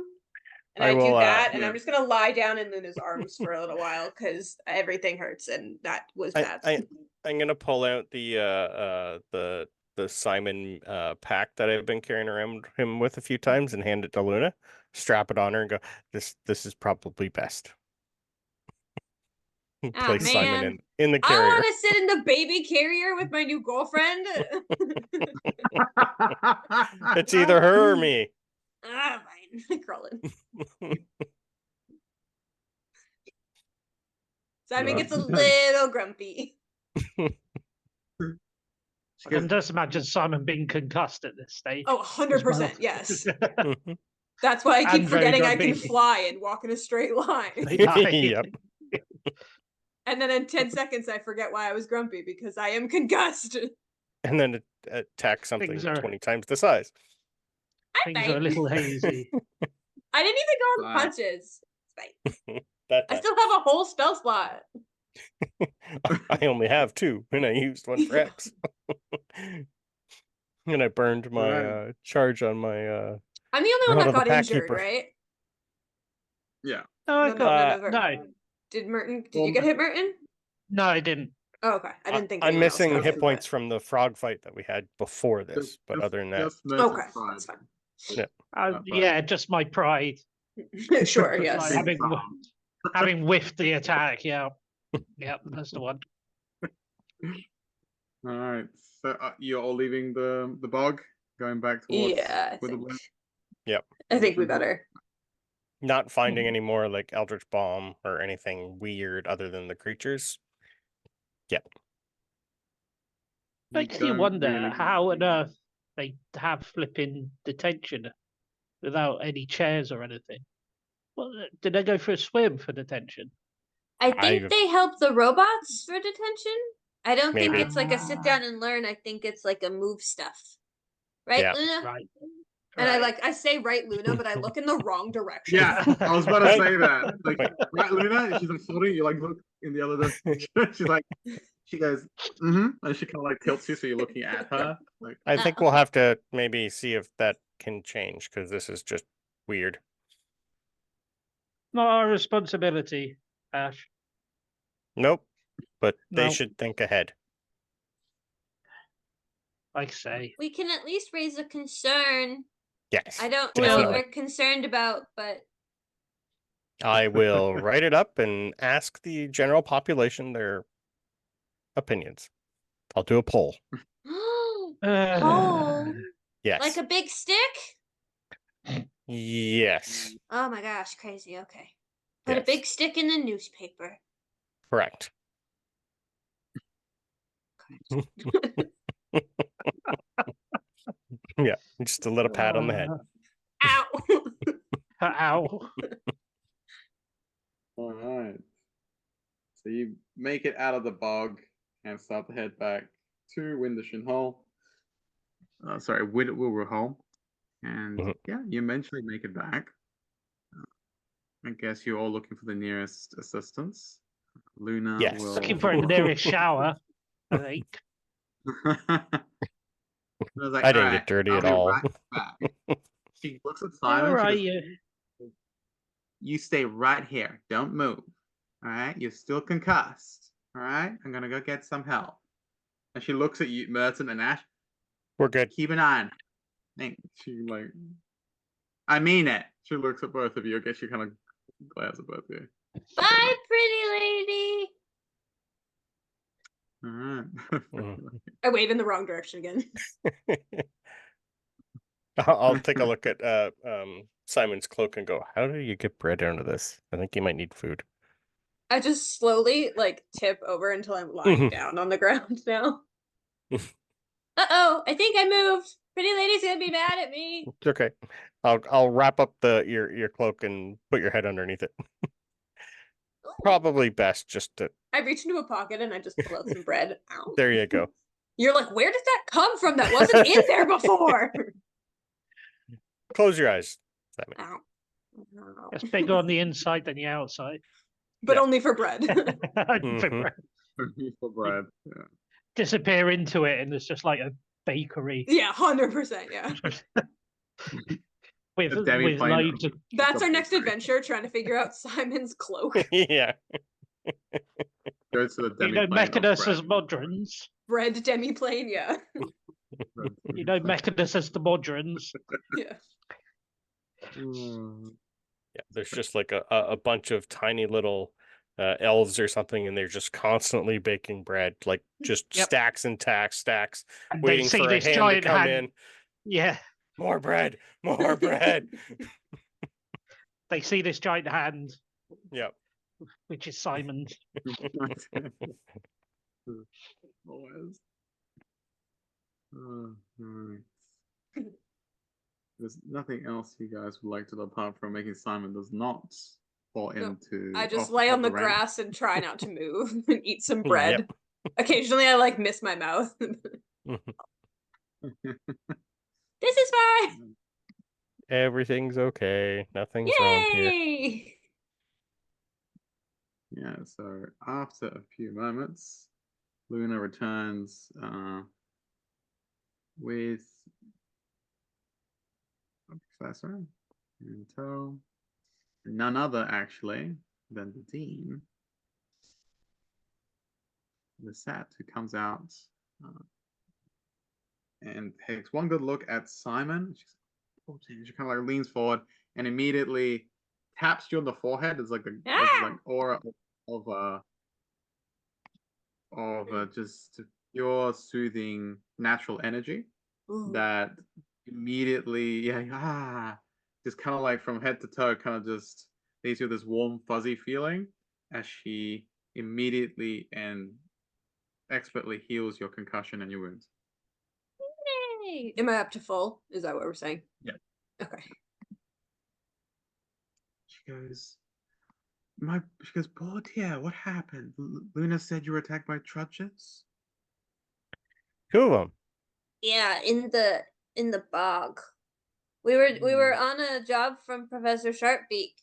And I I do will, that, and yeah. I'm just gonna lie down in Luna's arms for a little while because everything hurts, and that was bad. I'm gonna pull out the Simon pack that I've been carrying around him with a few times and hand it to Luna, strap it on her, and go. This is probably best. Place Simon man. in the I carrier. want to sit in the baby carrier with my new girlfriend. It's either her or me. Fine. Crawling. Simon gets a little grumpy. She I can goes, just imagine Simon being concussed at this stage. Oh, 100%, well. yes. Mhm. That's why I keep And very forgetting I can grumpy. fly and walk in a straight line. Yep. And then in 10 seconds, I forget why I was grumpy because I am concussed. And then attack something Things are- 20 times the size. Things are a little hazy. I didn't even go on Fine. punches. It's fine. That I time. still have a whole spell slot. I only have 2, and I used one for X. And I burned my Alright. charge on my I'm the only one Rod that of the got Pack injured, Keeper. right? yeah. No, I No, got. none of our- no. Did Merton? Did Well, you get hit, Merton? No, I didn't. Oh, okay. I didn't think I'm anyone else missing got hit hit, points from the frog fight that we had before this, Just- but just- other than that, just but- Merton's Okay, pride. that's fine. Right. Yeah, just my pride. Sure, Like, yes. having whiffed the attack. Yeah, yeah, that's the one. All right. So you're all leaving the bog, going back towards Yeah, I Witherbloom? think. Yep. I think we Mhm. better. not finding any more like Eldritch Bomb or anything weird other than the creatures. Makes you don't wonder really- how on earth they have flipping detention without any chairs or anything. Well, did they go for a swim for detention? I think I've- they help the robots for detention. I don't think Maybe. it's like a sit down and learn. I think it's like a move stuff. Right, Yeah. Luna? Right. And I Right. I say right, Luna, but I look in the wrong direction. Yeah, I was about to Right. say that. Like, Wait. right, Luna? She's like sorry. You like look in the other direction. She's like, she goes, mm-hmm, and she kind of like tilts you, so you're looking at her. Like, I think we'll have to maybe see if that can change because this is just weird. Not our responsibility, Ash. Nope. But they No. should think ahead. Like I say. We can at least raise a concern. Yes. I don't know definitely. what we're concerned about, but I will write it up and ask the general population their opinions. I'll do a poll. oh, Yes. like a big stick? Yes. Oh my gosh, crazy. Okay. Put a Yes. big stick in the newspaper. Correct. Yeah. Just a little pat on the head. Ow! Ow. all right. So you make it out of the bog and start to head back to Windershin Hall. Sorry, Wilbur Hall. And Mhm. yeah, you eventually make it back. I guess you're all looking for the nearest assistance. Luna Yes. will. Looking for the nearest shower, I think. I was like, I didn't "Alright, get dirty I'll at be all. right back." She looks at Simon. All right, She goes, you. you stay right here. Don't move. All right. You're still concussed. All right. I'm gonna go get some help. And she looks at you, Merton and Ash. We're good. Keep an eye on her. And she like, I mean it. She looks at both of you. I guess she kind of glares at both of you. Bye, pretty lady. All right. Mhm. I wave in the wrong direction again. I'll take a look at Simon's cloak and go, how do you get bread out of this? I think you might need food. I just slowly like tip over until I'm lying down on the ground now. Uh-oh, I think I moved. Pretty lady's gonna be mad at me. It's okay. I'll wrap up your cloak and put your head underneath it. Probably best just to I reach into a pocket and I just pull out some bread. Ow. there you go. You're like, where did that come from? That wasn't in there before. Close your eyes, Simon. Ow. Ow. It's bigger on the inside than the outside. But Yeah. only for bread. Mhm. For bread. Yeah. Disappear into it, and it's just like a bakery Yeah, 100%. Yeah. with A demi with plane. loads of. That's our next Bakery. adventure, trying to figure out Simon's cloak. Yeah. Go to the You know, demi-plane of Mechanus bread. as Modrons. Bread demiplane, yeah. You know, Mechanus as the Modrons. Yeah. Mm. Yeah. There's just like a bunch of tiny little elves or something, and they're just constantly baking bread, like just Yep. stacks and stacks, And they waiting see for a this hand to giant come hand. in. Yeah, More bread, more bread. they see this giant hand, Yep. which is Simon's. Always. Alright. There's nothing else you guys would like to do apart from making Simon does not fall No, into. I just off lay on the ramp. grass and try not to move and eat some bread. Yep. Occasionally, I like miss my mouth. This is fine. Everything's okay. Nothing's wrong here. Yay! Yeah, so after a few moments, Luna returns with a professor in tow. None other, actually, than the dean, the Sat, who comes out and takes one good look at Simon. She kind of like leans forward and immediately taps you on the forehead. There's like like aura of just pure soothing natural energy that immediately just kind of like from head to toe kind of just leaves you this warm fuzzy feeling as she immediately and expertly heals your concussion and your wounds. Yay! Am I up to full? Is that what we're saying? Yeah. Okay. She goes, poor dear, what happened? Luna said you were attacked by trudges? 2 of them. Yeah, in the bog. We were on a job from Professor Sharpbeak,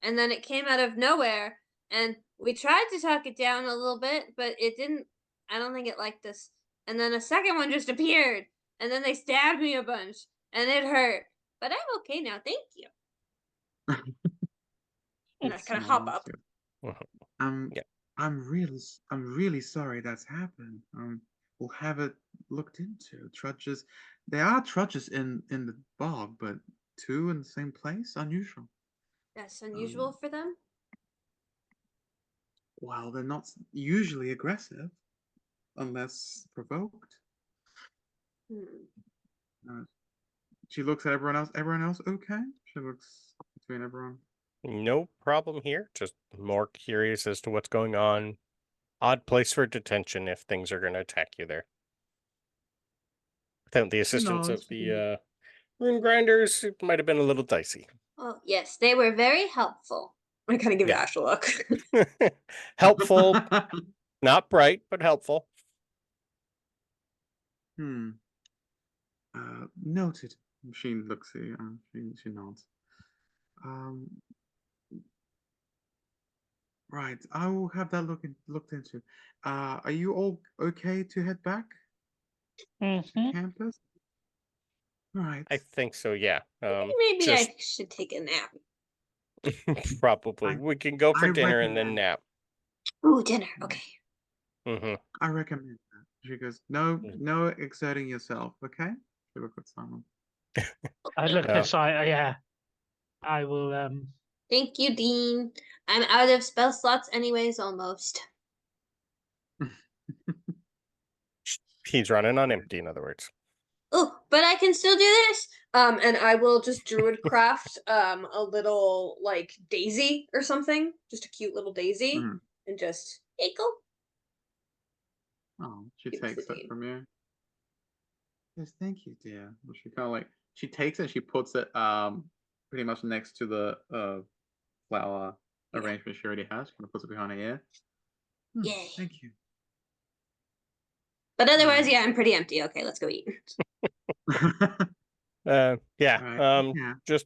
and then it came out of nowhere, and we tried to talk it down a little bit, but it didn't. I don't think it liked us. And then a second one just appeared, and then they stabbed me a bunch, and it hurt. But I'm okay now, thank you. And I kind of hop up. Yeah. I'm really sorry that's happened. We'll have it looked into. Trudges, there are trudges in the bog, but 2 in the same place? Unusual. That's unusual for them. Well, they're not usually aggressive unless provoked. She looks at everyone else. Everyone else okay? She looks between everyone. No problem here. Just more curious as to what's going on. Odd place for detention if things are going to attack you there. Without the assistance of the rune grinders, it might have been a little dicey. Oh yes, they were very helpful. I kind of give Ash a look. Helpful, not bright, but helpful. Noted. She looks at you. She nods. Right. I will have that looked into. Are you all okay to head back to campus? Right. I think so, yeah. Maybe I should take a nap. Probably. We can go for dinner and then nap. Ooh, dinner. Okay. I recommend that. She goes, no exerting yourself, okay? She look at Simon. I look aside, yeah. I will Thank you, Dean. I'm out of spell slots anyways, almost. He's running on empty, in other words. Oh, but I can still do this. And I will just druid craft a little like daisy or something, just a cute little daisy, and just go. Oh, she takes it from you. Yes, thank you, dear. Well, she kind of like she takes it and she puts it pretty much next to the flower arrangement she already has. She kind of puts it behind her ear. Yay! Thank you. But otherwise, yeah, I'm pretty empty. Okay, let's go eat. Just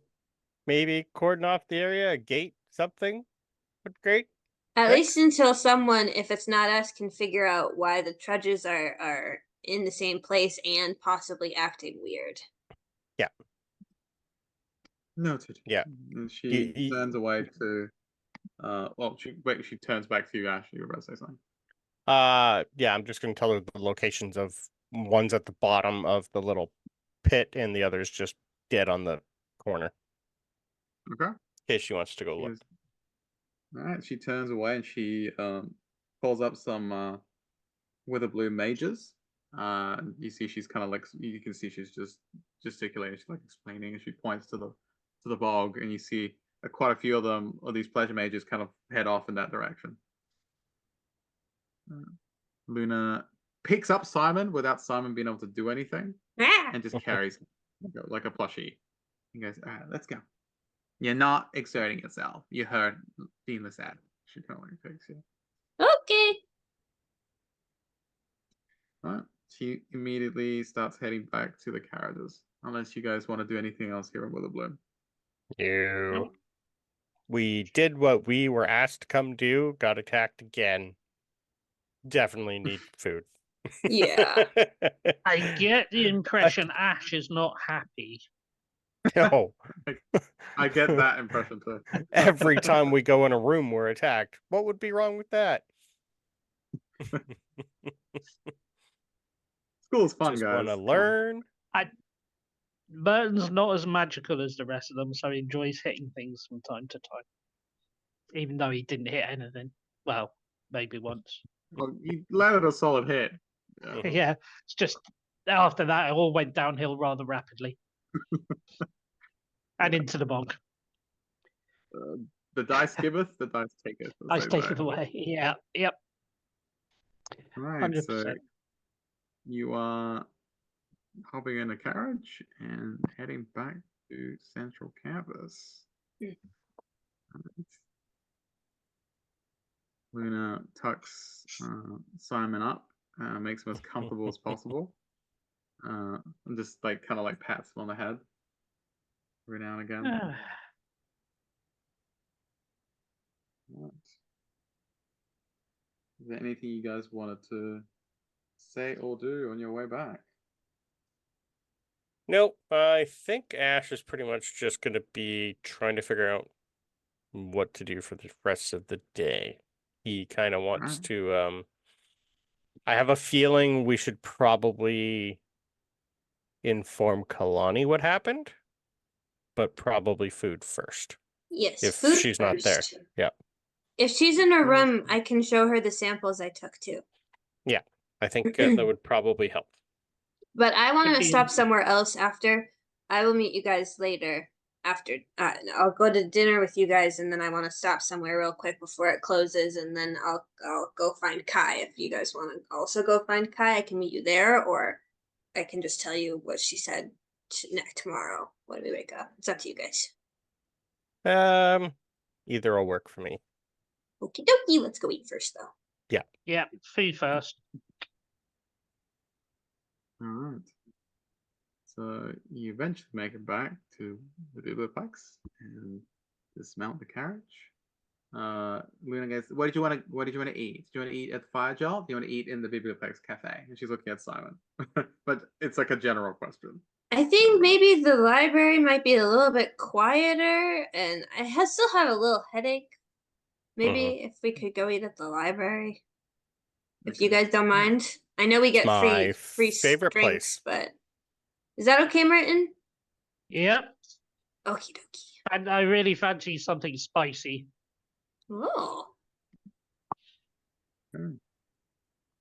maybe cordon off the area, a gate, something. But great. At least until someone, if it's not us, can figure out why the trudges are in the same place and possibly acting weird. Yeah. Noted. Yeah. And she turns away to she turns back to you, Ash. You were about to say something. Yeah, I'm just gonna tell her the locations of one's at the bottom of the little pit and the other's just dead on the corner. Okay. In case she wants to go look. All right. She turns away and she calls up some Witherblue mages. You see she's kind of like you can see she's just gesticulating, she's like explaining, and she points to the bog, and you see quite a few of these pleasure mages kind of head off in that direction. Luna picks up Simon without Simon being able to do anything, Ah! and just carries him like a plushie. He goes, "All right, let's go." You're not exerting yourself. You heard Dean sad. She can only fix you. Okay. Right. She immediately starts heading back to the carriages. Unless you guys want to do anything else here in Witherbloom. You. We did what we were asked to come do, got attacked again. Definitely need food. Yeah. I get the impression Ash is not happy. No. I get that impression too. Every time we go in a room, we're attacked. What would be wrong with that? School's fun, Just guys. want to Come on. learn. Merton's not as magical as the rest of them, so he enjoys hitting things from time to time. Even though he didn't hit anything. Well, maybe once. Well, you landed a solid hit. Yeah. Mhm. Yeah, it's just after that, it all went downhill rather rapidly. And into the bog. The dice giveth, the dice taketh. as I they take say. it away. Yeah, yep. Right, so 100%. you are hopping in a carriage and heading back to Central Campus. Mm. Right. Luna tucks Simon up, makes him as comfortable as possible, and just like kind of like pats him on the head every now and again. Right. Is there anything you guys wanted to say or do on your way back? Nope. I think Ash is pretty much just going to be trying to figure out what to do for the rest of the day. He kind of wants Right. to, I have a feeling we should probably inform Kalani what happened, but probably food first. Yes. If food she's not there. first. Yeah. If she's in her Food room, first. I can show her the samples I took too. I think that would probably help. But I want to be stop in- somewhere else after. I will meet you guys later. After I'll go to dinner with you guys, and then I want to stop somewhere real quick before it closes, and then I'll go find Kai. If you guys want to also go find Kai, I can meet you there, or I can just tell you what she said tomorrow when we wake up. It's up to you guys. Either will work for me. Okie dokie. Let's go eat first, though. Yeah, food first. All right. So you eventually make it back to the Biblioplex and dismount the carriage. Luna goes, What did you want to eat? Do you want to eat at the Fire Jar? Do you want to eat in the Biblioplex cafe? And she's looking at Simon. But it's like a general question. I think maybe the library might be a little bit quieter, and I still have a little headache. Maybe if we could go eat at the library, if you Okay. guys don't mind. I know we get My free favorite drinks, place. but is that okay, Merton? Yep. Okie dokie. And I really fancy something spicy. Oh, Okay.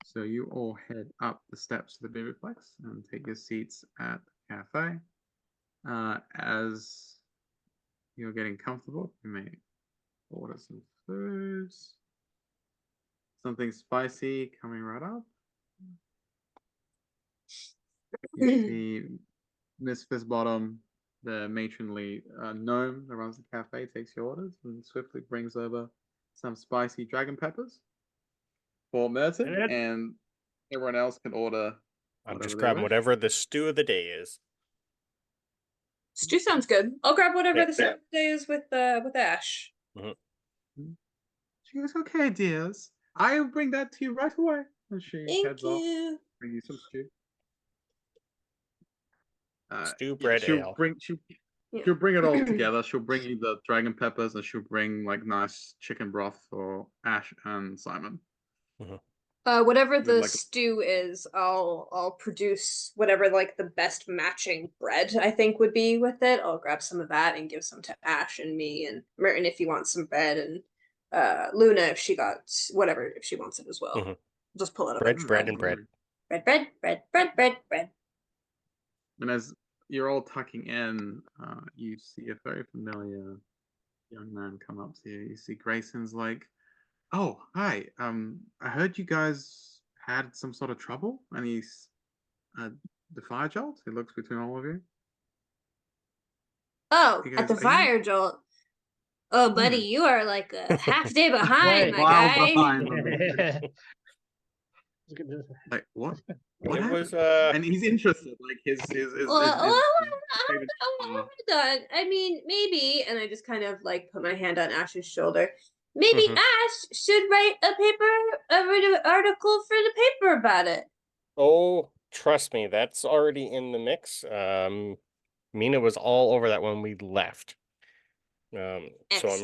So you all head up the steps of the Biblioplex and take your seats at the cafe. As you're getting comfortable, you may order some foods. Something spicy coming right up. You see Miss Fizzbottom, the matronly gnome that runs the cafe, takes your orders and swiftly brings over some spicy dragon peppers for Merton, Good. and everyone else can order. I'm whatever just they grabbing wish. whatever the stew of the day is. stew sounds good. I'll grab whatever Yeah. the stew day is with Ash. She goes, "Okay, dears, I'll bring that to you right away." And she Thank heads off, you. bring you some stew. Stew, bread, ale. She'll bring it all together. She'll bring you the dragon peppers, and she'll bring like nice chicken broth for Ash and Simon. Whatever With, the like, stew is, I'll produce whatever like the best matching bread I think would be with it. I'll grab some of that and give some to Ash and me and Merton if he wants some bread, and Luna if she got whatever if she wants it as well. Mhm. Just pull it up. Bread, and bread, and bread. Bread. And as you're all tucking in, you see a very familiar young man come up to you. You see Grayson's like, "Oh, hi. I heard you guys had some sort of trouble, and he's the fire jolt. He looks between all of you. Oh, You at guys, the are you- fire jolt. Oh, buddy, Hmm. you are like a half day behind, my While guy. behind on the like what It was happened? And he's interested, like his favorite Hold on. I mean, maybe, and I just kind of like put my hand on Ash's shoulder. Maybe Mhm. Ash should write an article for the paper about it. Oh, trust me, that's already in the mix. Mina was all over that when we left. So I'm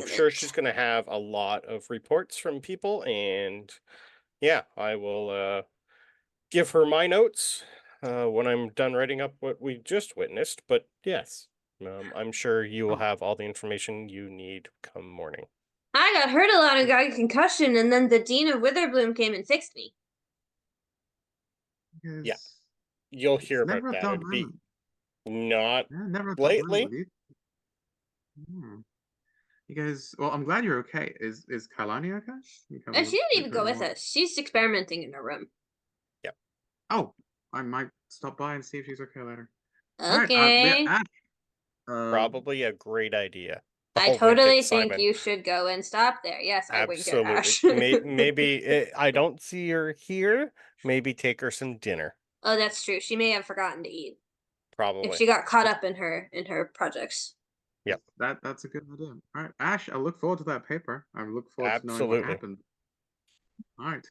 sure she's Excellent. gonna have a lot of reports from people, and yeah, I will give her my notes when I'm done writing up what we just witnessed. But yes, I'm sure you will have all the information you need come morning. I got hurt a lot and got a concussion, and then the dean of Witherbloom came and fixed me. Yeah. You'll hear about never a that. dull It'd be moment. not Yeah, never a dull moment lately. with you. Hmm. You guys, well, I'm glad you're okay. Is Kalani okay? You come She look- didn't look even go over with more. us. She's experimenting in her room. Oh, I might stop by and see if she's okay later. All right, Okay. Ash, Probably a great idea. I I'll wink totally at think Simon. you should go and stop there. Yes, I wink at Absolutely. Ash. Maybe I don't see her here. Maybe take her some dinner. Oh, that's true. She may have forgotten to eat if Probably. she got caught up in her projects. Yep. that's a good idea. All right, Ash, I look forward to that paper. I look forward to knowing what Absolutely. happened. All right.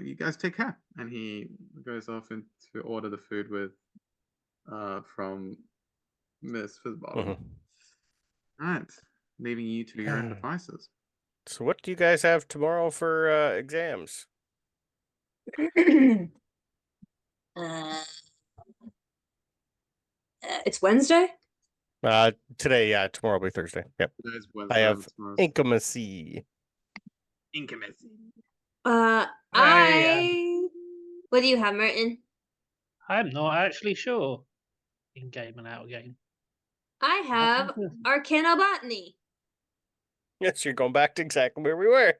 You guys take care. And he goes off to order the food with from Miss Fizzbottom. Mhm. All right, leaving you to your own devices. So what do you guys have tomorrow for exams? It's Wednesday. Today, yeah, tomorrow will be Thursday. Yep. Today's I Wednesday, have tomorrow's intimacy. Intimacy. What do you have, Merton? I'm not actually sure. In game and out of game. I have Arcanobotany. Yes, you're going back to exactly where we were.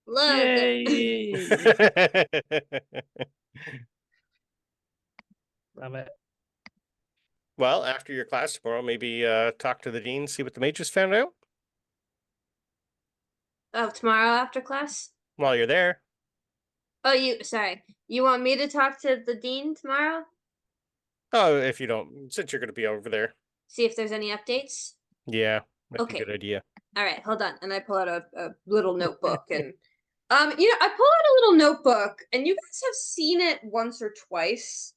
Look. Yay! Love it. Well, after your class tomorrow, maybe talk to the dean, see what the mages found out Oh, tomorrow after class? while you're there. Oh, sorry. You want me to talk to the dean tomorrow? Oh, if you don't, since you're going to be over there. See if there's any updates? Yeah, that'd be Okay. a good idea. All right, hold on. And I pull out a little notebook and I pull out a little notebook and you guys have seen it once or twice.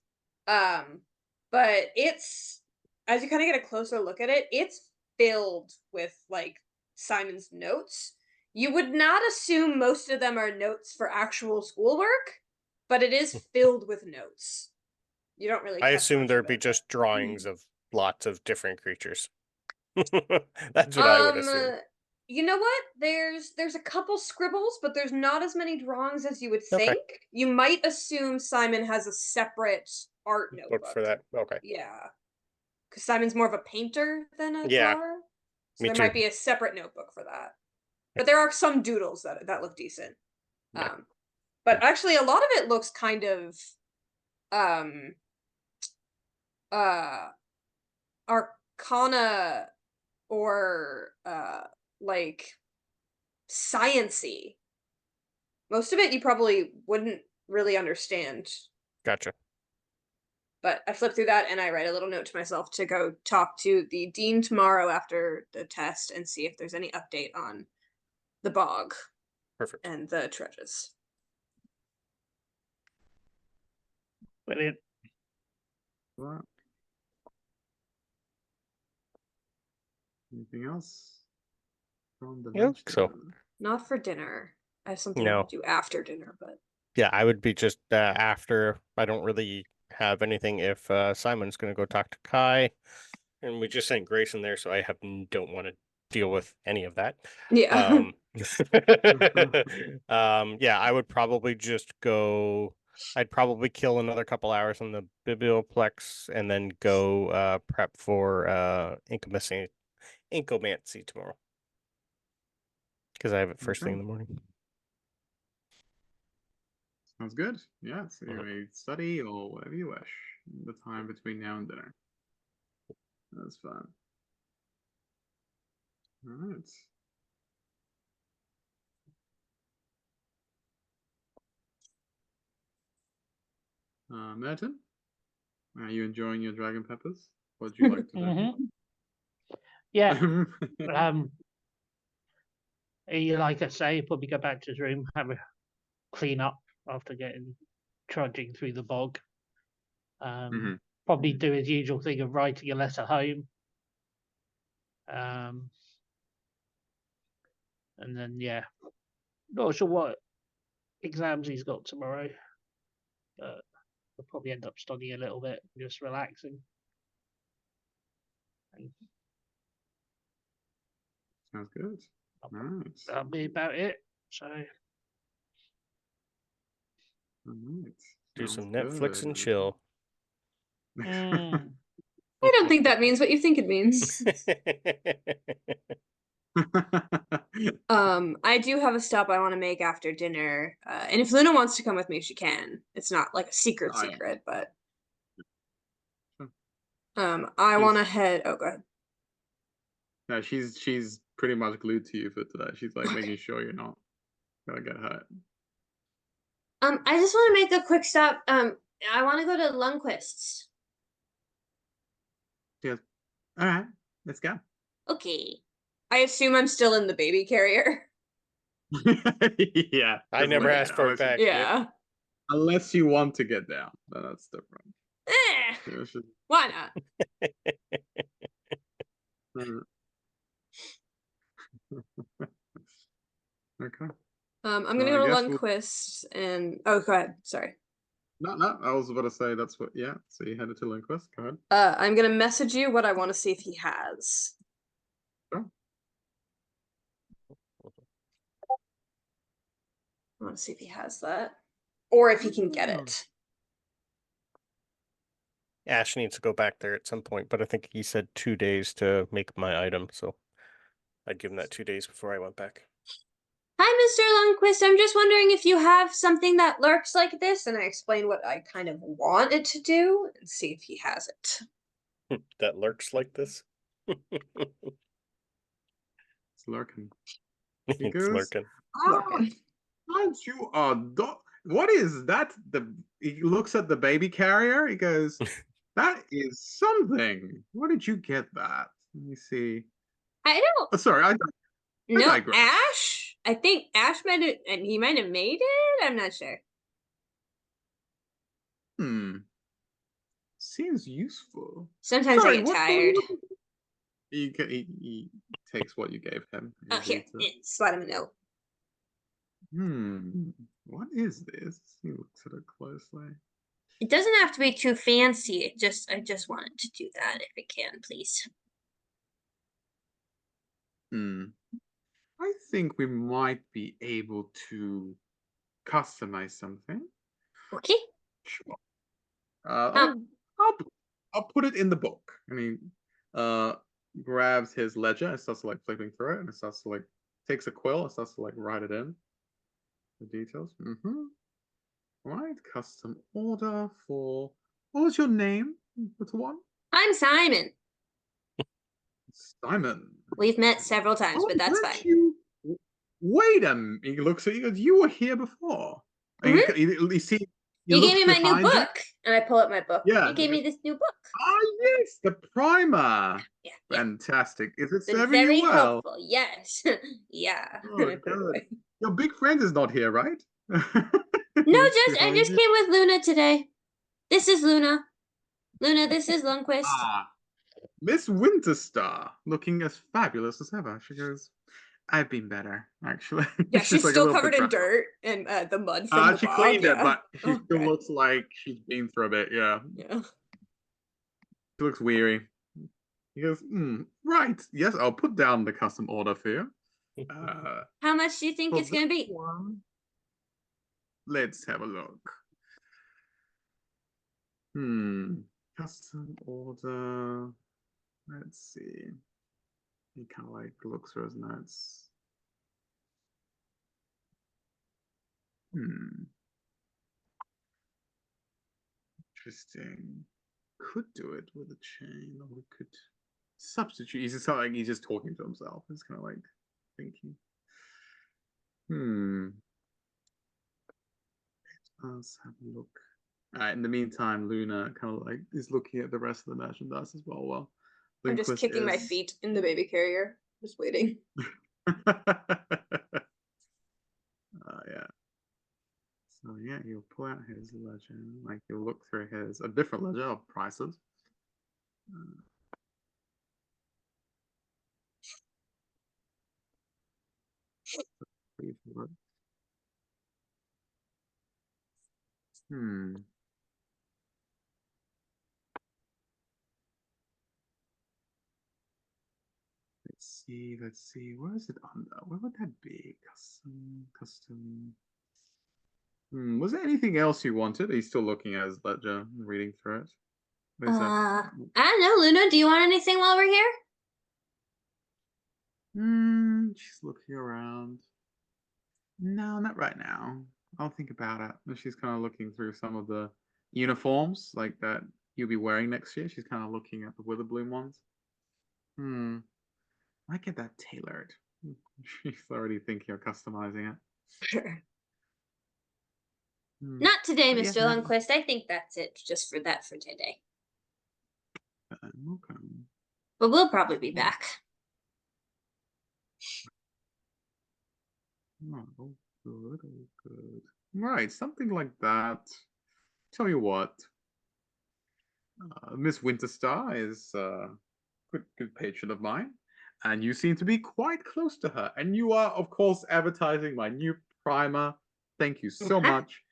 But it's, as you kind of get a closer look at it, it's filled with like Simon's notes. You would not assume most of them are notes for actual schoolwork, but it is filled with notes. You don't really I catch assume much there'd of be it, just but- drawings of lots of different creatures. That's what I would assume. You know what? There's a couple scribbles, but there's not as many drawings as you would Okay. think. You might assume Simon has a separate art Look notebook for that. Okay. Yeah, because Simon's more of a painter than a Yeah, drawer. So me there too. might be a separate notebook for that. But there are some doodles that look decent. Yeah. But actually, a lot of it looks kind of arcana or like science-y. Most of it you probably wouldn't really understand. Gotcha. But I flip through that and I write a little note to myself to go talk to the dean tomorrow after the test and see if there's any update on the bog Perfect. and the treasures. Brilliant. Right. Anything else from the Yeah, lunch so. dinner? Not for dinner. I have something No. to do after dinner, but Yeah, I would be just after. I don't really have anything if Simon's going to go talk to Kai. And we just sent Grace in there, so I don't want to deal with any of that. yeah. Yeah, I would probably just go. I'd probably kill another couple hours on the biblioplex and then go prep for incomancy tomorrow. Because I have it first thing in the morning. Sounds good. Yeah, so you may study or whatever you wish. The time between now and dinner. That's fun. All right. Merton, are you enjoying your dragon peppers? What'd you like today? Yeah. Like I say, probably go back to his room, have a clean up after trudging through the bog. Probably do his usual thing of writing a letter home. And then not sure what exams he's got tomorrow. But I'll probably end up studying a little bit, just relaxing. Sounds good. Nice. That'll be about it. So All right. Do Sounds some Netflix good. and chill. I don't think that means what you think it means. I do have a stop I want to make after dinner, and if Luna wants to come with me, she can. It's not like a secret, but I want to head. Oh, go ahead. No, she's pretty much glued to you for today. She's like making sure you're not gonna get hurt. I just want to make a quick stop. I want to go to Lundquist's. Yes. All right, let's go. Okay. I assume I'm still in the baby carrier. Yeah. I never asked for it back. Yeah. Unless you want to get down, then that's different. Why not? Okay. I'm gonna go to Lundquist and go ahead. Sorry. No, I was about to say that's what. Yeah. So you headed to Lundquist. Go ahead. I'm gonna message you what I want to see if he has. Sure. I want to see if he has that, or if he can get it. Ash needs to go back there at some point, but I think he said 2 days to make my item, so I'd give him that 2 days before I went back. Hi, Mr. Lundquist. I'm just wondering if you have something that lurks like this, and I explain what I kind of want it to do, and see if he has it. That lurks like this? It's lurking. It's lurking. Aren't you what is that? He looks at the baby carrier. He goes, "That is something. Where did you get that?" Let me see. I don't. Oh, sorry, I digress. Ash. I think Ash might have, and he might have made it. I'm not sure. Seems useful. Sometimes I get tired. He takes what you gave him. Oh, here, slide him a note. What is this? He looks at it closely. It doesn't have to be too fancy. I just wanted to do that if it can, please. I think we might be able to customize something. Okay. Sure. I'll put it in the book. I mean, grabs his ledger and starts like flipping through it, and it starts to like takes a quill and starts to like write it in. The details. Right, custom order for. What was your name, little one? I'm Simon. Simon. We've met several times, but that's fine. Wait a minute. He looks at you. You were here before. You see. You gave me my new book, and I pull up my book. Yeah, you gave me this new book. Ah, yes, the primer. Yeah. Fantastic. Is it Been serving very you well? helpful. Yes. Yeah. Oh, good. Your big friend is not here, right? No, I just came with Luna today. This is Luna. Luna, this is Lundquist. Miss Winterstar, looking as fabulous as ever. She goes, I've been better, actually. Yeah, she's like still covered in dirt and the mud from the she bog. cleaned it, but she still looks like she's been through a bit, yeah. She looks weary. He goes, right, yes, I'll put down the custom order for you. How much do you think it's going to be? Let's have a look. Custom order. Let's see. He kind of like looks through his notes. Interesting. Could do it with a chain, or we could substitute. He's just like he's just talking to himself. He's kind of like thinking. Let's have a look. In the meantime, Luna kind of like is looking at the rest of the merchandise as well. Well, I'm just kicking my feet in the baby carrier, just waiting. Yeah. So yeah, you'll pull out his ledger. Like you'll look through a different ledger of prices. Let's see. Where is it under? Where would that be? Custom. Was there anything else you wanted? Are you still looking at his ledger, reading through it? I don't know, Luna. Do you want anything while we're here? She's looking around. No, not right now. I'll think about it. She's kind of looking through some of the uniforms like that you'll be wearing next year. She's kind of looking at the Witherbloom ones. I get that tailored. She's already thinking of customizing it. Sure. Not today, Mr. Yeah, Lundquist. I think that's it just for today. Okay. But we'll probably be back. Oh, good, good. Right, something like that. Tell you what, Miss Winterstar is a good patron of mine, and you seem to be quite close to her. And you are, of course, advertising my new primer. Thank you so much.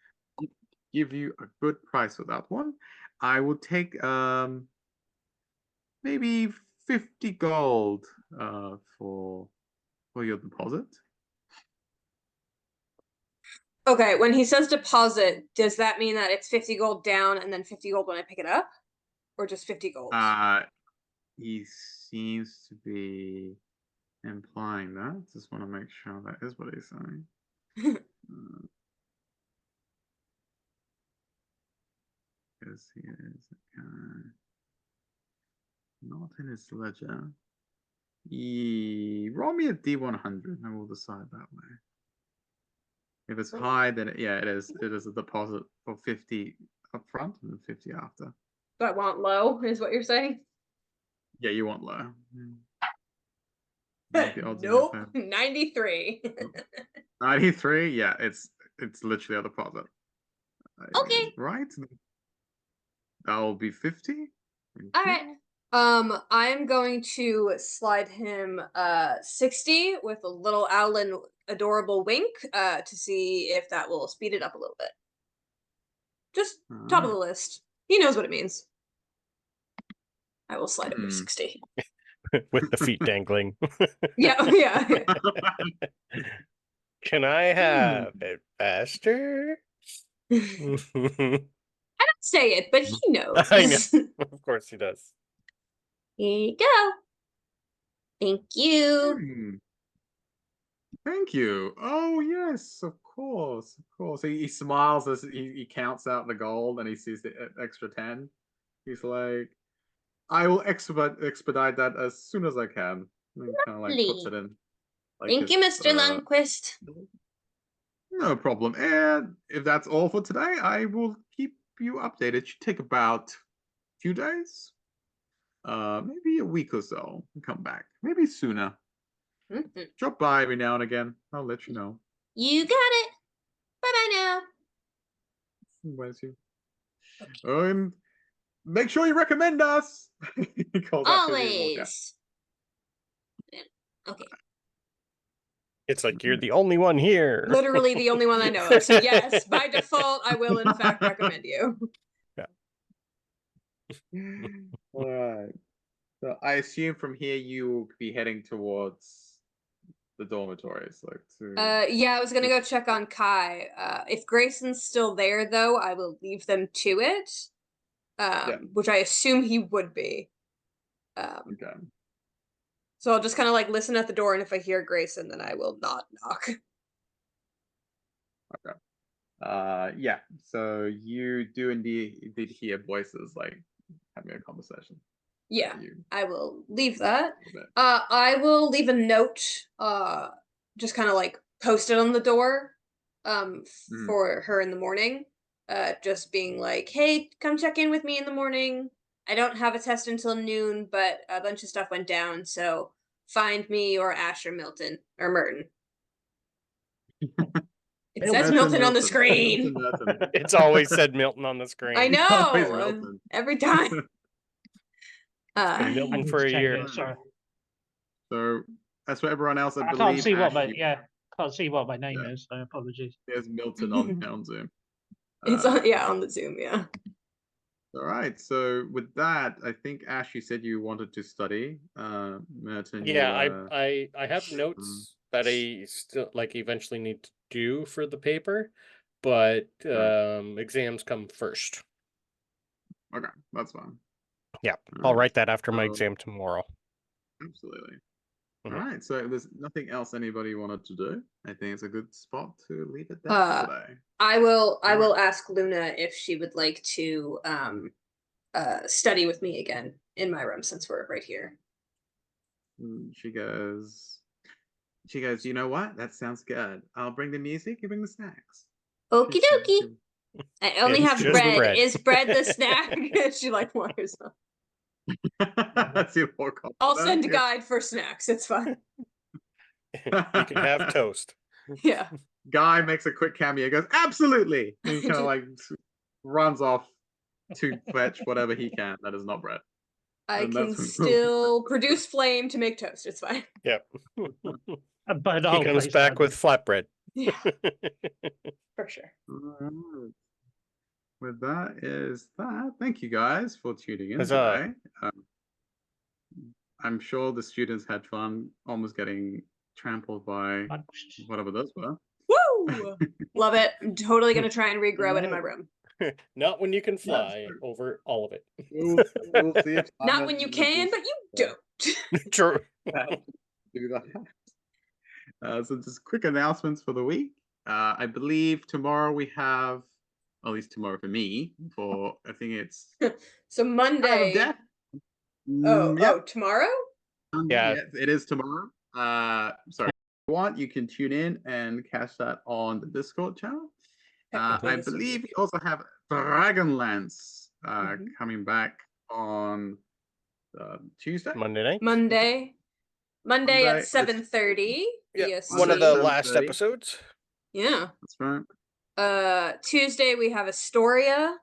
Give you a good price for that one. I will take maybe 50 gold for your deposit. Okay, when he says deposit, does that mean that it's 50 gold down and then 50 gold when I pick it up? Or just 50 gold? He seems to be implying that. Just want to make sure that is what he's saying. Because he is not in his ledger. Roll me a D100 and we'll decide that way. If it's high, then it is a deposit for 50 up front and then 50 after. Do I want low, is what you're saying? Yeah, you want low. Nope, 93. 93? Yeah, it's literally a deposit. Okay. Right? That'll be 50. All right. I'm going to slide him 60 with a little Owlin adorable wink to see if that will speed it up a little bit. Just top of the list. He knows what it means. I will slide him 60. With the feet dangling. Yeah. Can I have it faster? I don't say it, but he knows. I know. Of course he does. Here you go. Thank you. Thank you. Oh yes, of course, of course. He smiles as he counts out the gold and he sees the extra 10. He's like, "I will expedite that as soon as I can." And kind of like puts it in. Like Thank you, Mr. Lundquist. No problem. And if that's all for today, I will keep you updated. It should take about a few days. Maybe a week or so and come back. Maybe sooner. Drop by every now and again. I'll let you know. You got it. Bye-bye now. Where's you? And make sure you recommend us. He calls out to the walker. Always. Okay. It's like you're the only one here. Literally the only one I know of. So yes, by default, I will in fact recommend you. All right. So I assume from here you will be heading towards the dormitories, like to. Yeah, I was gonna go check on Kai. If Grayson's still there, though, I will leave them to it. Which I assume he would be. Okay. So I'll just kind of like listen at the door, and if I hear Grayson, then I will not knock. Okay. Yeah. So you do indeed hear voices like having a conversation. Yeah, You I will leave that. a bit. I will leave a note, just kind of like posted on the door, Mhm. for her in the morning. Just being like, hey, come check in with me in the morning. I don't have a test until noon, but a bunch of stuff went down, so find me or Ash or Milton or Merton. It says Milton on the screen. Milton. It's always said Milton on the screen. I It's always know. Milton. Every time. Been Milton I need for to a change year. it, sorry. So as for everyone else, I I believe can't see what my Ash, can't see what my name Yeah. is, so apologies. there's Milton on Zoom. It's on on the Zoom, yeah. All right. So with that, I think Ash, you said you wanted to study. Merton, Yeah, you, I have notes that I still like eventually need to do for the paper, but exams come first. okay, that's fine. Yeah, All I'll right, write that after my so- exam tomorrow. Absolutely. Mhm. All right. So there's nothing else anybody wanted to do. I think it's a good spot to leave it there Uh, today. I will Alright. ask Luna if she would like to study with me again in my room since we're right here. She goes, you know what? That sounds good. I'll bring the music, you bring the snacks. Okie dokie. I only It's have just bread. bread. Is bread the snack? She like wires up. That's your more I'll confident, send a yeah. guide for snacks. It's fine. You can have toast. Yeah. Guy makes a quick cameo, goes, absolutely. And he kind of like runs off to fetch whatever he can that is not bread. I And can that's- still produce flame to make toast. It's fine. Yep. But the He whole comes place back down. with flatbread. Yeah, for sure. Alright. With that is that. Thank you guys for tuning in Huzzah. today. I'm sure the students had fun almost getting trampled by Munched. whatever those were. Woo! Love it. I'm totally gonna try and regrow it in my room. Not when you can Yeah, fly over all of it. We'll see if Not when you can, but you don't. True. do that. So just quick announcements for the week. I believe tomorrow we have, at least tomorrow for me, for I think it's So Time of Monday. Death. Oh, tomorrow? Yeah. Yes, it is tomorrow. Sorry. If you want, you can tune in and catch that on the Discord channel. Technically, I this would be believe we also have Dragonlance Mhm. coming back on Tuesday. Monday night. Monday Monday, at it's- 7:30 Yeah. EST. One of the Monday, last 7:30. episodes. Yeah. That's right. Tuesday we have Astoria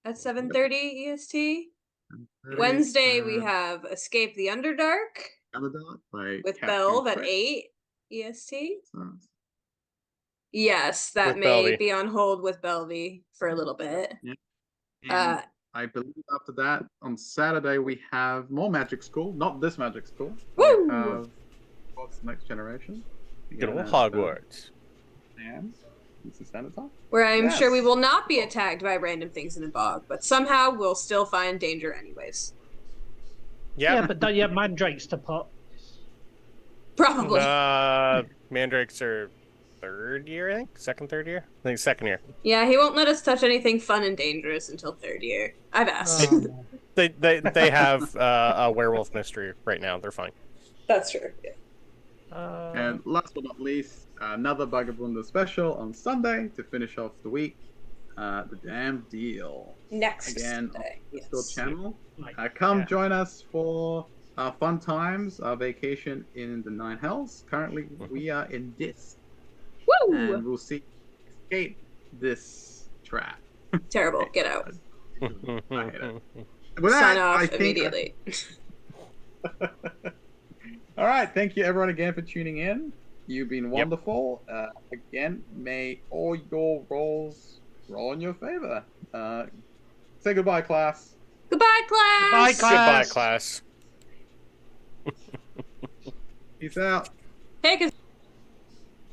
at 7:30 EST. Wednesday we have Escape the Underdark Underdark by with Captain Belve at Chris. 8 EST. So, Yes, that With may Belvy. be on hold with Belvy for a little bit. and I believe after that, on Saturday, we have more Magic School. Not this Magic School. Woo! We have what's the Next Generation. Good Again, old at, Hogwarts. and Eastern Standard Time. Where I'm sure we Yes. will not be attacked by random things in the bog, but somehow we'll still find danger anyways. Yeah. Yeah, but don't you have mandrakes to put? Probably. Mandrakes are third year, I think. Second, third year. I think second year. Yeah, he won't let us touch anything fun and dangerous until 3rd year. I've asked. Oh, no. They have a werewolf mystery right now. They're fine. That's true. Yeah. And last but not least, another Bugabunda special on Sunday to finish off the week. The Damn Deal. Next Again, on day. the Discord Yes. channel. Like, Come yeah. join us for our fun times, our vacation in the Nine Hells. Currently, we are in Dis, Woo! and we'll see escape this trap. Terrible. Get out. I hate it. With Sign that, off I think- immediately. All right, thank you everyone again for tuning in. You've been wonderful. Again, may all your rolls roll in your favor. Say goodbye, class. Goodbye, class. Goodbye, Goodbye, class. class. Peace out. Hey, 'cause